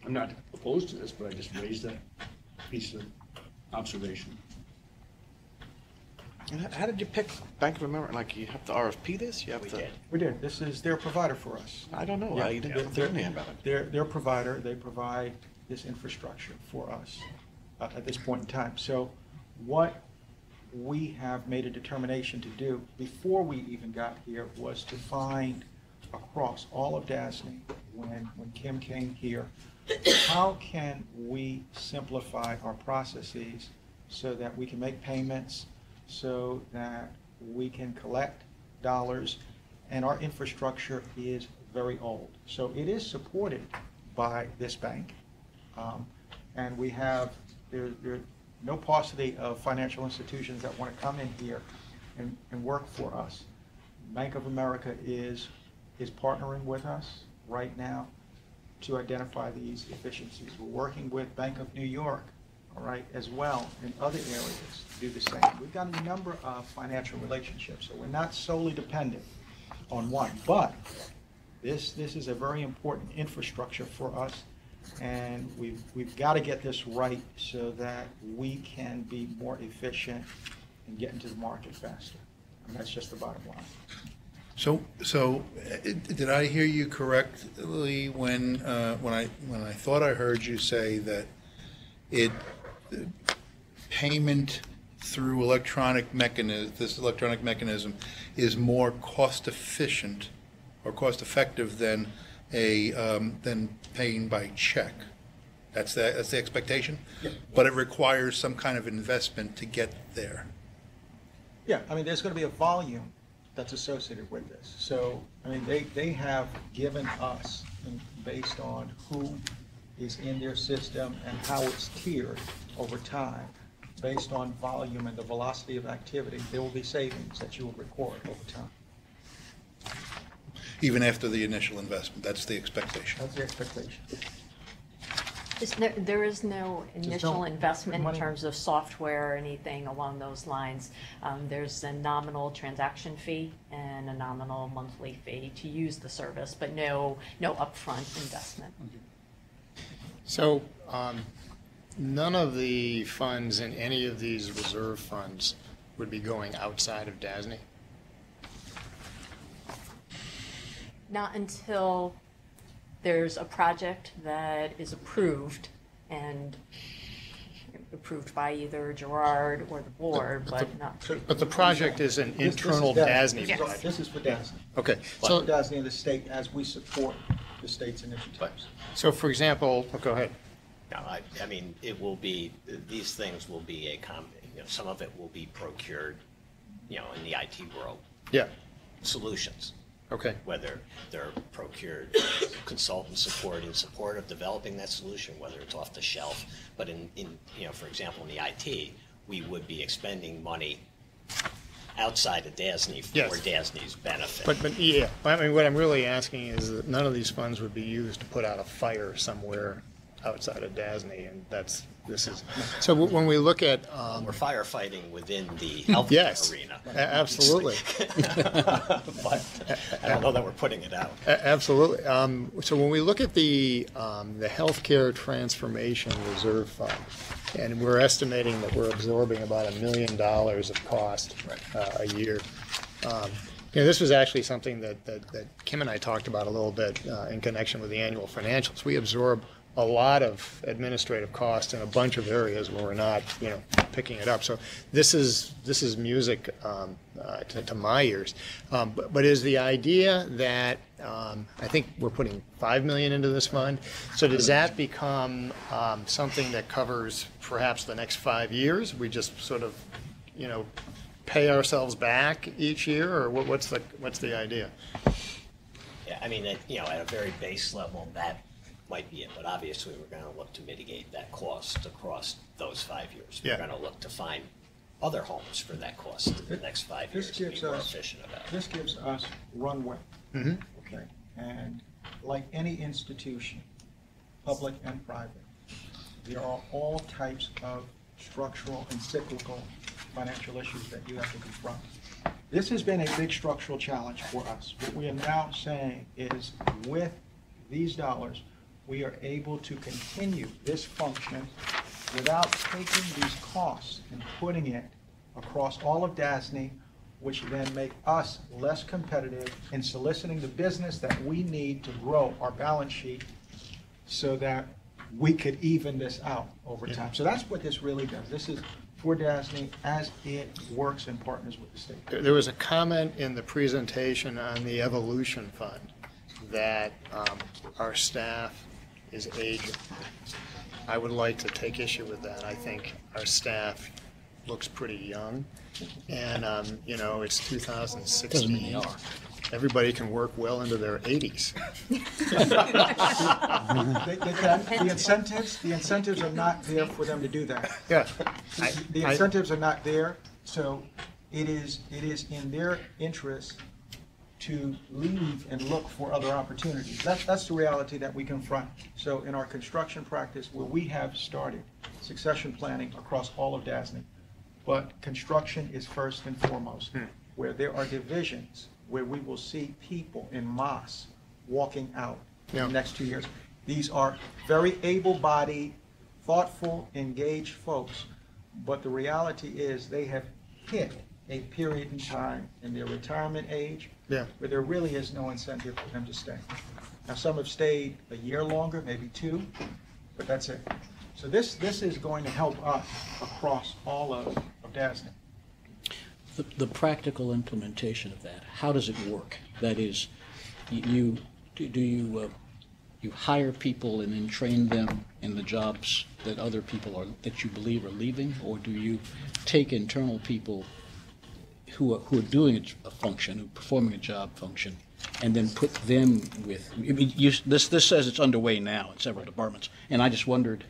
I'm not opposed to this, but I just raised that piece of observation. And how did you pick Bank of America? Like, you have to RFP this? You have to. We did. This is their provider for us. I don't know. Yeah, You didn't tell me about it. Their provider. They provide this infrastructure for us at this point in time. So what we have made a determination to do before we even got here was to find across all of DASNY, when Kim came here, how can we simplify our processes so that we can make payments, so that we can collect dollars, and our infrastructure is very old. So it is supported by this bank, and we have, there's no paucity of financial institutions that want to come in here and work for us. Bank of America is partnering with us right now to identify these efficiencies. We're working with Bank of New York, all right, as well in other areas to do the same. We've got a number of financial relationships, so we're not solely dependent on one. But this is a very important infrastructure for us, and we've got to get this right so that we can be more efficient and get into the market faster. And that's just the bottom line. So did I hear you correctly when I thought I heard you say that payment through this electronic mechanism is more cost efficient or cost effective than paying by check? That's the expectation? Yeah. But it requires some kind of investment to get there. Yeah, I mean, there's going to be a volume that's associated with this. So, I mean, they have given us, based on who is in their system and how it's tiered over time, based on volume and the velocity of activity, there will be savings that you will record over time. Even after the initial investment, that's the expectation. That's the expectation. There is no initial no investment in money. terms of software or anything along those lines. There's a nominal transaction fee and a nominal monthly fee to use the service, but no upfront investment. So, none of the funds in any of these reserve funds would be going outside of DASNY? Not until there's a project that is approved and approved by either Gerard or the board, but not. But the project is an internal DASNY project? This is for DASNY. Okay. So DASNY and the state as we support the state's initiatives. So for example, go ahead. No, I mean, it will be, these things will be some of it will be procured, in the IT world. Yeah. Solutions. Okay. Whether they're procured consultant support in support of developing that solution, whether it's off the shelf. But in for example, in the IT, we would be expending money outside of DASNY for Yes. DASNY's benefit. But yeah, I mean, what I'm really asking is that none of these funds would be used to put out a fire somewhere outside of DASNY, and this is, so when we look at. We're firefighting within the health yes, arena. Absolutely. But I don't know that we're putting it out. Absolutely. So when we look at the healthcare transformation reserve fund, and we're estimating that we're absorbing about $1 million of cost a year. This was actually something that Kim and I talked about a little bit in connection with the annual financials. We absorb a lot of administrative costs in a bunch of areas where we're not, picking it up. So this is music to my ears. But is the idea that I think we're putting $5 million into this fund? So does that become something that covers perhaps the next 5 years? We just sort of, pay ourselves back each year, or what's the idea? Yeah, I mean, at a very base level, that might be it, but obviously we're going to look to mitigate that cost across those 5 years. Yeah. We're going to look to find other homes for that cost in the next 5 years to be more efficient about it. This gives us runway. Mm-hmm. Okay, and like any institution, public and private, there are all types of structural and cyclical financial issues that you have to confront. This has been a big structural challenge for us. What we are now saying is, with these dollars, we are able to continue this function without taking these costs and putting it across all of DASNY, which then make us less competitive in soliciting the business that we need to grow our balance sheet so that we could even this out over time. So that's what this really does. This is for DASNY as it works and partners with the state. There was a comment in the presentation on the Evolution Fund that our staff is aging. I would like to take issue with that. I think our staff looks pretty young, and it's 2016. Everybody can work well into their 80s. The incentives are not there for them to do that. Yeah. The incentives are not there, so it is in their interest to leave and look for other opportunities. That's the reality that we confront. So in our construction practice, where we have started succession planning across all of DASNY, but construction is first and foremost, where there are divisions where we will see people in mass walking out in the next 2 years. These are very able-bodied, thoughtful, engaged folks, but the reality is they have hit a period in time in their retirement age where there really is no incentive for them to stay. Now, some have stayed a year longer, maybe 2, but that's it. So this is going to help us across all of DASNY. The practical implementation of that, how does it work? That is, you hire people and then train them in the jobs that other people that you believe are leaving, or do you take internal people who are doing a function, who are performing a job function, and then put them with? I mean, this says it's underway now in several departments, and I just wondered.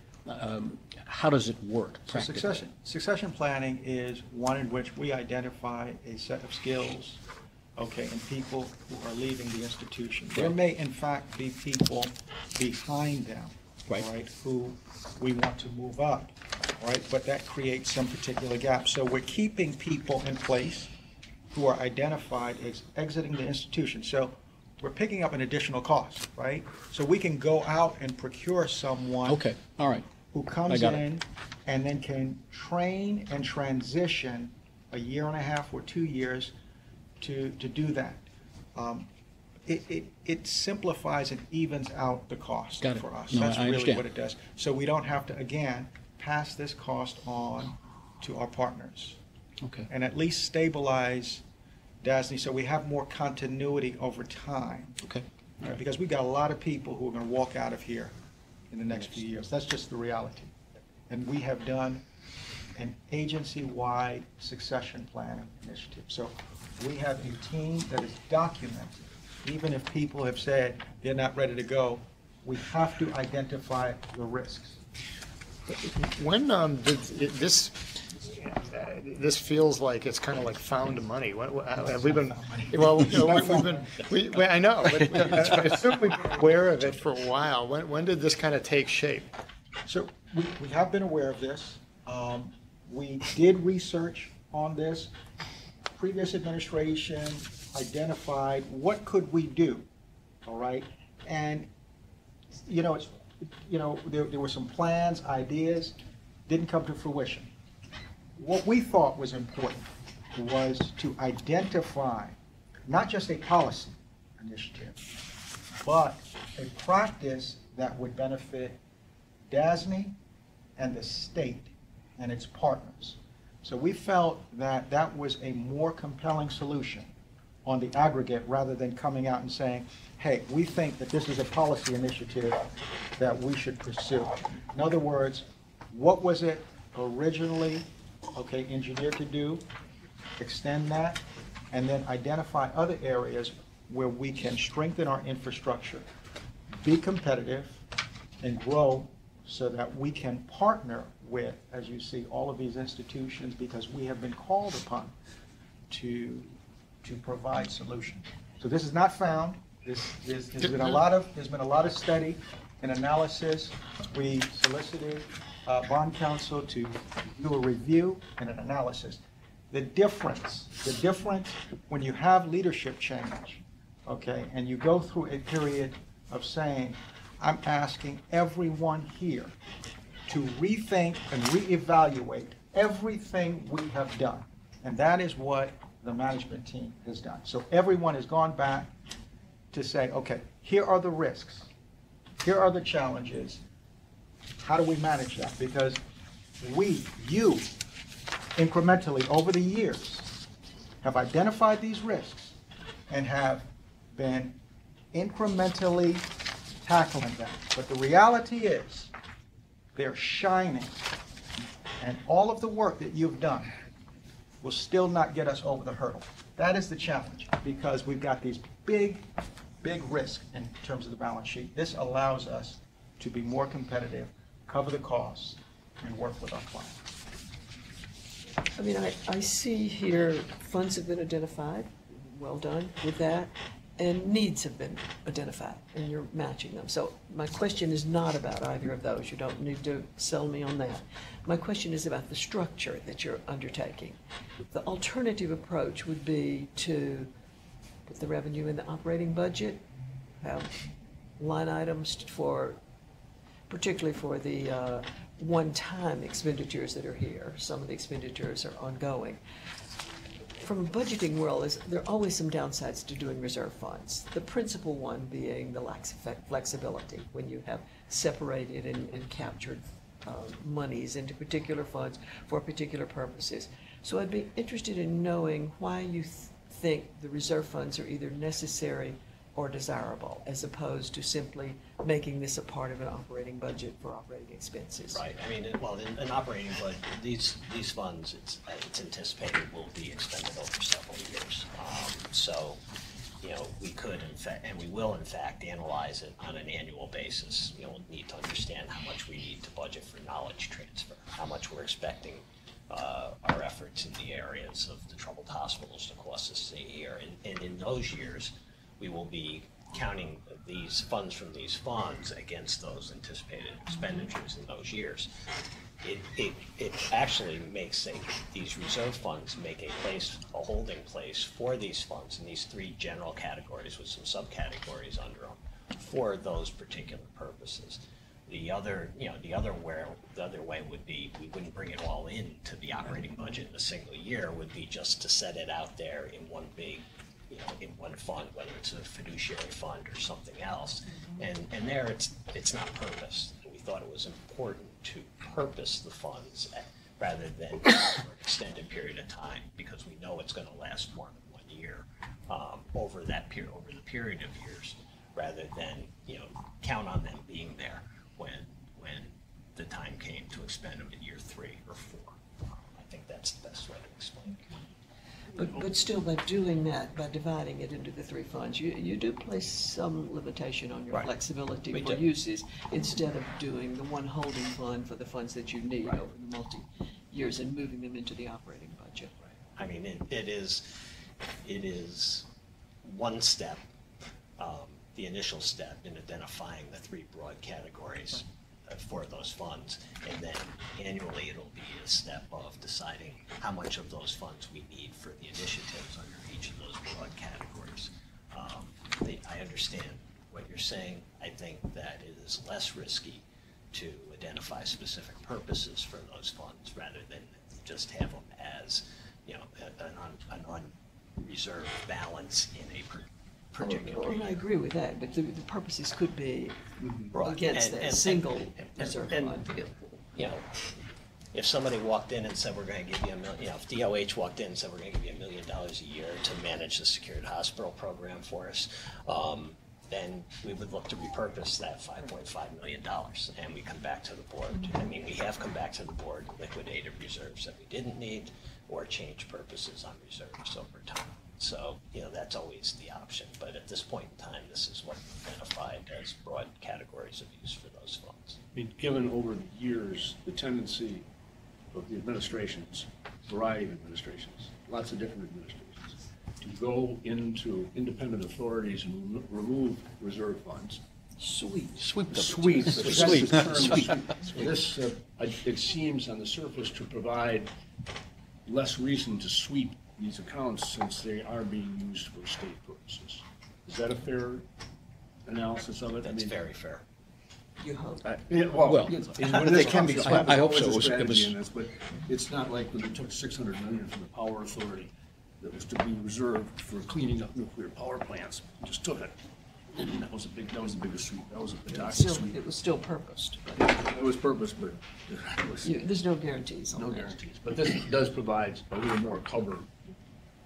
How does it work practically? So succession planning is one in which we identify a set of skills, and people who are leaving the institution. There may, in fact, be people behind them, Right. all right, who we want to move up, all right, but that creates some particular gaps. So we're keeping people in place who are identified as exiting the institution. So we're picking up an additional cost, right? So we can go out and procure someone. Okay, all right. Who I comes got it. in and then can train and transition a year and a half or 2 years to do that. It simplifies and evens out the cost Got it. for us. No, That's I really understand. what it does. So we don't have to, again, pass this cost on to our partners. Okay. And at least stabilize DASNY so we have more continuity over time. Okay. All right, because we've got a lot of people who are going to walk out of here in the next few years. That's just the reality. And we have done an agency-wide succession planning initiative. So we have a team that is documented. Even if people have said they're not ready to go, we have to identify the risks. When this feels like it's kind of like found money. Have we been? Well, you know, I know, but I assume we've been aware of it for a while. When did this kind of take shape? So we have been aware of this. We did research on this. Previous administration identified what could we do, all right? And, there were some plans, ideas, didn't come to fruition. What we thought was important was to identify not just a policy initiative, but a practice that would benefit DASNY and the state and its partners. So we felt that that was a more compelling solution on the aggregate rather than coming out and saying, hey, we think that this is a policy initiative that we should pursue. In other words, what was it originally, engineered to do, extend that, and then identify other areas where we can strengthen our infrastructure, be competitive, and grow so that we can partner with, as you see, all of these institutions because we have been called upon to provide solutions. So this is not found. There's been a lot of study and analysis. We solicited bond counsel to do a review and an analysis. The difference when you have leadership change, and you go through a period of saying, I'm asking everyone here to rethink and reevaluate everything we have done. And that is what the management team has done. So everyone has gone back to say, okay, here are the risks. Here are the challenges. How do we manage that? Because you, incrementally over the years, have identified these risks and have been incrementally tackling them. But the reality is, they're shining. And all of the work that you've done will still not get us over the hurdle. That is the challenge, because we've got these big risks in terms of the balance sheet. This allows us to be more competitive, cover the costs, and work with our clients. I mean, I see here funds have been identified, well done with that, and needs have been identified, and you're matching them. So my question is not about either of those. You don't need to sell me on that. My question is about the structure that you're undertaking. The alternative approach would be to put the revenue in the operating budget, have line items for, particularly for the one-time expenditures that are here. Some of the expenditures are ongoing. From a budgeting world, there are always some downsides to doing reserve funds. The principal one being the lack of flexibility when you have separated and captured monies into particular funds for particular purposes. So I'd be interested in knowing why you think the reserve funds are either necessary or desirable, as opposed to simply making this a part of an operating budget for operating expenses. Right. I mean, in operating budget, these funds, it's anticipated will be expended over several years. So, we could, in fact, and we will, in fact, analyze it on an annual basis. We'll need to understand how much we need to budget for knowledge transfer, how much we're expecting our efforts in the areas of the troubled hospitals to cost us a year. And in those years, we will be counting these funds from these funds against those anticipated expenditures in those years. It actually makes these reserve funds make a holding place for these funds in these three general categories with some subcategories under them for those particular purposes. The other way would be we wouldn't bring it all into the operating budget in a single year. Would be just to set it out there in one big, in one fund, whether it's a fiduciary fund or something else. And there it's not purposed. We thought it was important to purpose the funds rather than for an extended period of time, because we know it's going to last more than 1 year over the period of years, rather than count on them being there when the time came to expend them in year 3 or 4. I think that's the best way to explain it. But still, by doing that, by dividing it into the three funds, you do place some limitation on your flexibility for uses, instead of doing the one holding fund for the funds that you need over the multi-years and moving them into the operating budget. I mean, it is one step, the initial step in identifying the three broad categories for those funds, and then annually it'll be a step of deciding how much of those funds we need for the initiatives under each of those broad categories. I understand what you're saying. I think that it is less risky to identify specific purposes for those funds rather than just have them as an unreserved balance in a particular Well, I agree with that, but the purposes could be against that single reserve fund. If somebody walked in and said we're going to give you $1 million, if DOH walked in and said we're going to give you $1 million a year to manage the secured hospital program for us, then we would look to repurpose that $5.5 million, and we come back to the board. I mean, we have come back to the board, liquidated reserves that we didn't need, or change purposes on reserves over time. So, that's always the option. But at this point in time, this is what we identified as broad categories of use for those funds. I mean, given over the years, the tendency of the administrations, variety of administrations, lots of different administrations, to go into independent authorities and remove reserve funds. Sweep. This, it seems on the surface to provide less reason to sweep these accounts since they are being used for state purposes. Is that a fair analysis of it? That's very fair. You hope. They can be. I hope so. But it's not like when they took $600 million from the Power Authority that was to be reserved for cleaning up nuclear power plants. Just took it. And that was the biggest sweep. That was a Padawan sweep. It was still purposed. It was purposed, but there's no guarantees on that. No guarantees. But this does provide a little more cover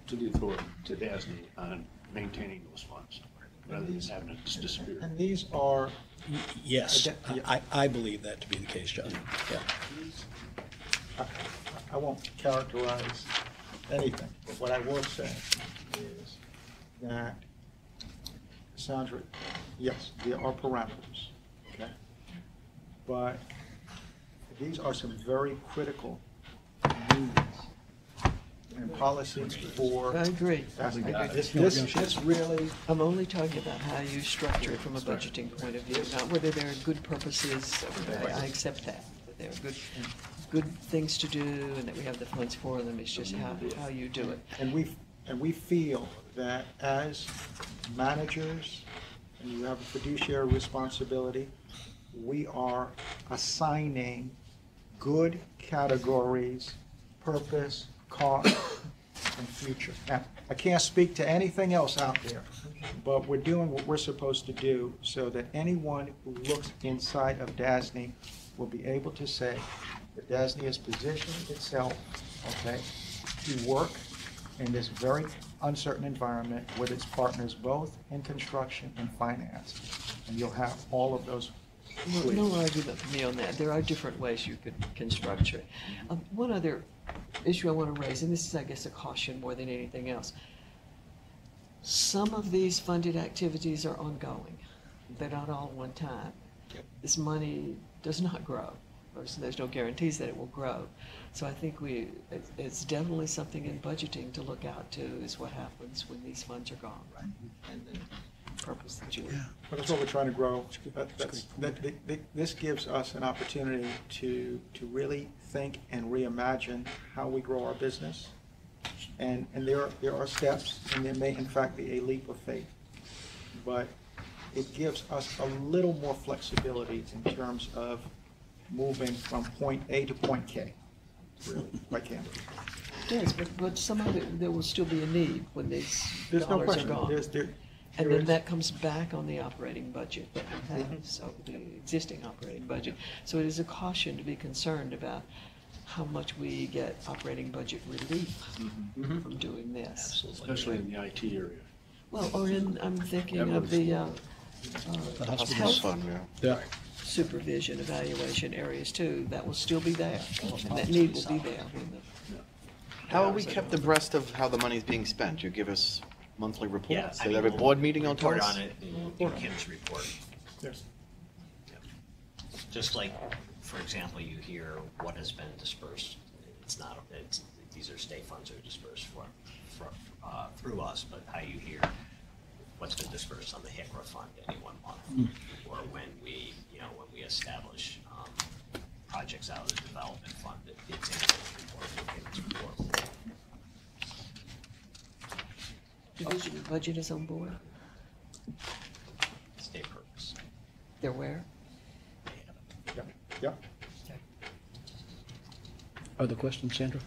to the authority, to DASNY, on maintaining those funds, rather than having it just disappear. And these are... Yes, I believe that to be the case, John. Yeah. I won't characterize anything, but what I will say is that, Sandra, yes, there are parameters, okay? But these are some very critical needs and policies for... I agree. This really... I'm only talking about how you structure it from a budgeting point of view, not whether there are good purposes. I accept that there are good things to do and that we have the funds for them. It's just how you do it. And we feel that as managers, and you have a fiduciary responsibility, we are assigning good categories, purpose, cost, and future. Now, I can't speak to anything else out there, but we're doing what we're supposed to do so that anyone who looks inside of DASNY will be able to say that DASNY has positioned itself, okay, to work in this very uncertain environment with its partners both in construction and finance. And you'll have all of those. No argument for me on that. There are different ways you can structure it. One other issue I want to raise, and this is, I guess, a caution more than anything else. Some of these funded activities are ongoing. They're not all at one time. This money does not grow. There's no guarantees that it will grow. So I think it's definitely something in budgeting to look out to, is what happens when these funds are gone. Right. And then purpose that you were. Well, that's what we're trying to grow. This gives us an opportunity to really think and reimagine how we grow our business. And there are steps, and there may in fact be a leap of faith. But it gives us a little more flexibility in terms of moving from point A to point K, really, quite candidly. Yes, but some of it, there will still be a need when these There's no dollars are question. gone. And there then is. that comes back on the operating budget that we have, so the existing operating budget. So it is a caution to be concerned about how much we get operating budget relief from doing this. Especially in the IT area. Well, or in, I'm thinking of the hospitals health fund, yeah. supervision, evaluation areas too, that will still be there, and that need will be there. How are we kept abreast of how the money's being spent? You give us monthly reports? Yeah, I At mean, every we'll board meeting on report us? on it in Kim's report. Yes. Just like, for example, you hear what has been dispersed. These are state funds that are dispersed through us, but how you hear what's been dispersed on the HICRA fund any one month, or when we establish projects out of the development fund, it's in the report. Division of budget is on board? State purpose. They're where? Yeah. Other questions, Sandra?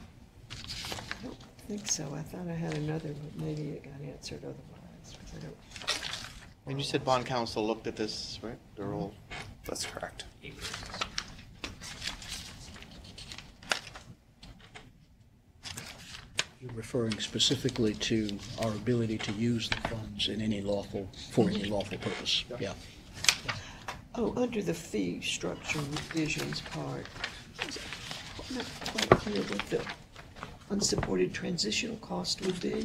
I don't think so. I thought I had another, but maybe it got answered otherwise, 'cause I don't. And you said bond council looked at this, right? They're all. That's correct. You're referring specifically to our ability to use the funds in any lawful, for any lawful purpose. Yeah. Oh, under the fee structure revisions part, I'm not quite clear what the unsupported transitional cost would be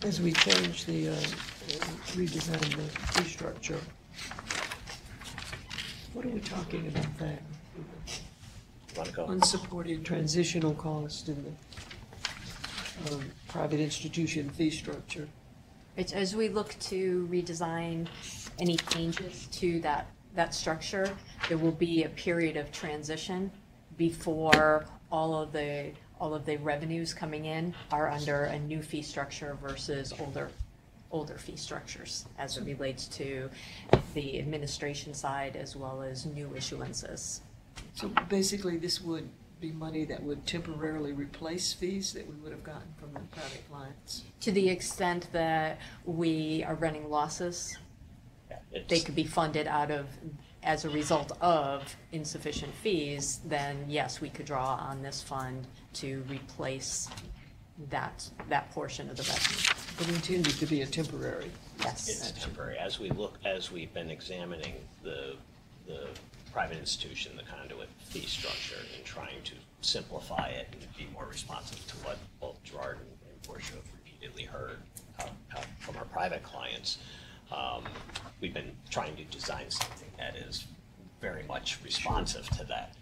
as we change the, redesign the fee structure. What are we talking about there? Unsupported transitional cost in the private institution fee structure. It's as we look to redesign any changes to that structure, there will be a period of transition before all of the revenues coming in are under a new fee structure versus older fee structures as it relates to the administration side as well as new issuances. So basically, this would be money that would temporarily replace fees that we would have gotten from the private clients? To the extent that we are running losses, they could be funded out of, as a result of insufficient fees, then yes, we could draw on this fund to replace that portion of the revenue. But intended to be a temporary. Yes. It's temporary. As we've been examining the private institution, the conduit fee structure, and trying to simplify it and be more responsive to what both Gerard and Portia have repeatedly heard from our private clients, we've been trying to design something that is very much responsive to that.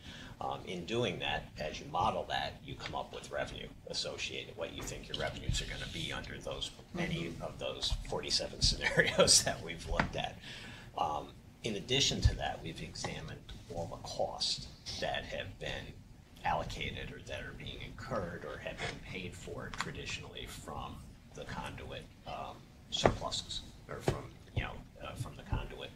In doing that, as you model that, you come up with revenue associated, what you think your revenues are going to be under those many of those 47 scenarios that we've looked at. In addition to that, we've examined all the costs that have been allocated or that are being incurred or have been paid for traditionally from the conduit surpluses, or from the conduit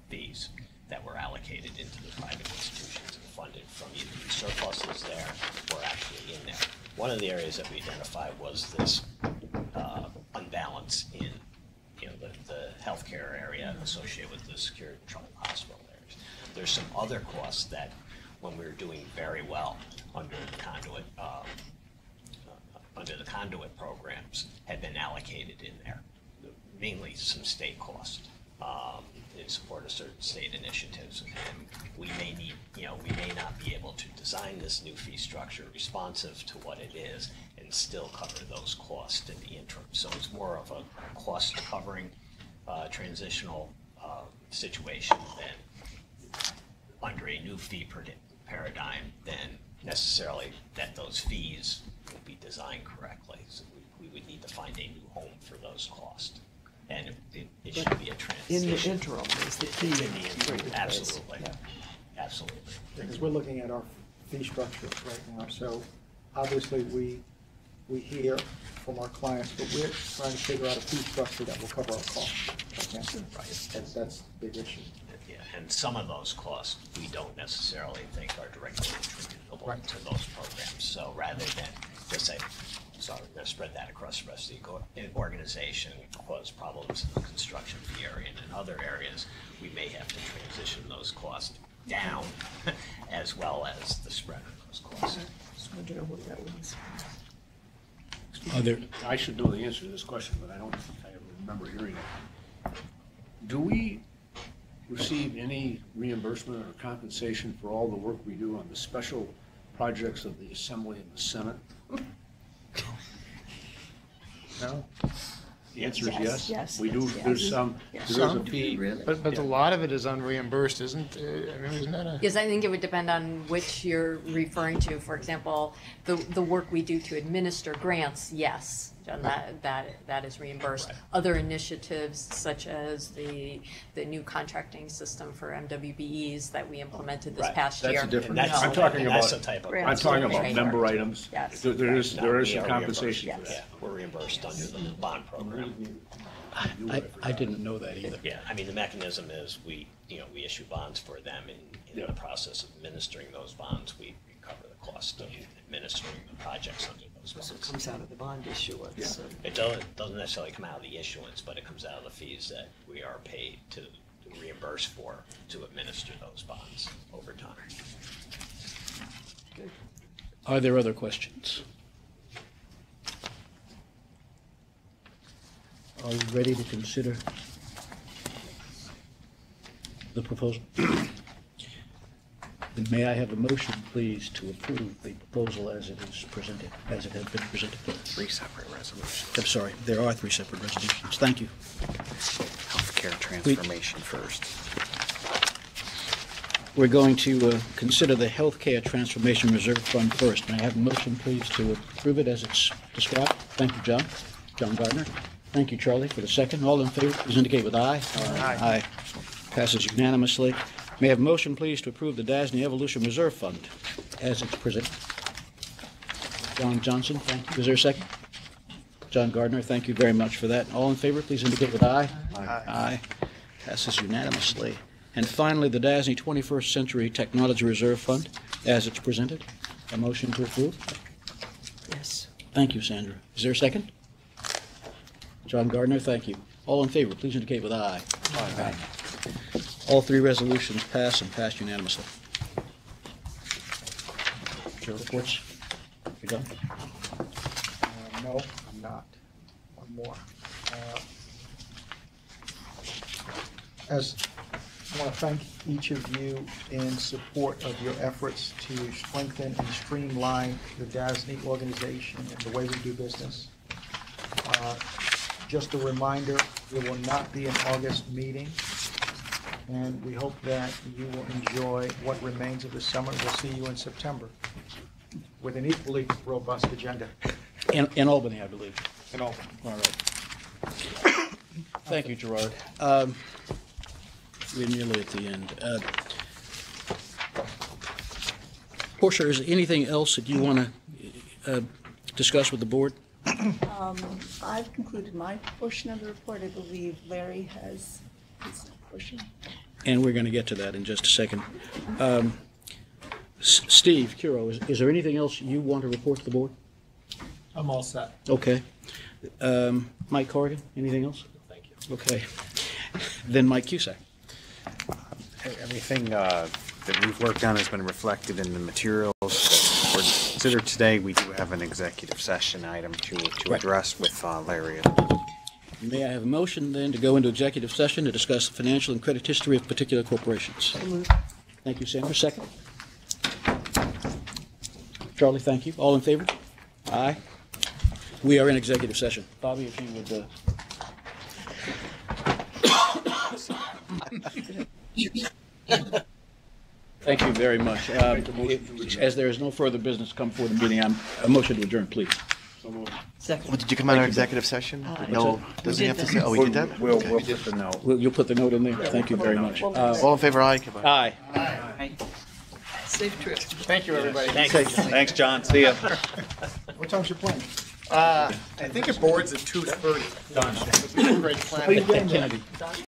fees that were allocated into the private institutions and funded from either the surpluses there or actually in there. One of the areas that we identified was this unbalance in the healthcare area associated with the secured and troubled hospital areas. There's some other costs that, when we were doing very well under the conduit programs, had been allocated in there, mainly some state costs in support of certain state initiatives. And we may not be able to design this new fee structure responsive to what it is and still cover those costs in the interim. So it's more of a cost covering transitional situation than under a new fee paradigm than necessarily that those fees will be designed correctly. So we would need to find a new home for those costs. in the interim is the key. In the interim, absolutely. Yeah. Absolutely. Because we're looking at our fee structure right now, so obviously we hear from our clients, but we're trying to figure out a fee structure that will cover our costs. Right. That's the big issue. Yeah, and some of those costs, we don't necessarily think are directly attributable to those programs. So rather than just say, sorry, we're going to spread that across the rest of the organization, cause problems in the construction fee area and in other areas, we may have to transition those costs down as well as the spread of those costs. Just wanted to know what that was. I should know the answer to this question, but I don't think I ever remember hearing it. Do we receive any reimbursement or compensation for all the work we do on the special projects of the Assembly and the Senate? No? The answer is yes. Yes. We do, there's some, there is a fee. But a lot of it is unreimbursed, isn't, I mean, isn't that a? Yes, I think it would depend on which you're referring to. For example, the work we do to administer grants, yes, John, that is reimbursed. Right. Other initiatives such as the new contracting system for MWBEs that we implemented this Right. past year. That's a different, And that's- I'm talking and about, that's the type of I'm talking about Right. member items. Yes. There is We some are compensation reimbursed. for that. Yeah, we're reimbursed under the bond program. I didn't know that either. Yeah, I mean, the mechanism is we issue bonds for them, and in the process of administering those bonds, we recover the cost of administering the projects under those bonds. So it comes out of the bond issuance. Yeah. So- It doesn't necessarily come out of the issuance, but it comes out of the fees that we are paid to reimburse for to administer those bonds over time. Good. Are there other questions? Are you ready to consider the proposal? Then may I have a motion, please, to approve the proposal as it is presented, as it has been presented? Three separate resolutions. I'm sorry, there are three separate resolutions. Thank you. Healthcare transformation first. We're going to consider the Healthcare Transformation Reserve Fund first. May I have a motion, please, to approve it as it's described? Thank you, John. John Gardner. Thank you, Charlie, for the second. All in favor, please indicate with aye. Aye. Aye. Passes unanimously. May I have a motion, please, to approve the DASNY Evolution Reserve Fund as it's presented? John Johnson, thank you. Is there a second? John Gardner, thank you very much for that. All in favor, please indicate with aye. Aye. Aye. Passes unanimously. And finally, the DASNY 21st Century Technology Reserve Fund as it's presented. A motion to approve? Yes. Thank you, Sandra. Is there a second? John Gardner, thank you. All in favor, please indicate with aye. Aye. All three resolutions pass and pass unanimously. Chair reports? You done? No, I'm not. One more. As I want to thank each of you in support of your efforts to strengthen and streamline the DASNY organization and the way we do business. Just a reminder, there will not be an August meeting, and we hope that you will enjoy what remains of the summer. We'll see you in September with an equally robust agenda. In Albany, I believe. In Albany. All right. Thank you, Gerard. We're nearly at the end. Portia, is there anything else that you want to discuss with the board? I've concluded my portion of the report. I believe Larry has his portion. And we're going to get to that in just a second. Steve Curo, is there anything else you want to report to the board? I'm all set. Okay. Mike Corrigan, anything else? Thank you. Okay. Then Mike Cusack. Everything that we've worked on has been reflected in the materials that were considered today. We do have an executive session item to address with Larry. May I have a motion then to go into executive session to discuss the financial and credit history of particular corporations? Thank you, Sandra. Second. Charlie, thank you. All in favor? Aye. We are in executive session. Bobby, if you would... Thank you very much. As there is no further business come before the meeting, a motion to adjourn, please. Second. Well, did you come out of executive session? No, does he have to say, oh, we did that? We'll Okay. put the note. You'll put the note in there? Thank you very much. All in favor, aye? Aye. Safe trip. Thank you, everybody. Thanks, John. See ya. What time's your plane? I think it boards at 2:30. Done. Great plan. How you doing, Kennedy?